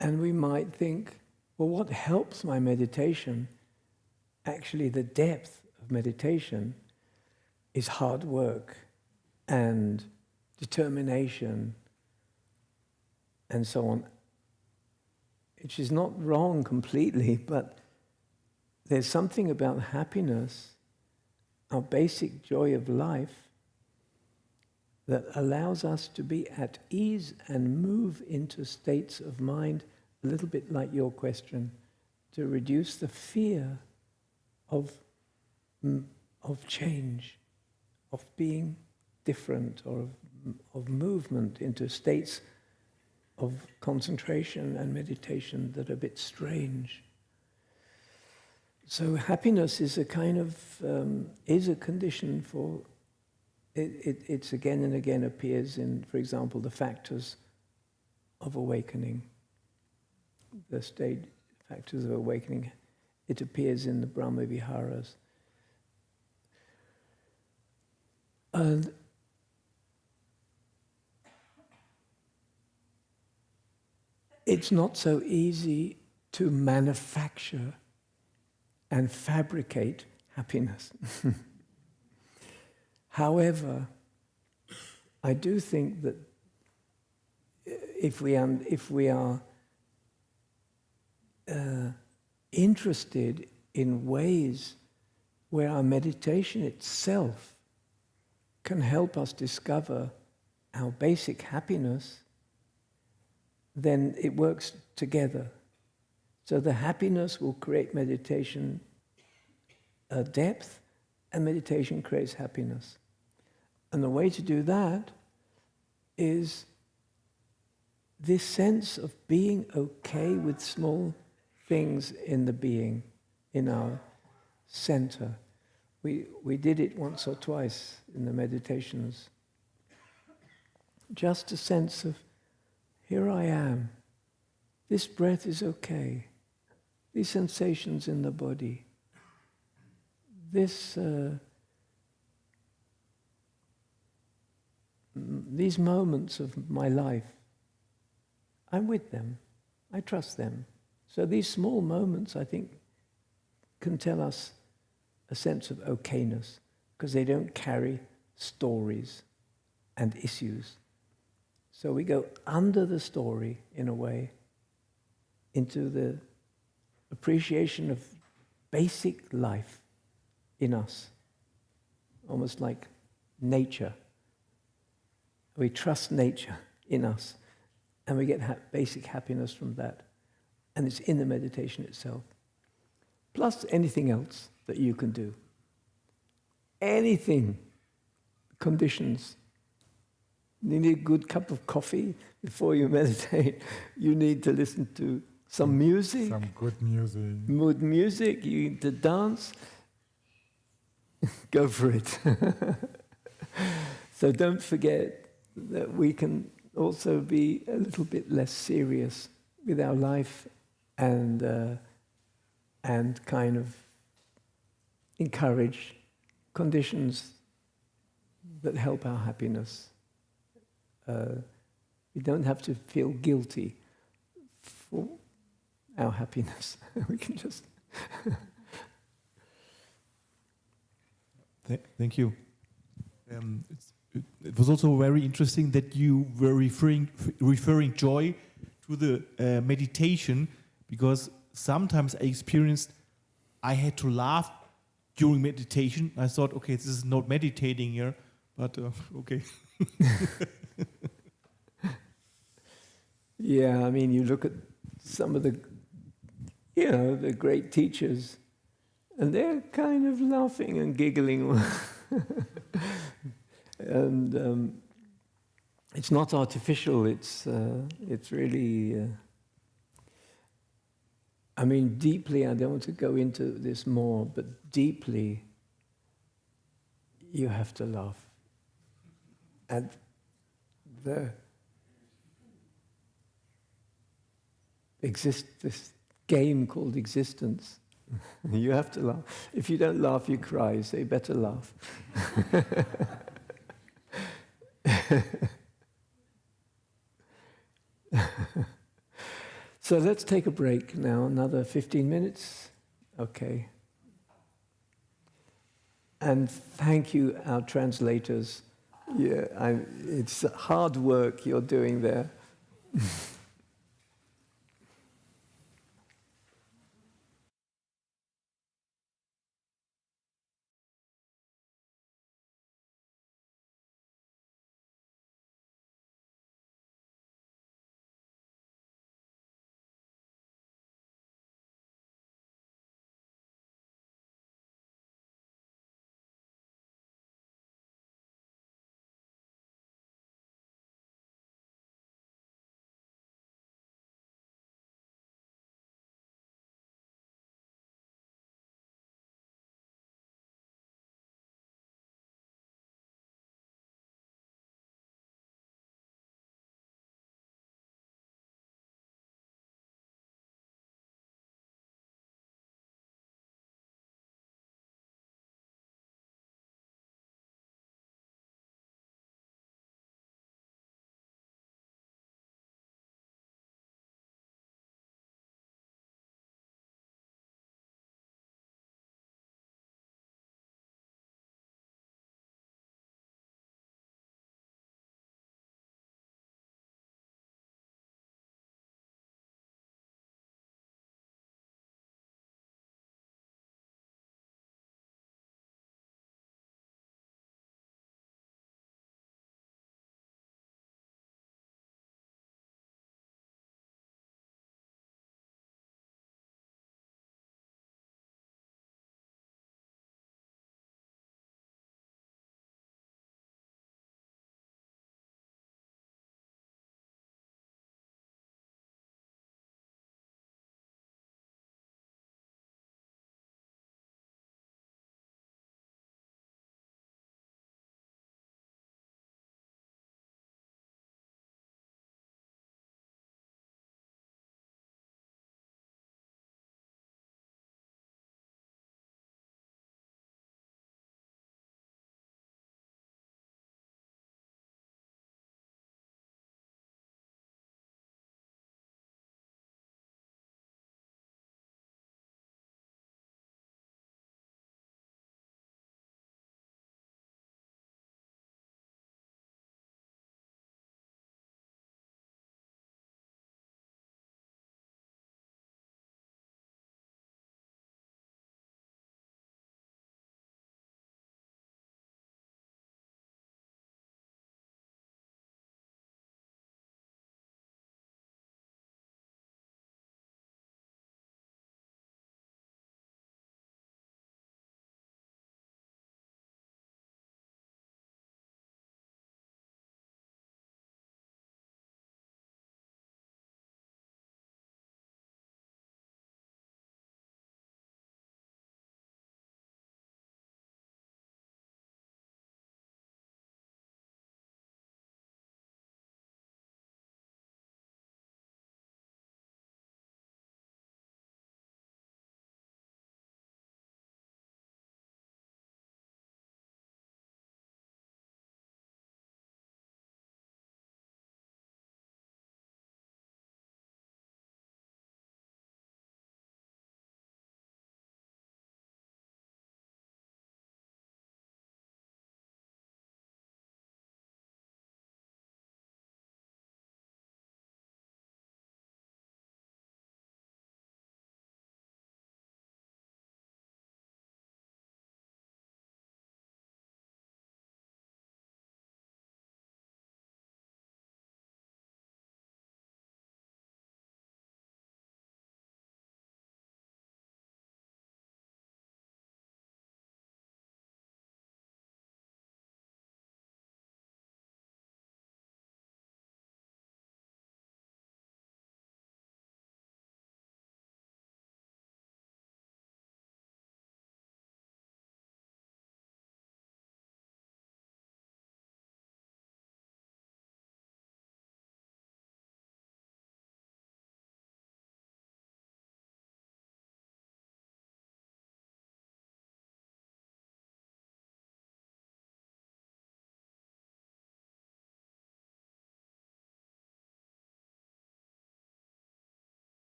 And we might think, well, what helps my meditation? Actually, the depth of meditation is hard work and determination and so on, which is not wrong completely, but there's something about happiness, our basic joy of life, that allows us to be at ease and move into states of mind, a little bit like your question, to reduce the fear of change, of being different, or of movement into states of concentration and meditation that are a bit strange. So happiness is a kind of, is a condition for, it's again and again appears in, for example, the factors of awakening, the state factors of awakening. It appears in the Brahma Viharas. And it's not so easy to manufacture and fabricate happiness. However, I do think that if we are interested in ways where our meditation itself can help us discover our basic happiness, then it works together. So the happiness will create meditation depth, and meditation creates happiness. And the way to do that is this sense of being okay with small things in the being, in our center. We did it once or twice in the meditations. Just a sense of, here I am. This breath is okay. These sensations in the body. These moments of my life, I'm with them. I trust them. So these small moments, I think, can tell us a sense of okayness, because they don't carry stories and issues. So we go under the story, in a way, into the appreciation of basic life in us, almost like nature. We trust nature in us, and we get basic happiness from that. And it's in the meditation itself. Plus anything else that you can do. Anything, conditions. You need a good cup of coffee before you meditate. You need to listen to some music. Some good music. Good music, you need to dance. Go for it. So don't forget that we can also be a little bit less serious with our life and kind of encourage conditions that help our happiness We don't have to feel guilty for our happiness. We can just... Thank you. It was also very interesting that you were referring joy to the meditation, because sometimes I experienced I had to laugh during meditation. I thought, okay, this is not meditating here, but okay. Yeah, I mean, you look at some of the, the great teachers, and they're kind of laughing and giggling. And it's not artificial, it's really... I mean, deeply, I don't want to go into this more, but deeply, you have to laugh. And this game called existence, you have to laugh. If you don't laugh, you cry, so you better laugh. So let's take a break now, another 15 minutes. Okay. And thank you, our translators. Yeah, it's hard work you're doing there.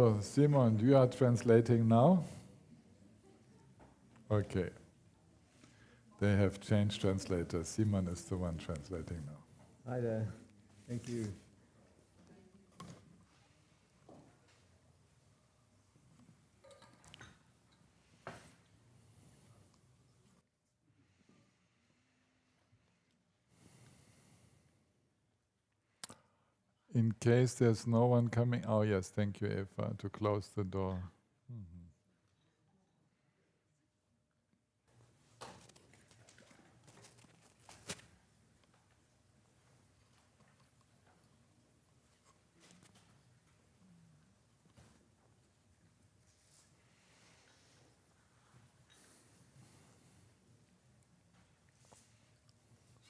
So, Simon, you are translating now? Okay. They have changed translators. Simon is the one translating now. Hi there. Thank you. In case there's no one coming, oh yes, thank you, Eva, to close the door.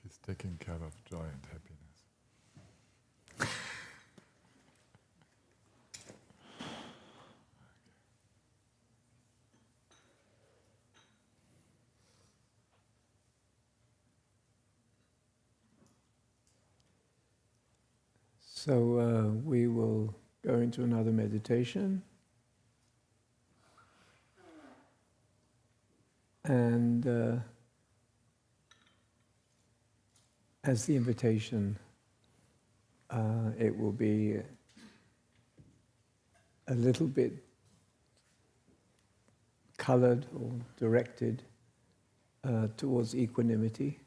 She's taking care of joy and happiness. So we will go into another meditation. And as the invitation, it will be a little bit colored or directed towards equanimity.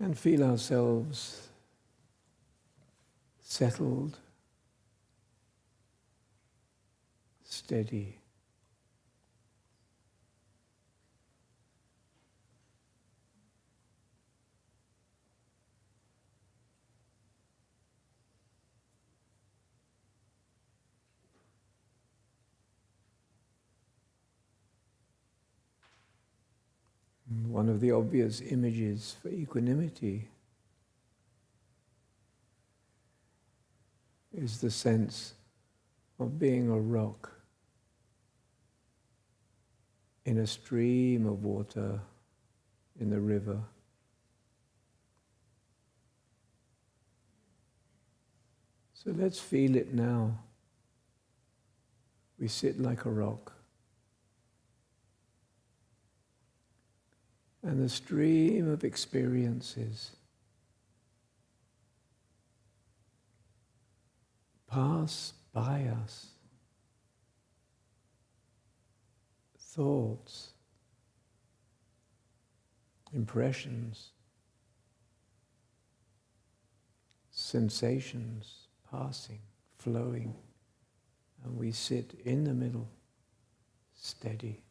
And feel ourselves settled, steady. One of the obvious images for equanimity is the sense of being a rock in a stream of water in the river. So let's feel it now. We sit like a rock. And the stream of experiences pass by us. Thoughts, impressions, sensations passing, flowing, and we sit in the middle, steady.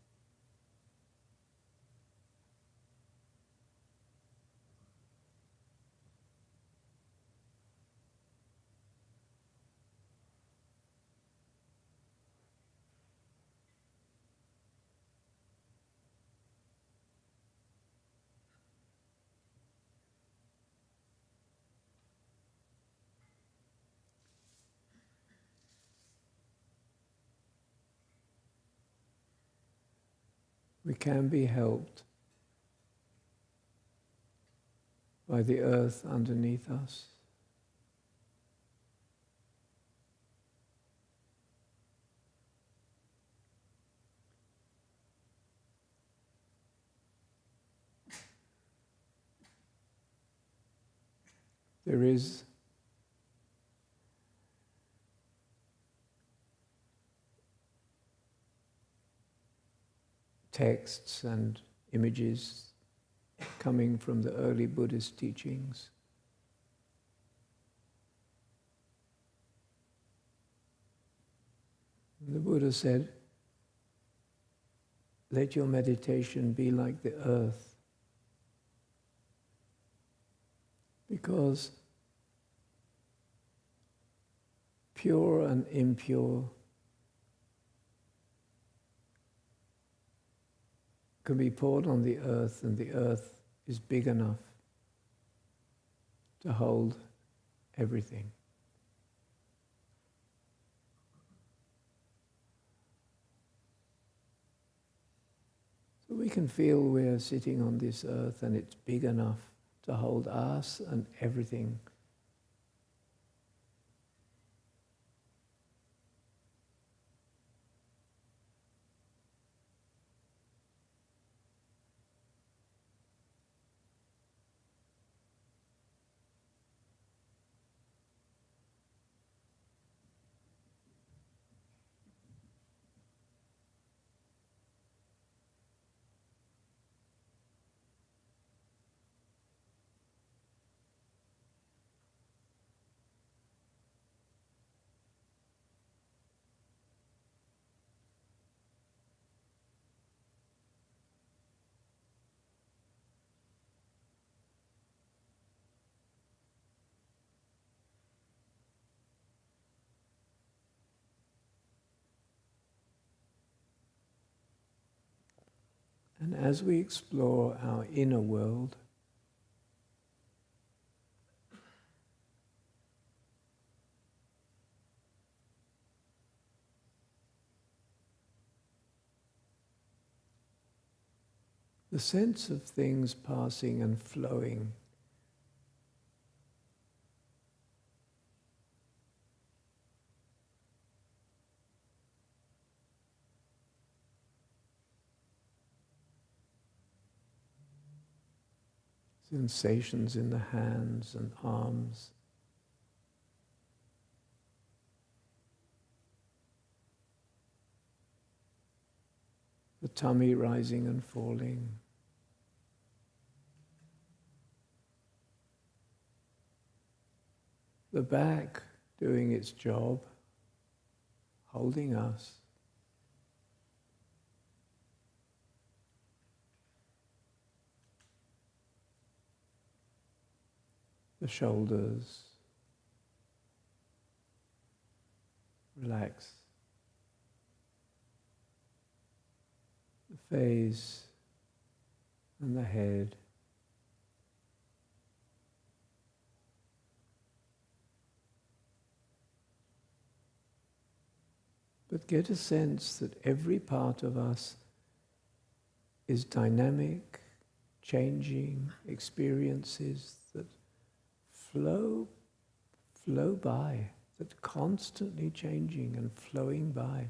We can be helped by the earth underneath us. There is texts and images coming from the early Buddhist teachings. The Buddha said, let your meditation be like the earth, because pure and impure can be poured on the earth, and the earth is big enough to hold everything. So we can feel we're sitting on this earth and it's big enough to hold us and everything. And as we explore our inner world, the sense of things passing and flowing sensations in the hands and arms, the tummy rising and falling, the back doing its job, holding us, the shoulders relax, the face and the head. But get a sense that every part of us is dynamic, changing experiences that flow by, that constantly changing and flowing by.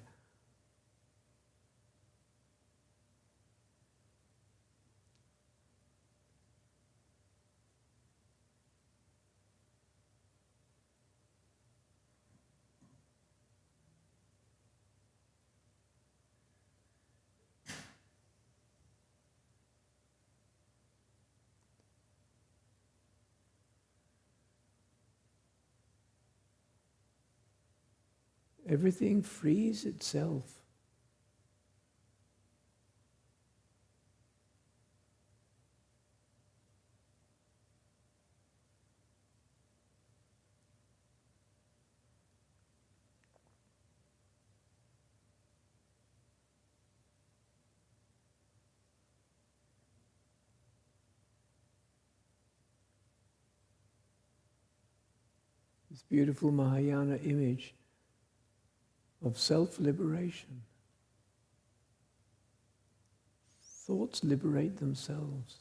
Everything frees itself. This beautiful Mahayana image of self-liberation. Thoughts liberate themselves.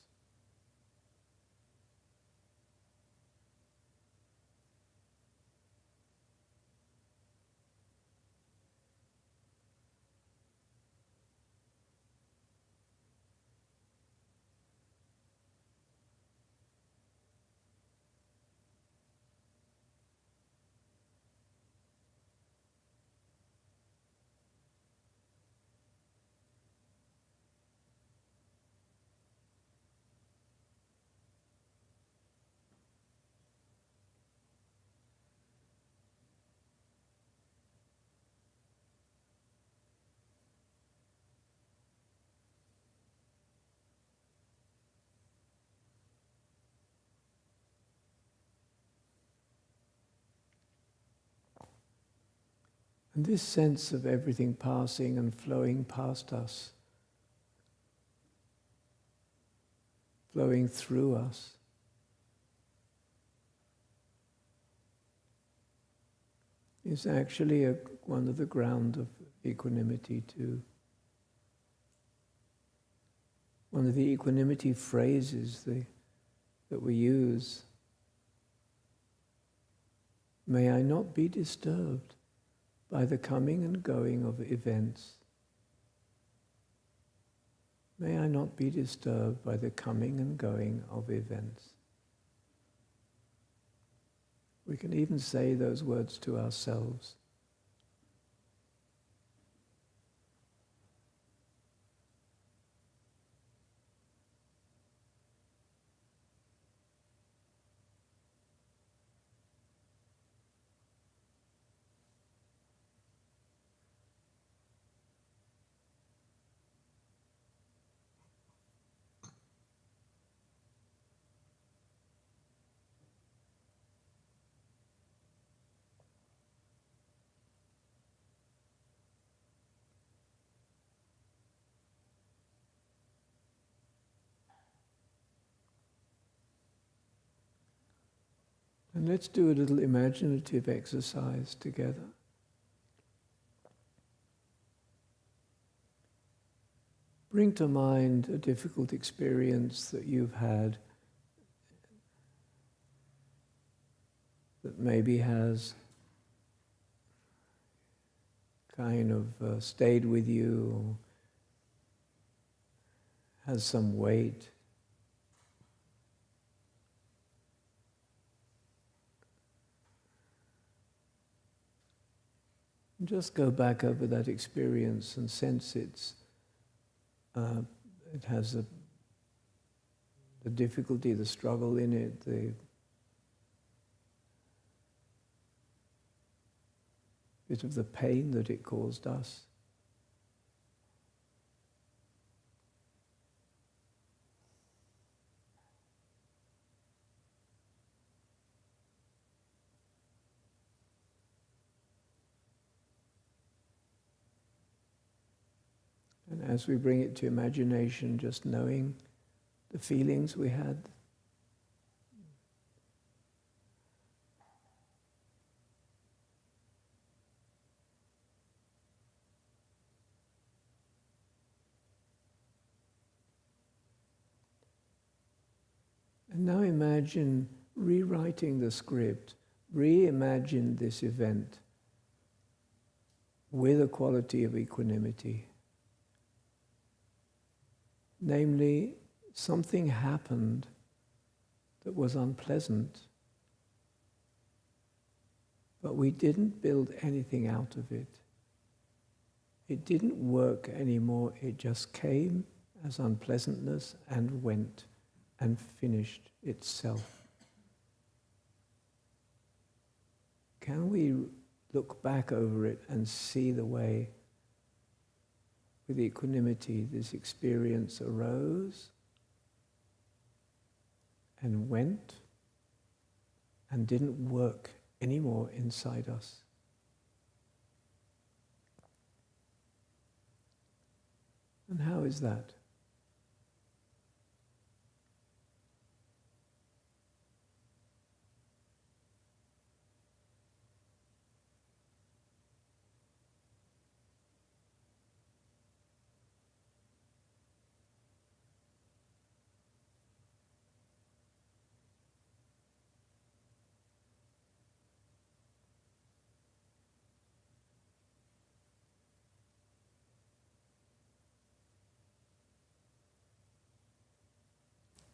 And this sense of everything passing and flowing past us, flowing through us, is actually one of the ground of equanimity too. One of the equanimity phrases that we use, may I not be disturbed by the coming and going of events. May I not be disturbed by the coming and going of events. We can even say those words to ourselves. And let's do a little imaginative exercise together. Bring to mind a difficult experience that you've had that maybe has kind of stayed with you, or has some weight. Just go back over that experience and sense it has the difficulty, the struggle in it, the bit of the pain that it caused us. And as we bring it to imagination, just knowing the feelings we had. And now imagine rewriting the script, reimagine this event with a quality of equanimity. Namely, something happened that was unpleasant, but we didn't build anything out of it. It didn't work anymore, it just came as unpleasantness and went and finished itself. Can we look back over it and see the way with equanimity this experience arose and went and didn't work anymore inside us? And how is that?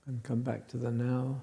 And come back to the now.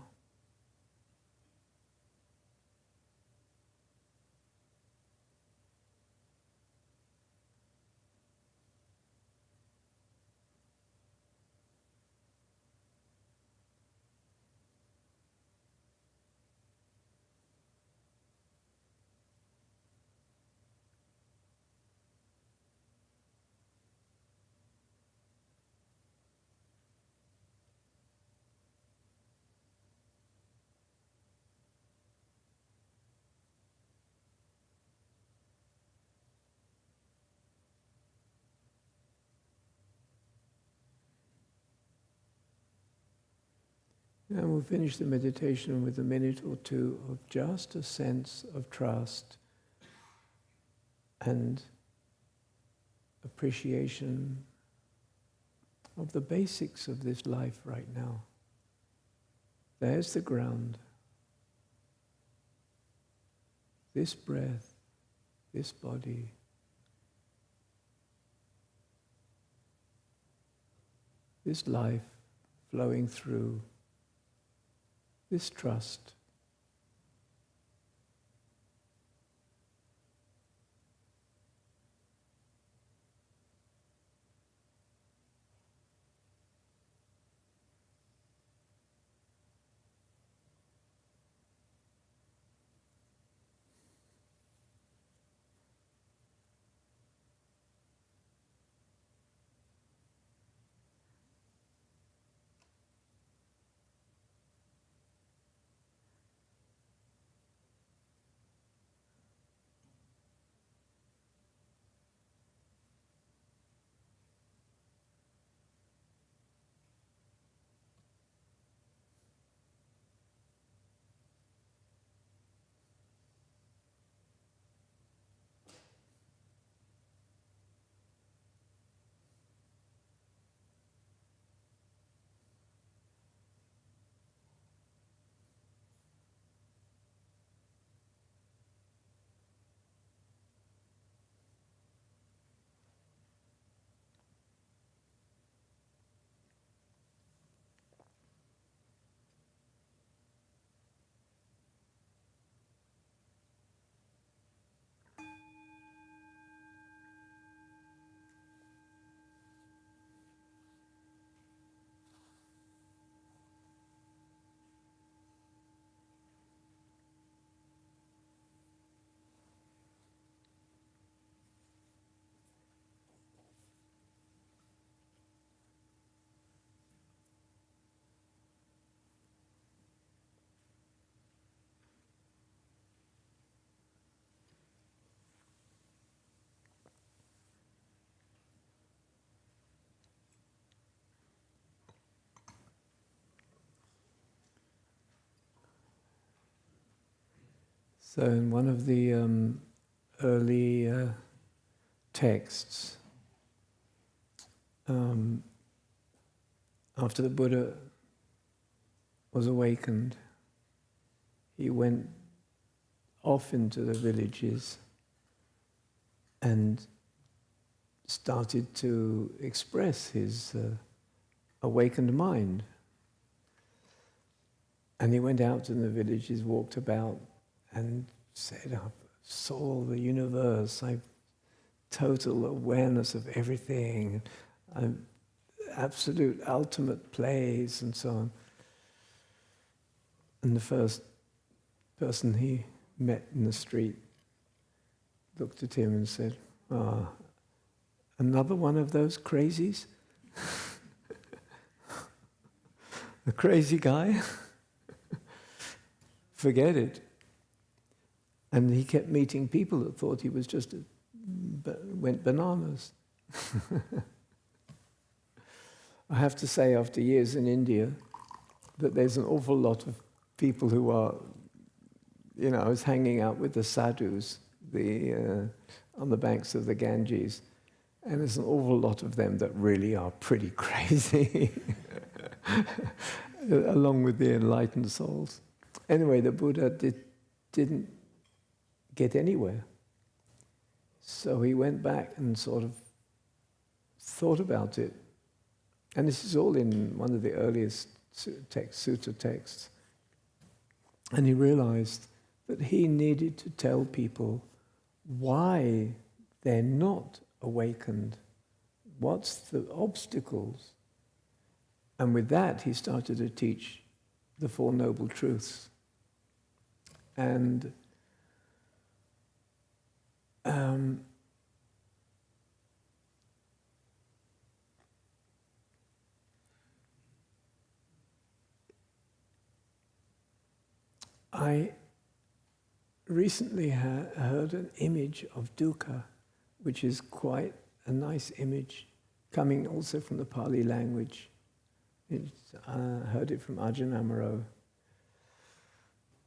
And we'll finish the meditation with a minute or two of just a sense of trust and appreciation of the basics of this life right now. There's the ground. This breath, this body. This life flowing through. This trust. So in one of the early texts, after the Buddha was awakened, he went off into the villages and started to express his awakened mind. And he went out in the villages, walked about, and said, I saw the universe, I've total awareness of everything, I'm absolute ultimate place, and so on. And the first person he met in the street looked at him and said, another one of those crazies? The crazy guy? Forget it. And he kept meeting people that thought he was just went bananas. I have to say, after years in India, that there's an awful lot of people who are, I was hanging out with the sadhus on the banks of the Ganges, and there's an awful lot of them that really are pretty crazy, along with the enlightened souls. Anyway, the Buddha didn't get anywhere. So he went back and sort of thought about it. And this is all in one of the earliest sutta texts. And he realized that he needed to tell people why they're not awakened. What's the obstacles? And with that, he started to teach the Four Noble Truths. And I recently heard an image of dukkha, which is quite a nice image, coming also from the Pali language. I heard it from Ajahn Amaro.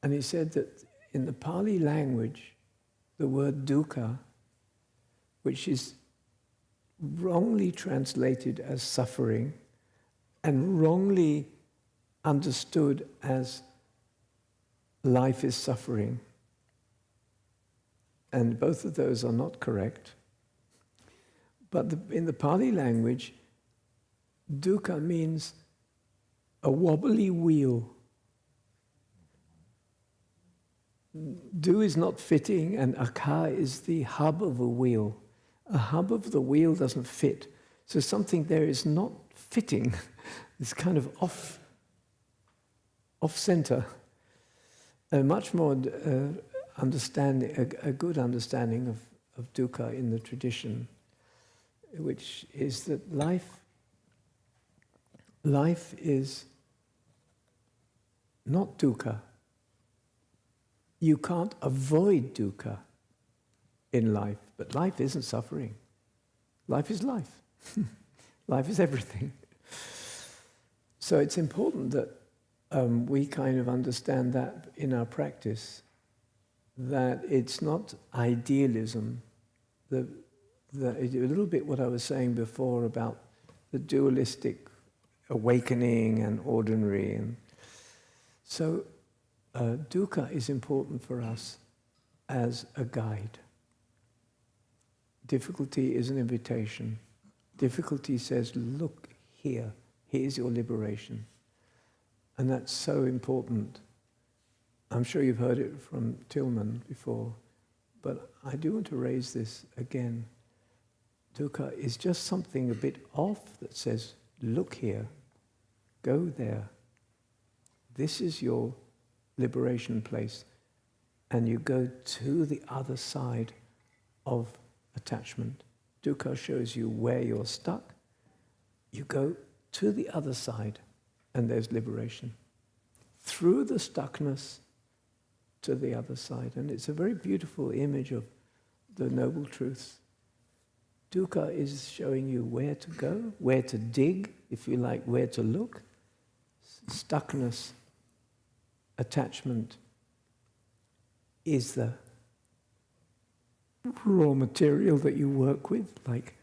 And he said that in the Pali language, the word dukkha, which is wrongly translated as suffering and wrongly understood as life is suffering, and both of those are not correct. But in the Pali language, dukkha means a wobbly wheel. Du is not fitting, and akha is the hub of a wheel. A hub of the wheel doesn't fit. So something there is not fitting. It's kind of off-center. A much more understanding, a good understanding of dukkha in the tradition, which is that life is not dukkha. You can't avoid dukkha in life, but life isn't suffering. Life is life. Life is everything. So it's important that we kind of understand that in our practice, that it's not idealism. A little bit what I was saying before about the dualistic awakening and ordinary. And so dukkha is important for us as a guide. Difficulty is an invitation. Difficulty says, look here, here's your liberation. And that's so important. I'm sure you've heard it from Tillman before, but I do want to raise this again. Dukkha is just something a bit off that says, look here, go there. This is your liberation place. And you go to the other side of attachment. Dukkha shows you where you're stuck. You go to the other side, and there's liberation. Through the stuckness to the other side. And it's a very beautiful image of the Noble Truths. Dukkha is showing you where to go, where to dig, if you like, where to look. Stuckness, attachment, is the raw material that you work with, like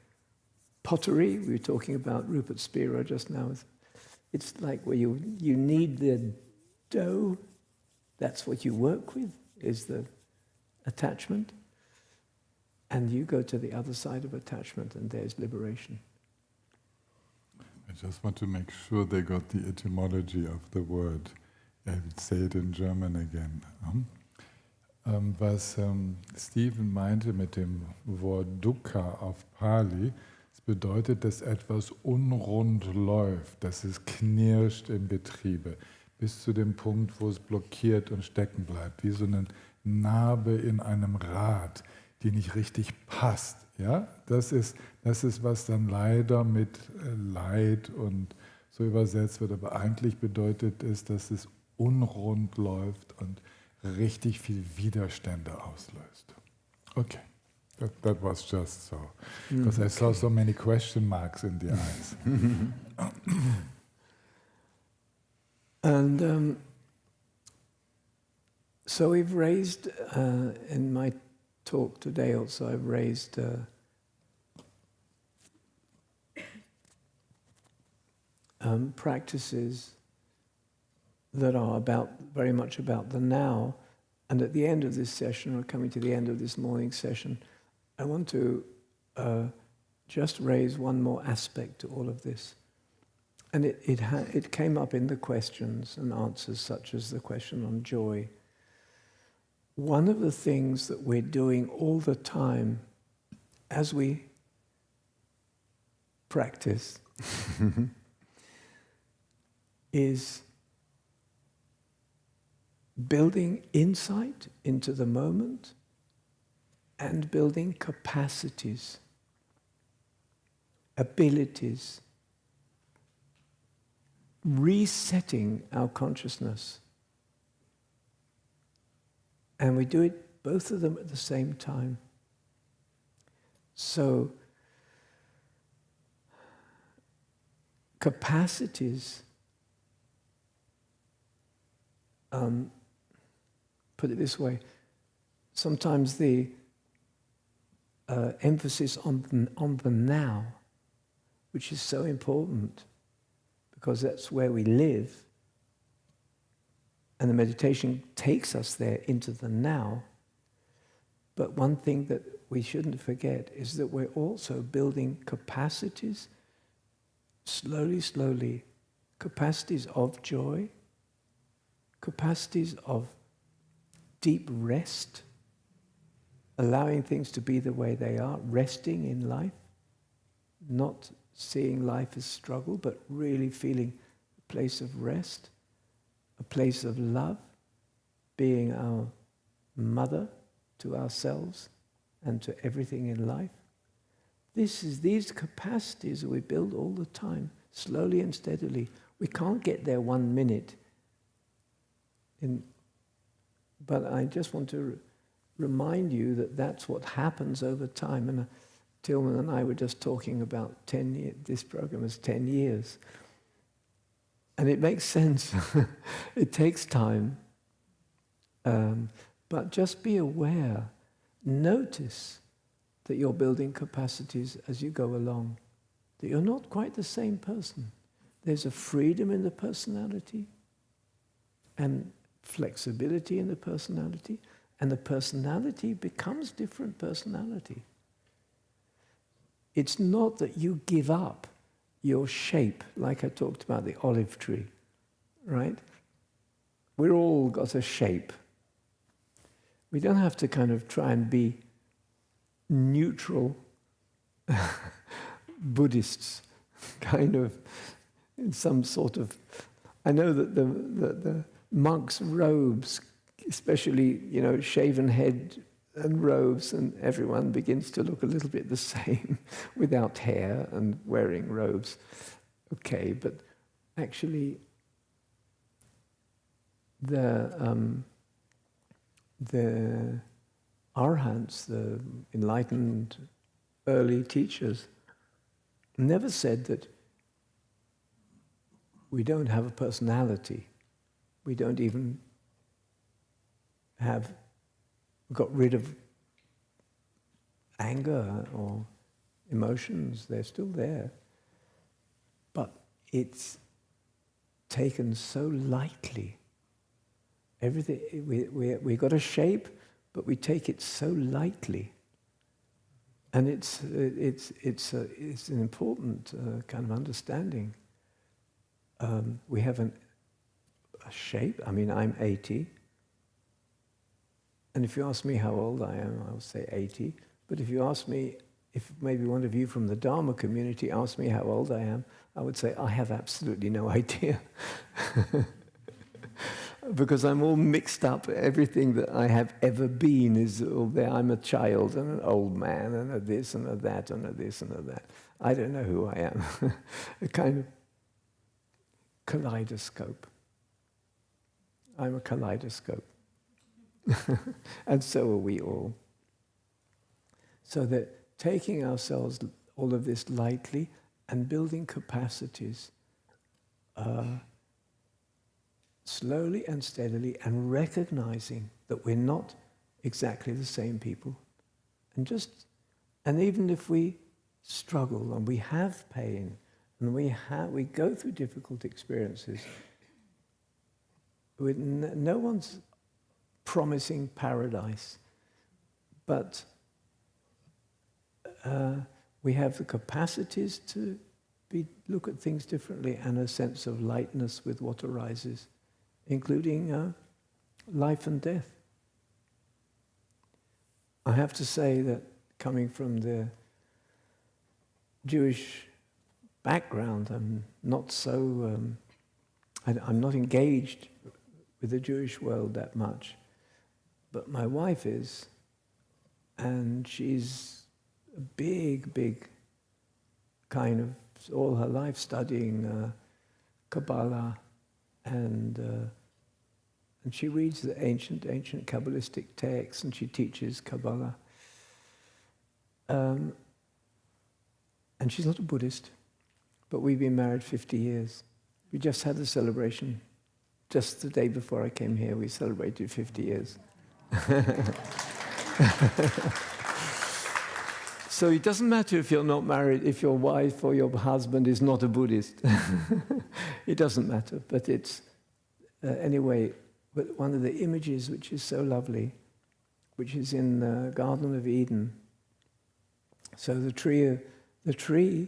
pottery. We were talking about Rupert Spira just now. It's like where you need the dough. That's what you work with, is the attachment. And you go to the other side of attachment, and there's liberation. I just want to make sure they got the etymology of the word. I would say it in German again. Was Stephen meinte mit dem Wort Dukkha auf Pali, es bedeutet, dass etwas unrund läuft, dass es knirscht im Getriebe, bis zu dem Punkt, wo es blockiert und stecken bleibt, wie so eine Narbe in einem Rad, die nicht richtig passt. Ja? Das ist, was dann leider mit Leid und so übersetzt wird, aber eigentlich bedeutet es, dass es unrund läuft und richtig viel Widerstände auslöst. Okay, that was just so. Because I saw so many question marks in the eyes. And so we've raised, in my talk today also, I've raised practices that are very much about the now. And at the end of this session, or coming to the end of this morning session, I want to just raise one more aspect to all of this. And it came up in the questions and answers, such as the question on joy. One of the things that we're doing all the time as we practice is building insight into the moment and building capacities, abilities, resetting our consciousness. And we do it, both of them at the same time. So, capacities put it this way, sometimes the emphasis on the now, which is so important because that's where we live, and the meditation takes us there into the now. But one thing that we shouldn't forget is that we're also building capacities, slowly, capacities of joy, capacities of deep rest, allowing things to be the way they are, resting in life, not seeing life as struggle, but really feeling a place of rest, a place of love, being our mother to ourselves and to everything in life. These capacities we build all the time, slowly and steadily. We can't get there 1 minute. But I just want to remind you that that's what happens over time. And Tilman and I were just talking about 10 years. This program is 10 years. And it makes sense. It takes time. But just be aware. Notice that you're building capacities as you go along. That you're not quite the same person. There's a freedom in the personality and flexibility in the personality, and the personality becomes different personality. It's not that you give up your shape, like I talked about the olive tree, right? We're all got a shape. We don't have to kind of try and be neutral Buddhists, kind of in some sort of... I know that the monks' robes, especially, shaven head and robes, and everyone begins to look a little bit the same without hair and wearing robes. Okay, but actually the Arhants, the enlightened early teachers, never said that we don't have a personality. We don't even got rid of anger or emotions. They're still there. But it's taken so lightly. Everything, we got a shape, but we take it so lightly. And it's an important kind of understanding. We have a shape. I mean, I'm 80. And if you ask me how old I am, I'll say 80. But if you ask me, if maybe one of you from the Dharma community asked me how old I am, I would say, I have absolutely no idea. Because I'm all mixed up. Everything that I have ever been is all there. I'm a child and an old man and a this and a that and a this and a that. I don't know who I am. A kind of kaleidoscope. I'm a kaleidoscope. And so are we all. So that taking ourselves, all of this lightly, and building capacities slowly and steadily, and recognizing that we're not exactly the same people. And even if we struggle and we have pain and we go through difficult experiences, no one's promising paradise, but we have the capacities to look at things differently, and a sense of lightness with what arises, including life and death. I have to say that coming from the Jewish background, I'm not so, I'm not engaged with the Jewish world that much. But my wife is, and she's a big kind of, all her life studying Kabbalah, and she reads the ancient Kabbalistic texts, and she teaches Kabbalah. And she's not a Buddhist, but we've been married 50 years. We just had the celebration just the day before I came here, we celebrated 50 years. So it doesn't matter if you're not married, if your wife or your husband is not a Buddhist. It doesn't matter, but it's, anyway, but one of the images which is so lovely, which is in the Garden of Eden. So the tree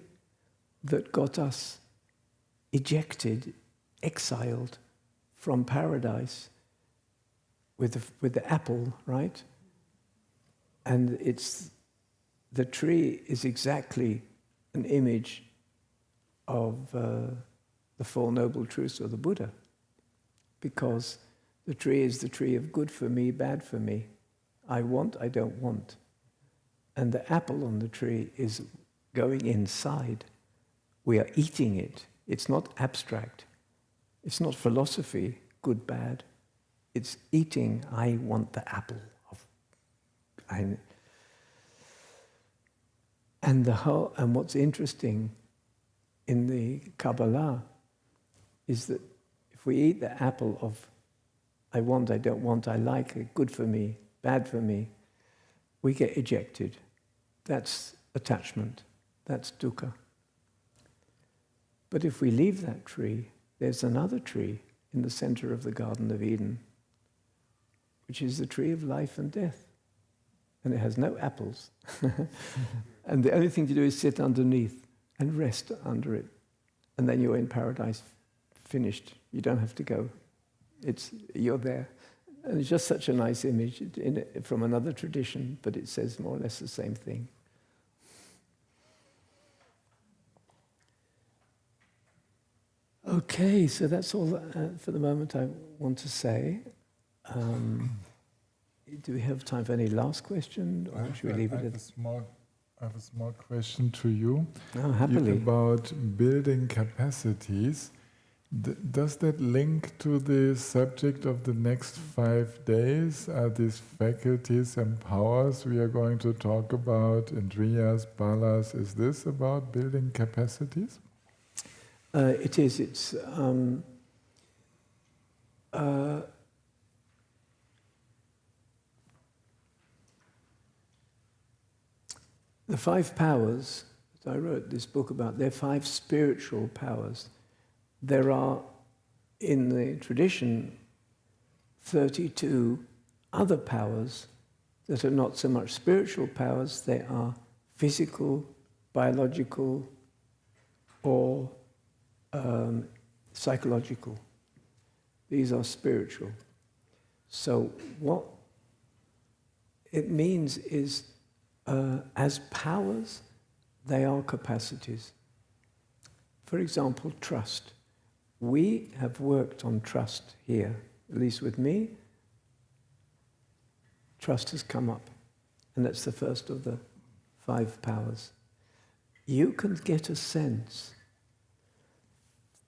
that got us ejected, exiled from paradise with the apple, right? And the tree is exactly an image of the Four Noble Truths of the Buddha, because the tree is the tree of good for me, bad for me. I want, I don't want. And the apple on the tree is going inside. We are eating it. It's not abstract. It's not philosophy, good, bad. It's eating, I want the apple. And what's interesting in the Kabbalah is that if we eat the apple of I want, I don't want, I like it, good for me, bad for me, we get ejected. That's attachment. That's dukkha. But if we leave that tree, there's another tree in the center of the Garden of Eden, which is the tree of life and death. And it has no apples. And the only thing to do is sit underneath and rest under it. And then you're in paradise, finished. You don't have to go. You're there. And it's just such a nice image from another tradition, but it says more or less the same thing. Okay, so that's all for the moment I want to say. Do we have time for any last question, or should we leave it at... I have a small question to you. Oh, happily. About building capacities. Does that link to the subject of the next 5 days? Are these faculties and powers we are going to talk about, Indriyas, Balas? Is this about building capacities? It is. It's the 5 powers that I wrote this book about. They're 5 spiritual powers. There are, in the tradition, 32 other powers that are not so much spiritual powers. They are physical, biological, or psychological. These are spiritual. So what it means is, as powers, they are capacities. For example, trust. We have worked on trust here, at least with me. Trust has come up, and that's the first of the 5 powers. You can get a sense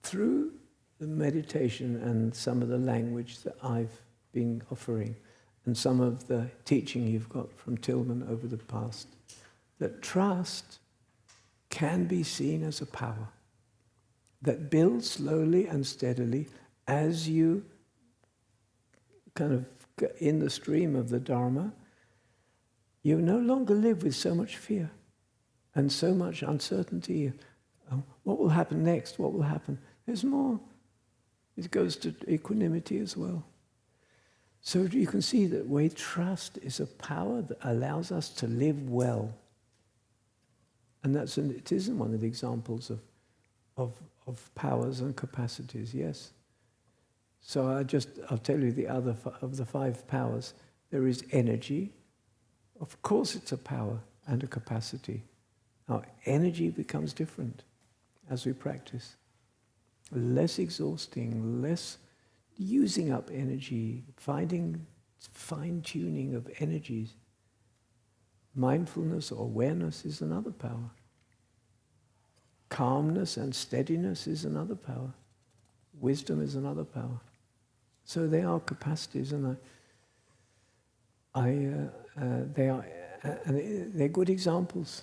through the meditation and some of the language that I've been offering and some of the teaching you've got from Tillman over the past, that trust can be seen as a power that builds slowly and steadily as you kind of get in the stream of the Dharma. You no longer live with so much fear and so much uncertainty. What will happen next? What will happen? There's more. It goes to equanimity as well. So you can see that way trust is a power that allows us to live well. And it isn't one of the examples of powers and capacities, yes. So I'll tell you the other of the 5 powers. There is energy. Of course it's a power and a capacity. Our energy becomes different as we practice. Less exhausting, less using up energy, finding fine-tuning of energies. Mindfulness or awareness is another power. Calmness and steadiness is another power. Wisdom is another power. So they are capacities, and they're good examples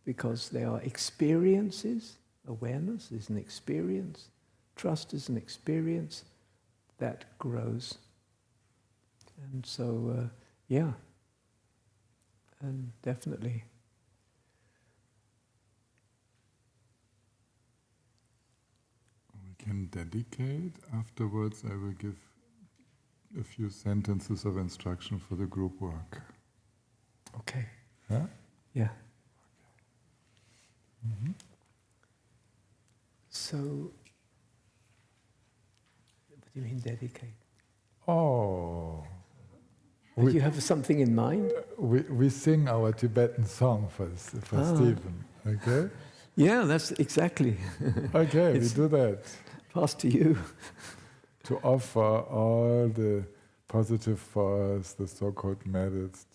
because they are experiences. Awareness is an experience. Trust is an experience that grows. And so, yeah, and definitely. We can dedicate. Afterwards, I will give a few sentences of instruction for the group work. Okay. Yeah? Yeah. Mm-hmm. So, what do you mean dedicate? Oh. Do you have something in mind? We sing our Tibetan song for Stephen, okay? Yeah, that's exactly. Okay, we do that. Pass to you. To offer all the positive force, the so-called merits,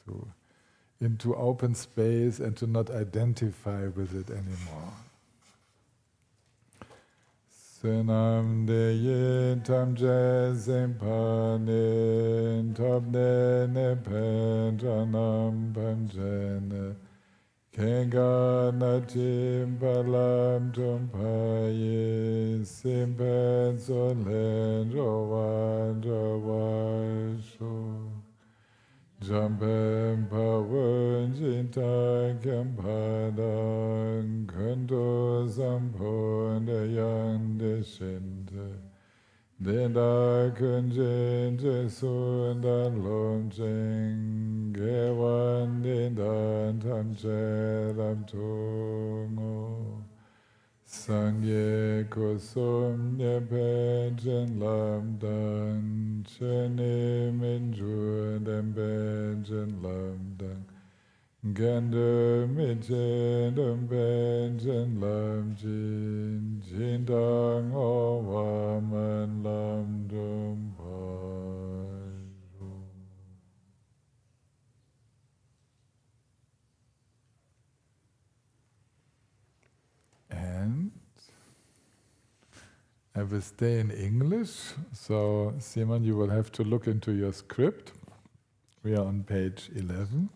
into open space and to not identify with it anymore. Senam de yin tam je zimpanin top ne ne pen janam panjene kenga na jim palam tumpaye simpen solen jovan jovasho Jambem pawen jinta kempadang kendo zampon de yande shinde Denda kunjen jesundan lomjeng gewan dindan tamcheram tungo Sangye kusum nyepenchen lamdang chene minju dempenchen lamdang Ganda michen dempenchen lamjin jindang owaman lamdum paru. And I will stay in English, so Simon, you will have to look into your script. We are on page 11.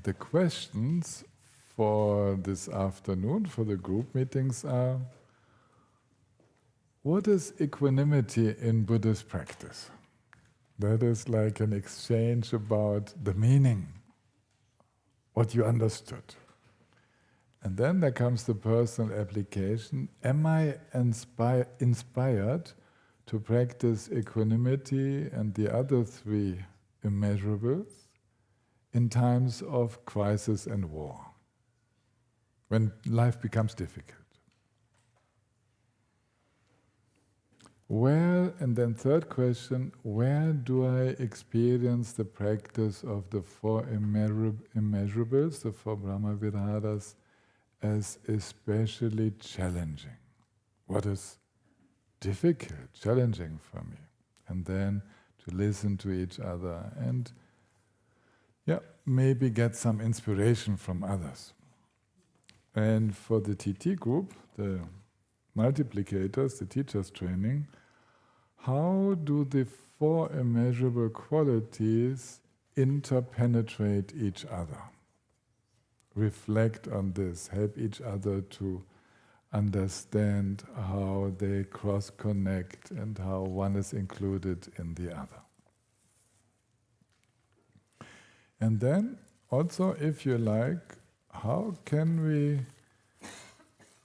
The questions for this afternoon, for the group meetings are, what is equanimity in Buddhist practice? That is like an exchange about the meaning, what you understood. And then there comes the personal application. Am I inspired to practice equanimity and the other three immeasurables in times of crisis and war, when life becomes difficult? Where, and then third question, where do I experience the practice of the four immeasurables, the four Brahma-Viharas, as especially challenging? What is difficult, challenging for me? And then to listen to each other and maybe get some inspiration from others. And for the TT group, the multiplicators, the teachers training, how do the four immeasurable qualities interpenetrate each other? Reflect on this, help each other to understand how they cross-connect and how one is included in the other. And then also, if you like, how can we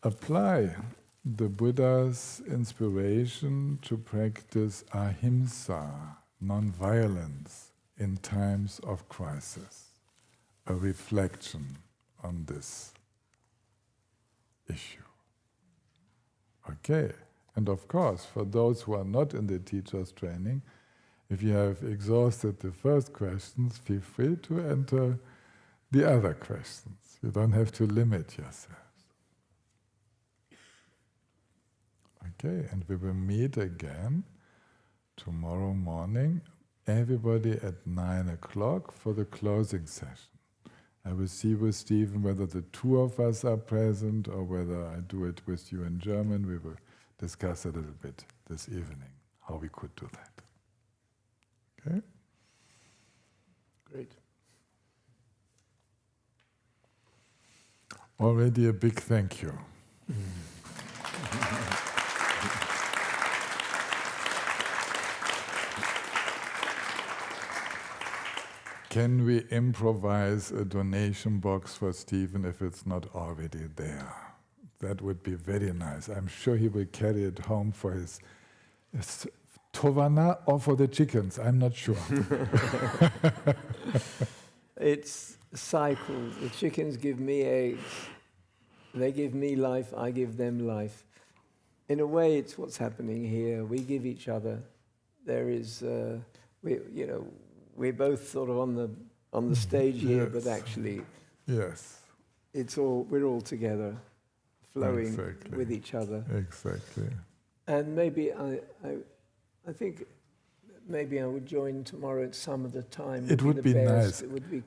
apply the Buddha's inspiration to practice ahimsa, non-violence, in times of crisis? A reflection on this issue. Okay, and of course, for those who are not in the teacher's training, if you have exhausted the first questions, feel free to enter the other questions. You don't have to limit yourselves. Okay, and we will meet again tomorrow morning, everybody at 9 o'clock for the closing session. I will see with Stephen whether the two of us are present or whether I do it with you in German. We will discuss a little bit this evening how we could do that. Okay? Great. Already a big thank you. can we improvise a donation box for Stephen if it's not already there? That would be very nice. I'm sure he will carry it home for his tovana or for the chickens. I'm not sure. It's a cycle. The chickens give me eggs. They give me life. I give them life. In a way, it's what's happening here. We give each other. There is, we're both sort of on the stage here, yes. but actually, yes, we're all together, flowing exactly. with each other. Exactly. And maybe I think maybe I would join tomorrow at some of the time. It would be nice. It would be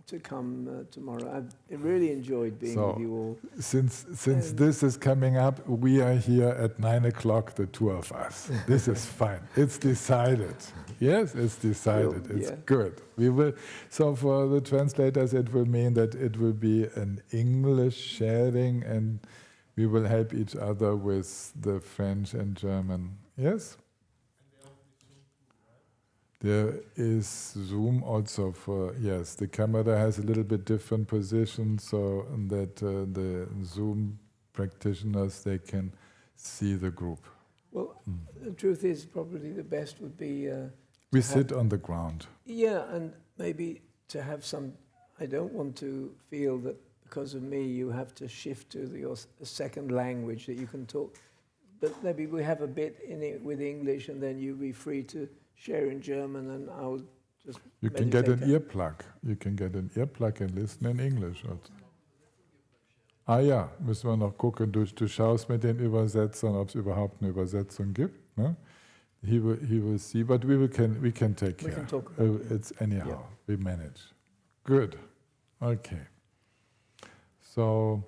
to come tomorrow. I've really enjoyed being with you all. Since this is coming up, we are here at 9 o'clock, the two of us. This is fine. It's decided. Yes, it's decided. It's good. We will. So for the translators, it will mean that it will be an English sharing, and we will help each other with the French and German. Yes. There is Zoom also for, yes, the camera has a little bit different position so that the Zoom practitioners, they can see the group. Well, the truth is probably the best would be... we sit on the ground. Yeah, and maybe to have some... I don't want to feel that because of me you have to shift to your second language that you can talk. But maybe we have a bit in it with English and then you'll be free to share in German and I'll just You can get an earplug. You can get an earplug and listen in English. Ah ja, müssen wir noch gucken. Du schaust mit den Übersetzern, ob es überhaupt eine Übersetzung gibt. Ne? He will see, but we can take care. We can talk. It's anyhow, we manage. Good. Okay. So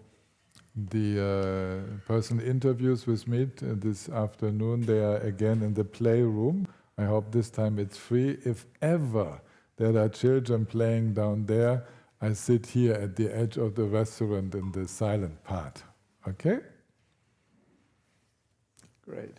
the personal interviews with me this afternoon, they are again in the playroom. I hope this time it's free. If ever there are children playing down there, I sit here at the edge of the restaurant in the silent part. Okay? Great.